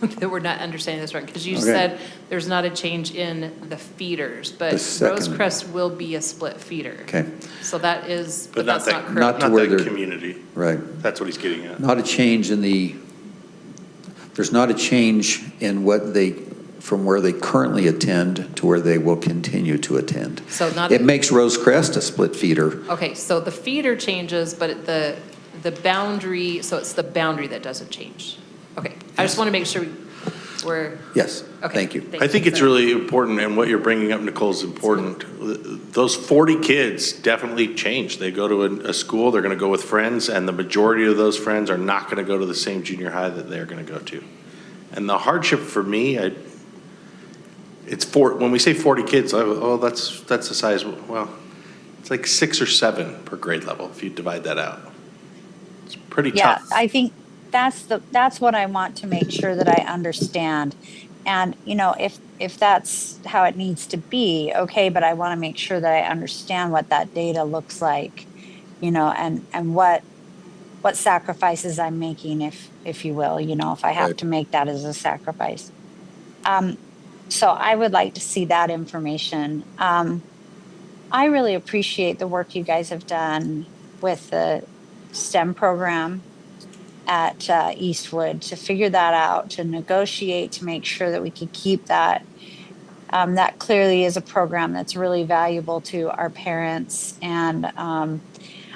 that we're not understanding this wrong, because you Okay. said there's not a change in the feeders, but The second- Rosecrest will be a split feeder. Okay. So that is, But that's not correct. not to Not where that they're- community. Right. That's what he's getting at. Not a change there's not a change in from where they currently attend to where they will continue to attend. So not. It makes Rosecrest a split feeder. Okay, so the feeder changes, but the boundary, so it's the boundary that doesn't change. Okay, I just want to make sure we're, Yes, okay. thank you. I think it's really important, and what you're bringing up, Nicole, is important. Those 40 kids definitely change. They go to a school, they're going to go with friends, and the majority of those friends are not going to go to the same junior high that they're going to go to. And the hardship for me, when we say 40 kids, that's the size, well, it's like 6 or 7 per grade level if you divide that out. It's pretty tough. Yeah, I think that's what I want to make sure that I understand. And, if that's how it needs to be, okay, but I want to make sure that I understand what that data looks like, and what sacrifices I'm making, if you will, if I have Right. to make that as a sacrifice. So I would like to see that information. I really appreciate the work you guys have done with the STEM program at Eastwood to figure that out, to negotiate, to make sure that we could keep that. That clearly is a program that's really valuable to our parents. And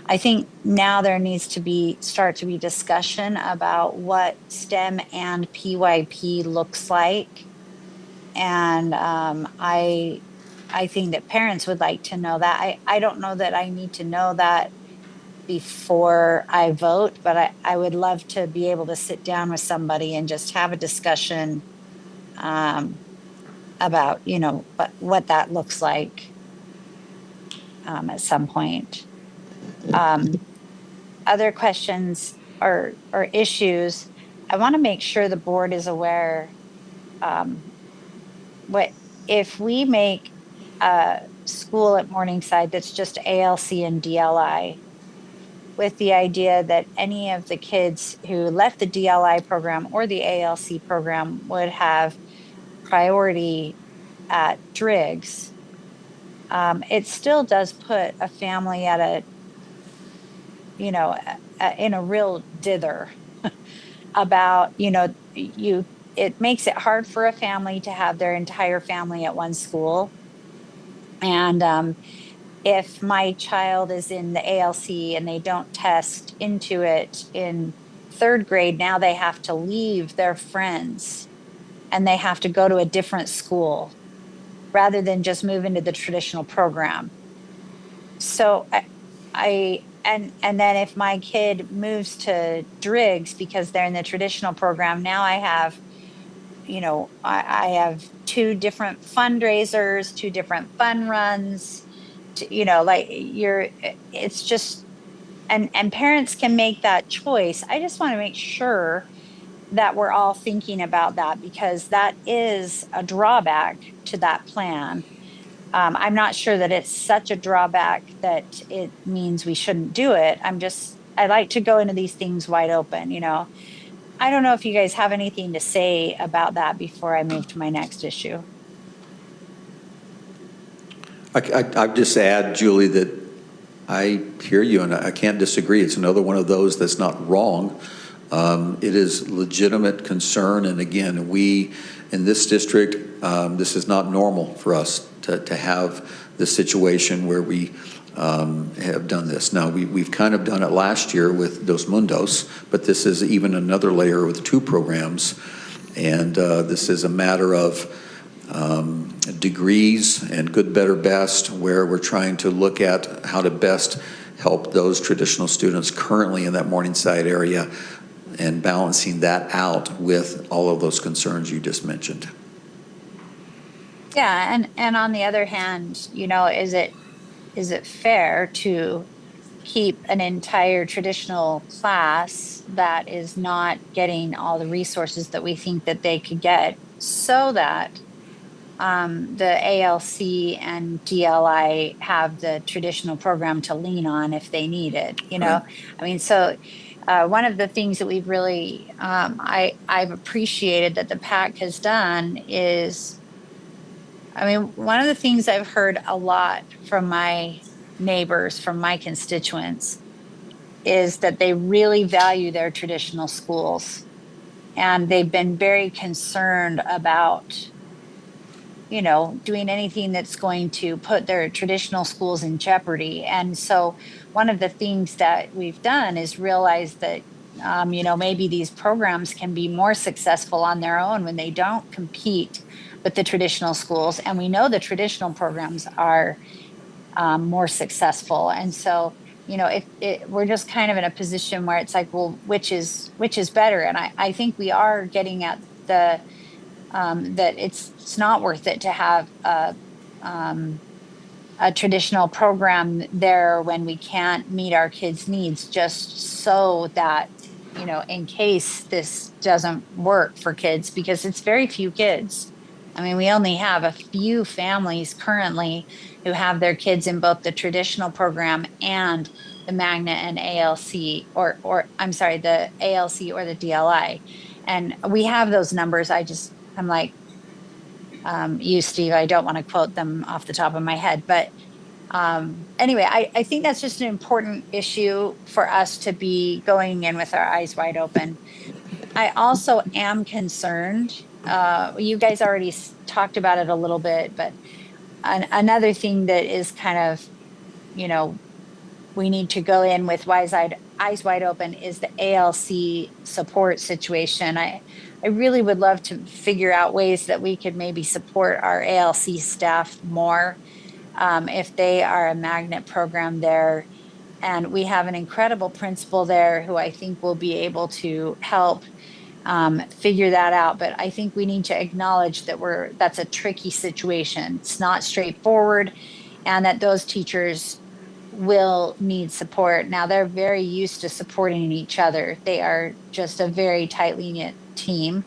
I think now there needs to start to be discussion about what STEM and PYP looks like. And I think that parents would like to know that. I don't know that I need to know that before I vote, but I would love to be able to sit down with somebody and just have a discussion about, what that looks like at some point. Other questions or issues, I want to make sure the board is aware. What if we make a school at Morningside that's just ALC and DLI, with the idea that any of the kids who left the DLI program or the ALC program would have priority at Driggs, it still does put a family at in a real dither about, it makes it hard for a family to have their entire family at one school. And if my child is in the ALC and they don't test into it in 3rd grade, now they have to leave their friends and they have to go to a different school rather than just move into the traditional program. So and then if my kid moves to Driggs because they're in the traditional program, now I have, I have 2 different fundraisers, 2 different fun runs. It's just, and parents can make that choice. I just want to make sure that we're all thinking about that, because that is a drawback to that plan. I'm not sure that it's such a drawback that it means we shouldn't do it. I like to go into these things wide open, I don't know if you guys have anything to say about that before I move to my next issue. I'd just add, Julie, that I hear you and I can't disagree. It's another one of those that's not wrong. It is legitimate concern. And again, we in this district, this is not normal for us to have this situation where we have done this. Now, we've kind of done it last year with Dos Mundos, but this is even another layer with 2 programs. And this is a matter of degrees and good, better, best, where we're trying to look at how to best help those traditional students currently in that Morningside area and balancing that out with all of those concerns you just mentioned. Yeah, and on the other hand, is it fair to keep an entire traditional class that is not getting all the resources that we think that they could get, so that the ALC and DLI have the traditional program to lean on if they need it, Right. I mean, so one of the things that we've really, I've appreciated that the PAC has done is, I mean, one of the things I've heard a lot from my neighbors, from my constituents, is that they really value their traditional schools. And they've been very concerned about, doing anything that's going to put their traditional schools in jeopardy. And so one of the things that we've done is realize that, maybe these programs can be more successful on their own when they don't compete with the traditional schools. And we know the traditional programs are more successful. And so, we're just kind of in a position where it's like, well, which is better? And I think we are getting at the that it's not worth it to have a traditional program there when we can't meet our kids' needs, just so that, in case this doesn't work for kids, because it's very few kids. I mean, we only have a few families currently who have their kids in both the traditional program and the Magnet and ALC, or I'm sorry, the ALC or the DLI. And we have those numbers. I'm like you, Steve, I don't want to quote them off the top of my head. But anyway, I think that's just an important issue for us to be going in with our eyes wide open. I also am concerned. You guys already talked about it a little bit, but another thing that is kind of, we need to go in with eyes wide open is the ALC support situation. I really would love to figure out ways that we could maybe support our ALC staff more if they are a Magnet program there. And we have an incredible principal there who I think will be able to help figure that out. But I think we need to acknowledge that that's a tricky situation. It's not straightforward, and that those teachers will need support. Now, they're very used to supporting each other. They are just a very tightly knit team.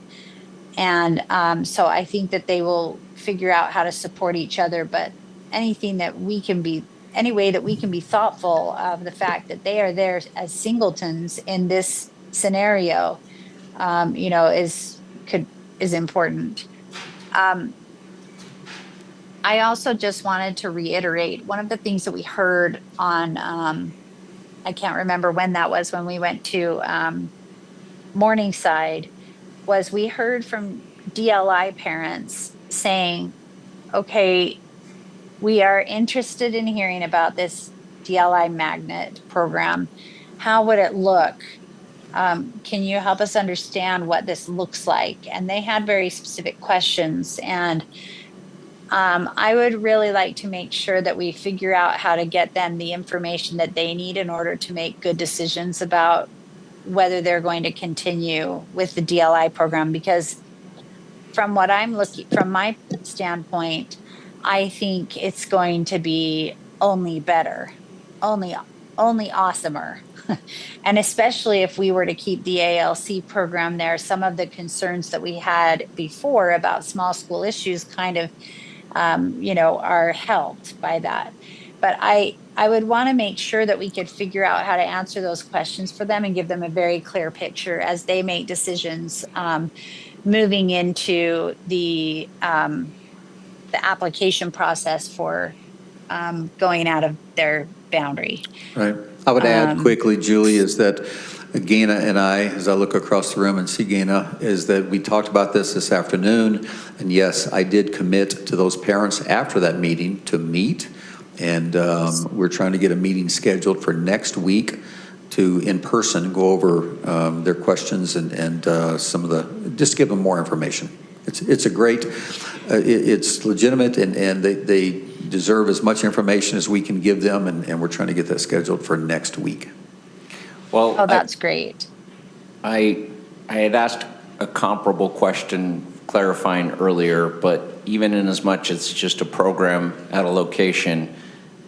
And so I think that they will figure out how to support each other. But any way that we can be thoughtful of the fact that they are there as singletons in this scenario, is important. I also just wanted to reiterate one of the things that we heard on, I can't remember when that was, when we went to Morningside, was we heard from DLI parents saying, okay, we are interested in hearing about this DLI Magnet program. How would it look? Can you help us understand what this looks like? And they had very specific questions. And I would really like to make sure that we figure out how to get them the information that they need in order to make good decisions about whether they're going to continue with the DLI program. Because from my standpoint, I think it's going to be only better, only awesomer. And especially if we were to keep the ALC program there, some of the concerns that we had before about small school issues kind of, are helped by that. But I would want to make sure that we could figure out how to answer those questions for them and give them a very clear picture as they make decisions moving into the application process for going out of their boundary. Right. I would add quickly, Julie, is that Gaina and I, as I look across the room and see Gaina, is that we talked about this afternoon. And yes, I did commit to those parents after that meeting to meet. And we're trying to get a meeting scheduled for next week to, in person, go over their questions and some of the, just give them more information. It's a great, it's legitimate, and deserve as much information as we can give them, and we're trying to get that scheduled for next week. Well, Oh, that's great. I had asked a comparable question clarifying earlier, but even in as much it's just a program at a location,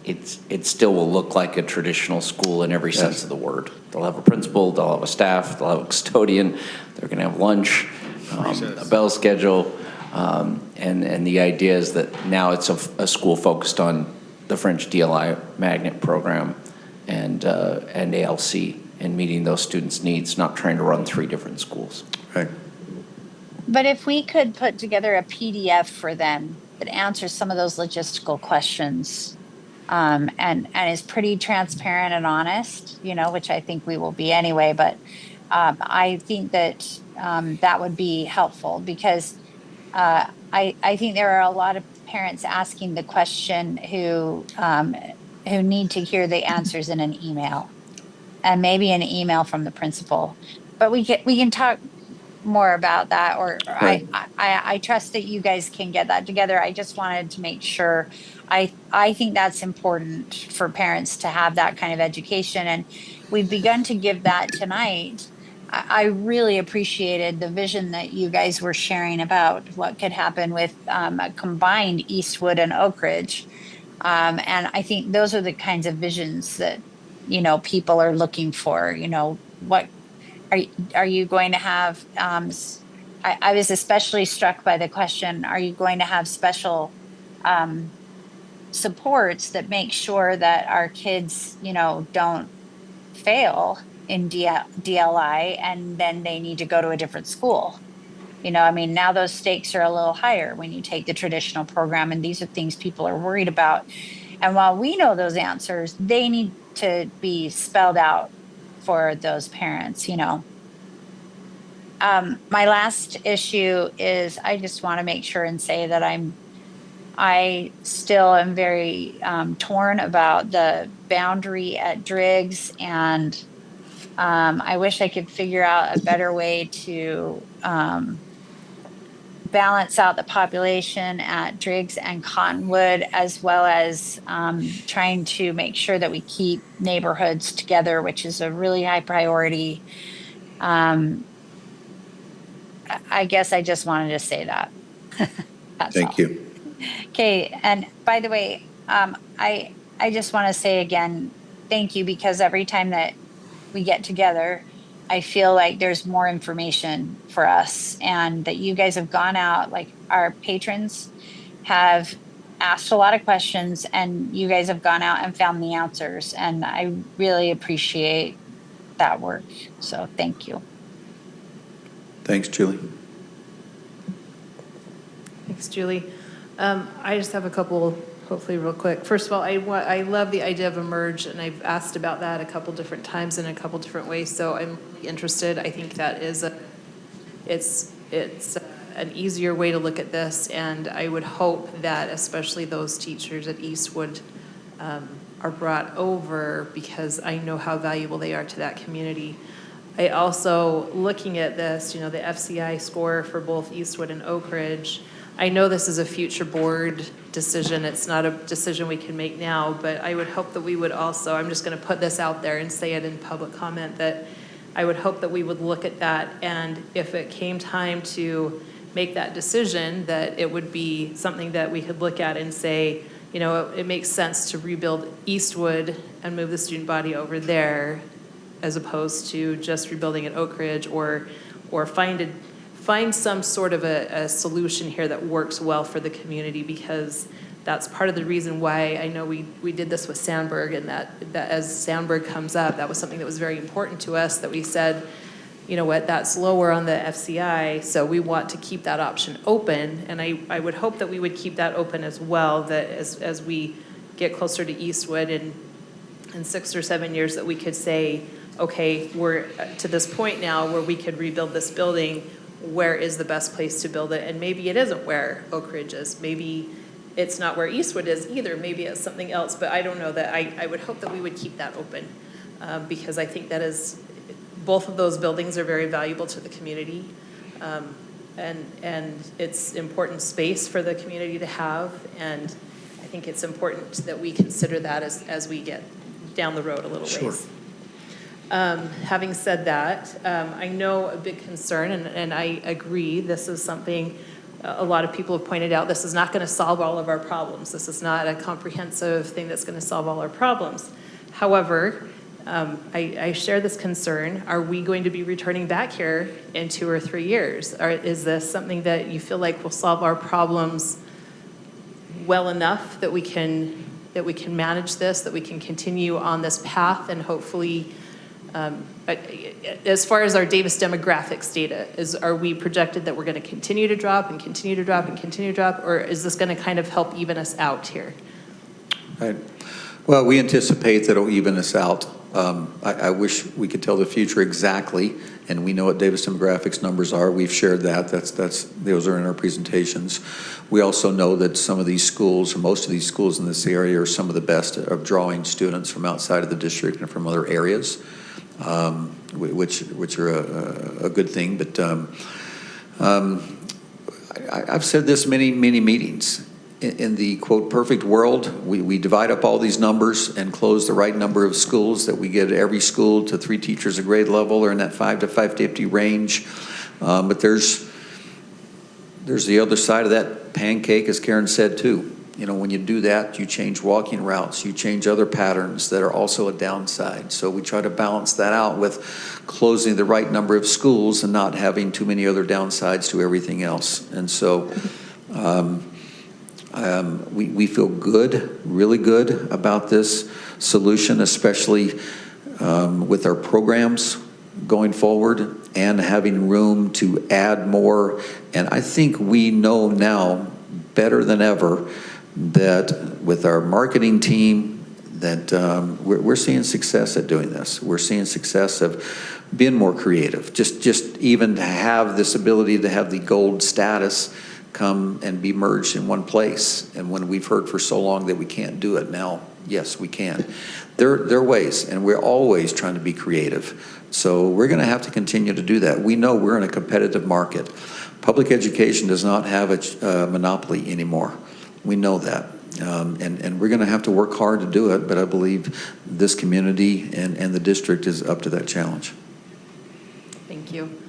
it still will look like a traditional school in every sense of the word. They'll have a principal, they'll have a staff, they'll have a custodian, they're going to have lunch, a bell schedule, and the idea is that now it's a school focused on the French DLI magnet program and ALC and meeting those students' needs, not trying to run 3 different schools. Right. But if we could put together a PDF for them that answers some of those logistical questions, and is pretty transparent and honest, which I think we will be anyway, but I think that that would be helpful because I think there are a lot of parents asking the question who need to hear the answers in an email, and maybe an email from the principal. But we can talk more about that, or Right. I trust that you guys can get that together. I just wanted to make sure. I think that's important for parents to have that kind of education, and we've begun to give that tonight. I really appreciated the vision that you guys were sharing about what could happen with a combined Eastwood and Oak Ridge. And I think those are the kinds of visions that, people are looking for. What are you going to have? I was especially struck by the question, are you going to have special supports that make sure that our kids, don't fail in DLI and then they need to go to a different school? Now those stakes are a little higher when you take the traditional program, and these are things people are worried about. And while we know those answers, they need to be spelled out for those parents. My last issue is I just want to make sure and say that I still am very torn about the boundary at Driggs, and I wish I could figure out a better way to balance out the population at Driggs and Cottonwood, as well as trying to make sure that we keep neighborhoods together, which is a really high priority. I guess I just wanted to say that. Thank you. Okay, and by the way, I just want to say again, thank you, because every time that we get together, I feel like there's more information for us, and that you guys have gone out, like our patrons have asked a lot of questions, and you guys have gone out and found the answers, and I really appreciate that work. So thank you. Thanks, Julie. Thanks, Julie. I just have a couple, hopefully real quick. First of all, I love the idea of Emerge, and I've asked about that a couple different times in a couple different ways, so I'm really interested. I think that is it's an easier way to look at this, and I would hope that especially those teachers at Eastwood are brought over, because I know how valuable they are to that community. I also, looking at this, the FCI score for both Eastwood and Oak Ridge, I know this is a future board decision. It's not a decision we can make now, but I would hope that we would also, I'm just going to put this out there and say it in public comment, that I would hope that we would look at that, and if it came time to make that decision, that it would be something that we could look at and say, it makes sense to rebuild Eastwood and move the student body over there, as opposed to just rebuilding at Oak Ridge, or find some sort of a solution here that works well for the community, because that's part of the reason why I know we did this with Sandburg, and that as Sandburg comes up, that was something that was very important to us, that we said, you know what, that's lower on the FCI, so we want to keep that option open. And I would hope that we would keep that open as well, that as we get closer to Eastwood in 6 or 7 years, that we could say, okay, we're to this point now where we could rebuild this building. Where is the best place to build it? And maybe it isn't where Oak Ridge is. Maybe it's not where Eastwood is either. Maybe it's something else, but I don't know. That I would hope that we would keep that open, because I think that is, both of those buildings are very valuable to the community, and it's important space for the community to have, and I think it's important that we consider that as we get down the road a little Sure. ways. Having said that, I know a big concern, and I agree, this is something a lot of people have pointed out, this is not going to solve all of our problems. This is not a comprehensive thing that's going to solve all our problems. However, I share this concern. Are we going to be returning back here in 2 or 3 years? Or is this something that you feel like will solve our problems well enough that we can manage this, that we can continue on this path, and hopefully, as far as our Davis demographics data, are we projected that we're going to continue to drop and continue to drop and continue to drop, or is this going to kind of help even us out here? Right. Well, we anticipate that it'll even us out. I wish we could tell the future exactly, and we know what Davis demographics numbers are. We've shared that. Those are in our presentations. We also know that some of these schools, or most of these schools in this area, are some of the best of drawing students from outside of the district and from other areas, which are a good thing. But I've said this many meetings. In the, quote, perfect world, we divide up all these numbers and close the right number of schools, that we get every school to 3 teachers a grade level, or in that 5 to 550 range. But there's the other side of that pancake, as Karen said, too. You know, when you do that, you change walking routes, you change other patterns that are also a downside. So we try to balance that out with closing the right number of schools and not having too many other downsides to everything else. And so we feel good, really good about this solution, especially with our programs going forward and having room to add more. And I think we know now better than ever that with our marketing team, that we're seeing success at doing this. We're seeing success of being more creative. Just even to have this ability to have the gold status come and be merged in one place. And when we've heard for so long that we can't do it, now, yes, we can. There are ways, and we're always trying to be creative. So we're going to have to continue to do that. We know we're in a competitive market. Public education does not have a monopoly anymore. We know that. And we're going to have to work hard to do it, but I believe this community and the district is up to that challenge. Thank you.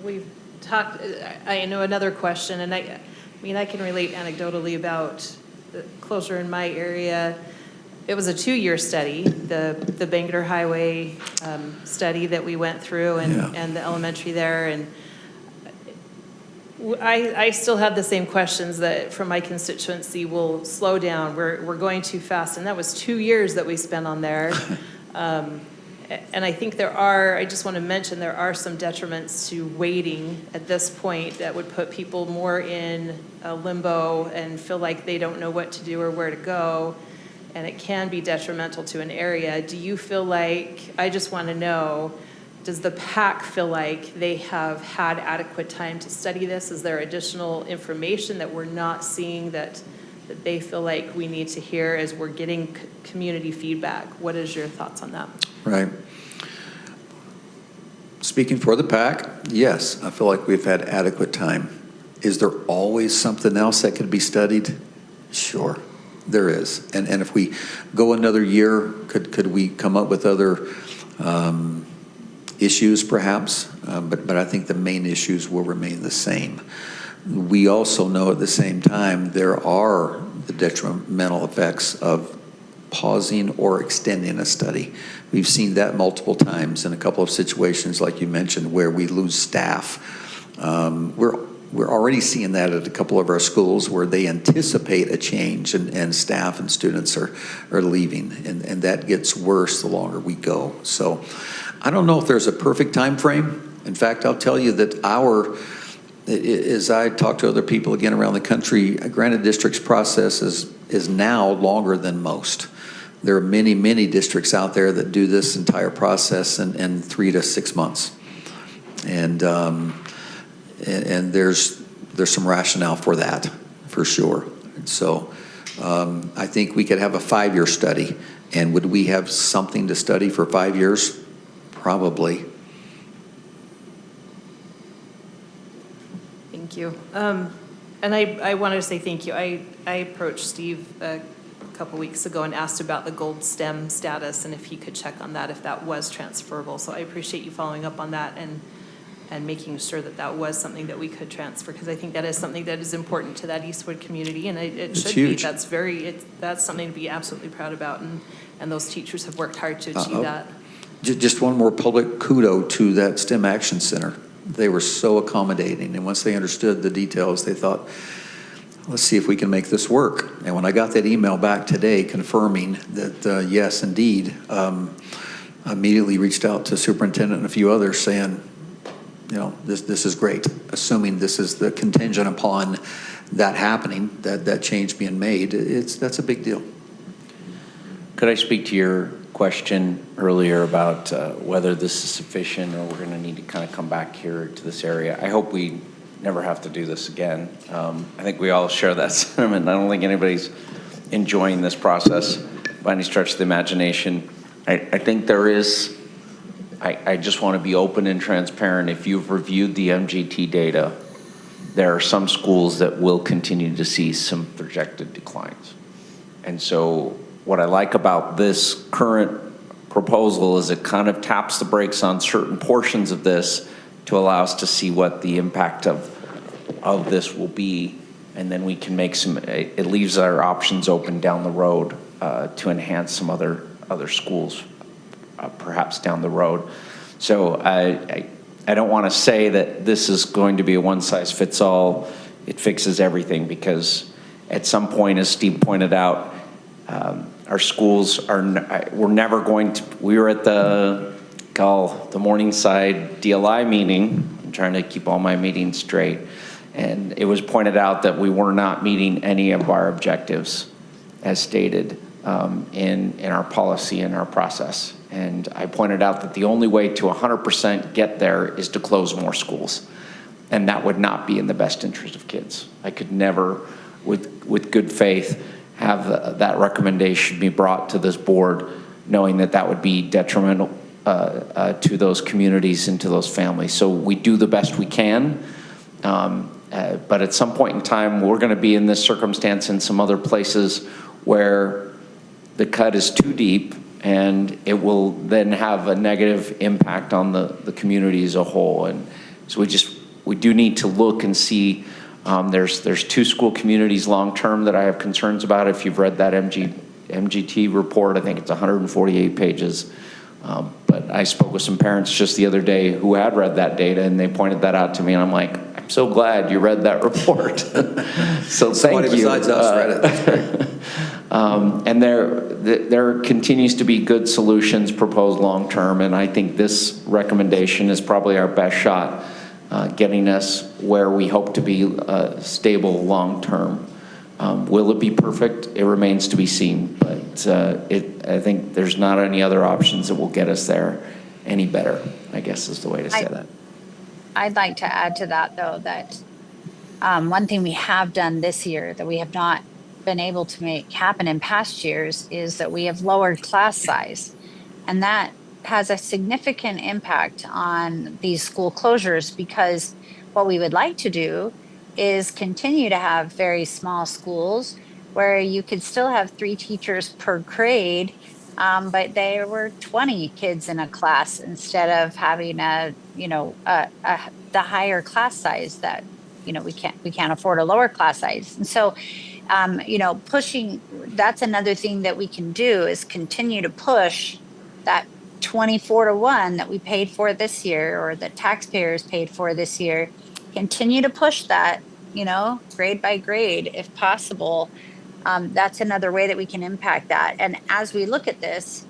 We've talked, I know another question, and I mean, I can relate anecdotally about the closure in my area. It was a 2-year study, the Bangor Highway study that we went through, and the elementary there, and I still have the same questions that from my constituency will slow down. We're going too fast, and that was 2 years that we spent on there. And I think I just want to mention, there are some detriments to waiting at this point that would put people more in a limbo and feel like they don't know what to do or where to go. And it can be detrimental to an area. Do you feel like, I just want to know, does the PAC feel like they have had adequate time to study this? Is there additional information that we're not seeing that they feel like we need to hear as we're getting community feedback? What is your thoughts on that? Right. Speaking for the PAC, yes, I feel like we've had adequate time. Is there always something else that could be studied? Sure, there is. And if we go another year, could we come up with other issues perhaps? But I think the main issues will remain the same. We also know at the same time there are the detrimental effects of pausing or extending a study. We've seen that multiple times in a couple of situations, like you mentioned, where we lose staff. We're already seeing that at a couple of our schools where they anticipate a change and staff and students are leaving, and that gets worse the longer we go. So I don't know if there's a perfect time frame. In fact, I'll tell you that as I talk to other people again around the country, Granite District's process is now longer than most. There are many districts out there that do this entire process in 3 to 6 months. And there's some rationale for that, for sure. And so I think we could have a 5-year study. And would we have something to study for 5 years? Probably. Thank you. And I wanted to say thank you. I approached Steve a couple weeks ago and asked about the gold STEM status and if he could check on that, if that was transferable. So I appreciate you following up on that and making sure that that was something that we could transfer, because I think that is something that is important to that Eastwood community, and it should huge. be. That's something to be absolutely proud about, and those teachers have worked hard to achieve that. Just one more public kudo to that STEM Action Center. They were so accommodating, and once they understood the details, they thought, let's see if we can make this work. And when I got that email back today confirming that, yes, indeed, I immediately reached out to superintendent and a few others saying, you know, this is great, assuming this is the contingent upon that happening, that change being made. That's a big deal. Could I speak to your question earlier about whether this is sufficient or we're going to need to kind of come back here to this area? I hope we never have to do this again. I think we all share that sentiment. I don't think anybody's enjoying this process by any stretch of the imagination. I think there is, I just want to be open and transparent. If you've reviewed the MGT data, there are some schools that will continue to see some projected declines. And so what I like about this current proposal is it kind of taps the brakes on certain portions of this to allow us to see what the impact of this will be. And then we can make it leaves our options open down the road to enhance some other schools perhaps down the road. So I don't want to say that this is going to be a one-size-fits-all, it fixes everything, because at some point, as Steve pointed out, our schools we're never going to, we were at the Morningside DLI meeting. I'm trying to keep all my meetings straight. And it was pointed out that we were not meeting any of our objectives as stated in our policy and our process. And I pointed out that the only way to 100% get there is to close more schools. And that would not be in the best interest of kids. I could never, with good faith, have that recommendation be brought to this board, knowing that that would be detrimental to those communities and to those families. So we do the best we can, but at some point in time, we're going to be in this circumstance in some other places where the cut is too deep, and it will then have a negative impact on the community as a whole. And so we do need to look and see. There's two school communities long-term that I have concerns about. If you've read that MGT report, I think it's 148 pages. But I spoke with some parents just the other day who had read that data, and they pointed that out to me, and I'm like, I'm so glad you read that report. So thank you. Besides us read it. That's great. And there continues to be good solutions proposed long-term, and I think this recommendation is probably our best shot getting us where we hope to be stable long-term. Will it be perfect? It remains to be seen, but I think there's not any other options that will get us there any better, I guess is the way to say that. I'd like to add to that, though, that one thing we have done this year that we have not been able to make happen in past years is that we have lowered class size. And that has a significant impact on these school closures, because what we would like to do is continue to have very small schools where you could still have 3 teachers per grade, but there were 20 kids in a class instead of having the higher class size that, we can't afford a lower class size. And so, pushing, that's another thing that we can do is continue to push that 24-to-1 that we paid for this year, or that taxpayers paid for this year. Continue to push that, grade by grade if possible. That's another way that we can impact that. And as we look at this,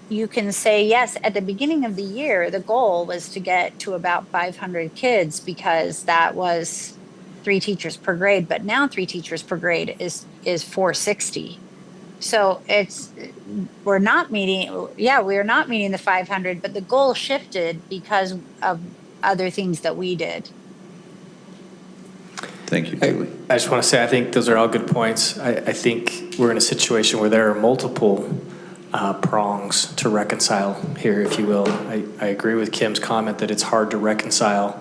you can say, yes, at the beginning of the year, the goal was to get to about 500 kids, because that was 3 teachers per grade. But now 3 teachers per grade is 460. So we're not meeting the 500, but the goal shifted because of other things that we did. Thank you. I just want to say, I think those are all good points. I think we're in a situation where there are multiple prongs to reconcile here, if you will. I agree with Kim's comment that it's hard to reconcile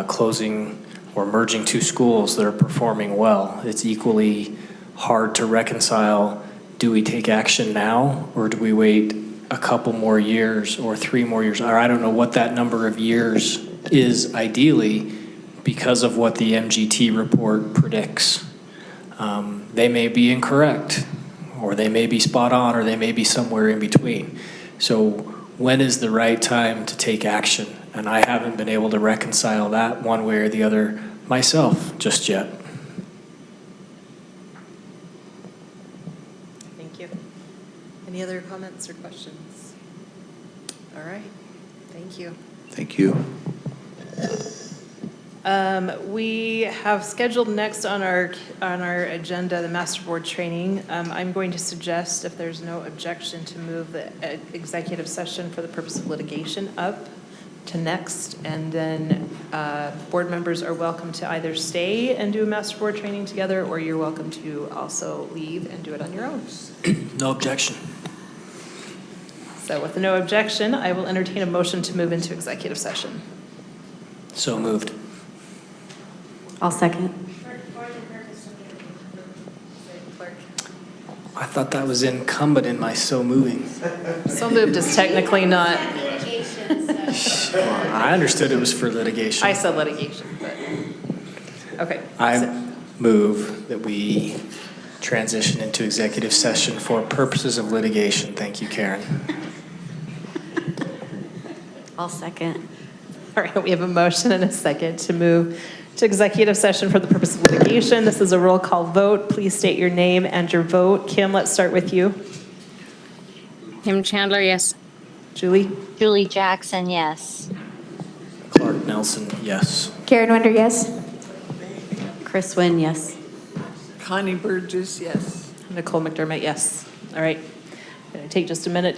closing or merging two schools that are performing well. It's equally hard to reconcile, do we take action now, or do we wait a couple more years or 3 more years? Or I don't know what that number of years is ideally because of what the MGT report predicts. They may be incorrect, or they may be spot on, or they may be somewhere in between. So when is the right time to take action? And I haven't been able to reconcile that one way or the other myself just yet. Thank you. Any other comments or questions? All right, thank you. Thank you. We have scheduled next on our agenda the Master Board training. I'm going to suggest, if there's no objection, to move the executive session for the purpose of litigation up to next, and then board members are welcome to either stay and do a Master Board training together, or you're welcome to also leave and do it on your own. No objection. So with no objection, I will entertain a motion to move into executive session. So moved. I'll second. I thought that was incumbent in my so moving. So moved is technically not, I understood it was for litigation. I said litigation, but, okay. I move that we transition into executive session for purposes of litigation. Thank you, Karen. I'll second. All right, we have a motion and a second to move to executive session for the purpose of litigation. This is a roll call vote. Please state your name and your vote. Kim, let's start with you. Kim Chandler, yes. Julie? Julie Jackson, yes. Clark Nelson, yes. Karen Wonder, yes. Chris Wynn, yes. Connie Burgess, yes. Nicole McDermott, yes. All right. Going to take just a minute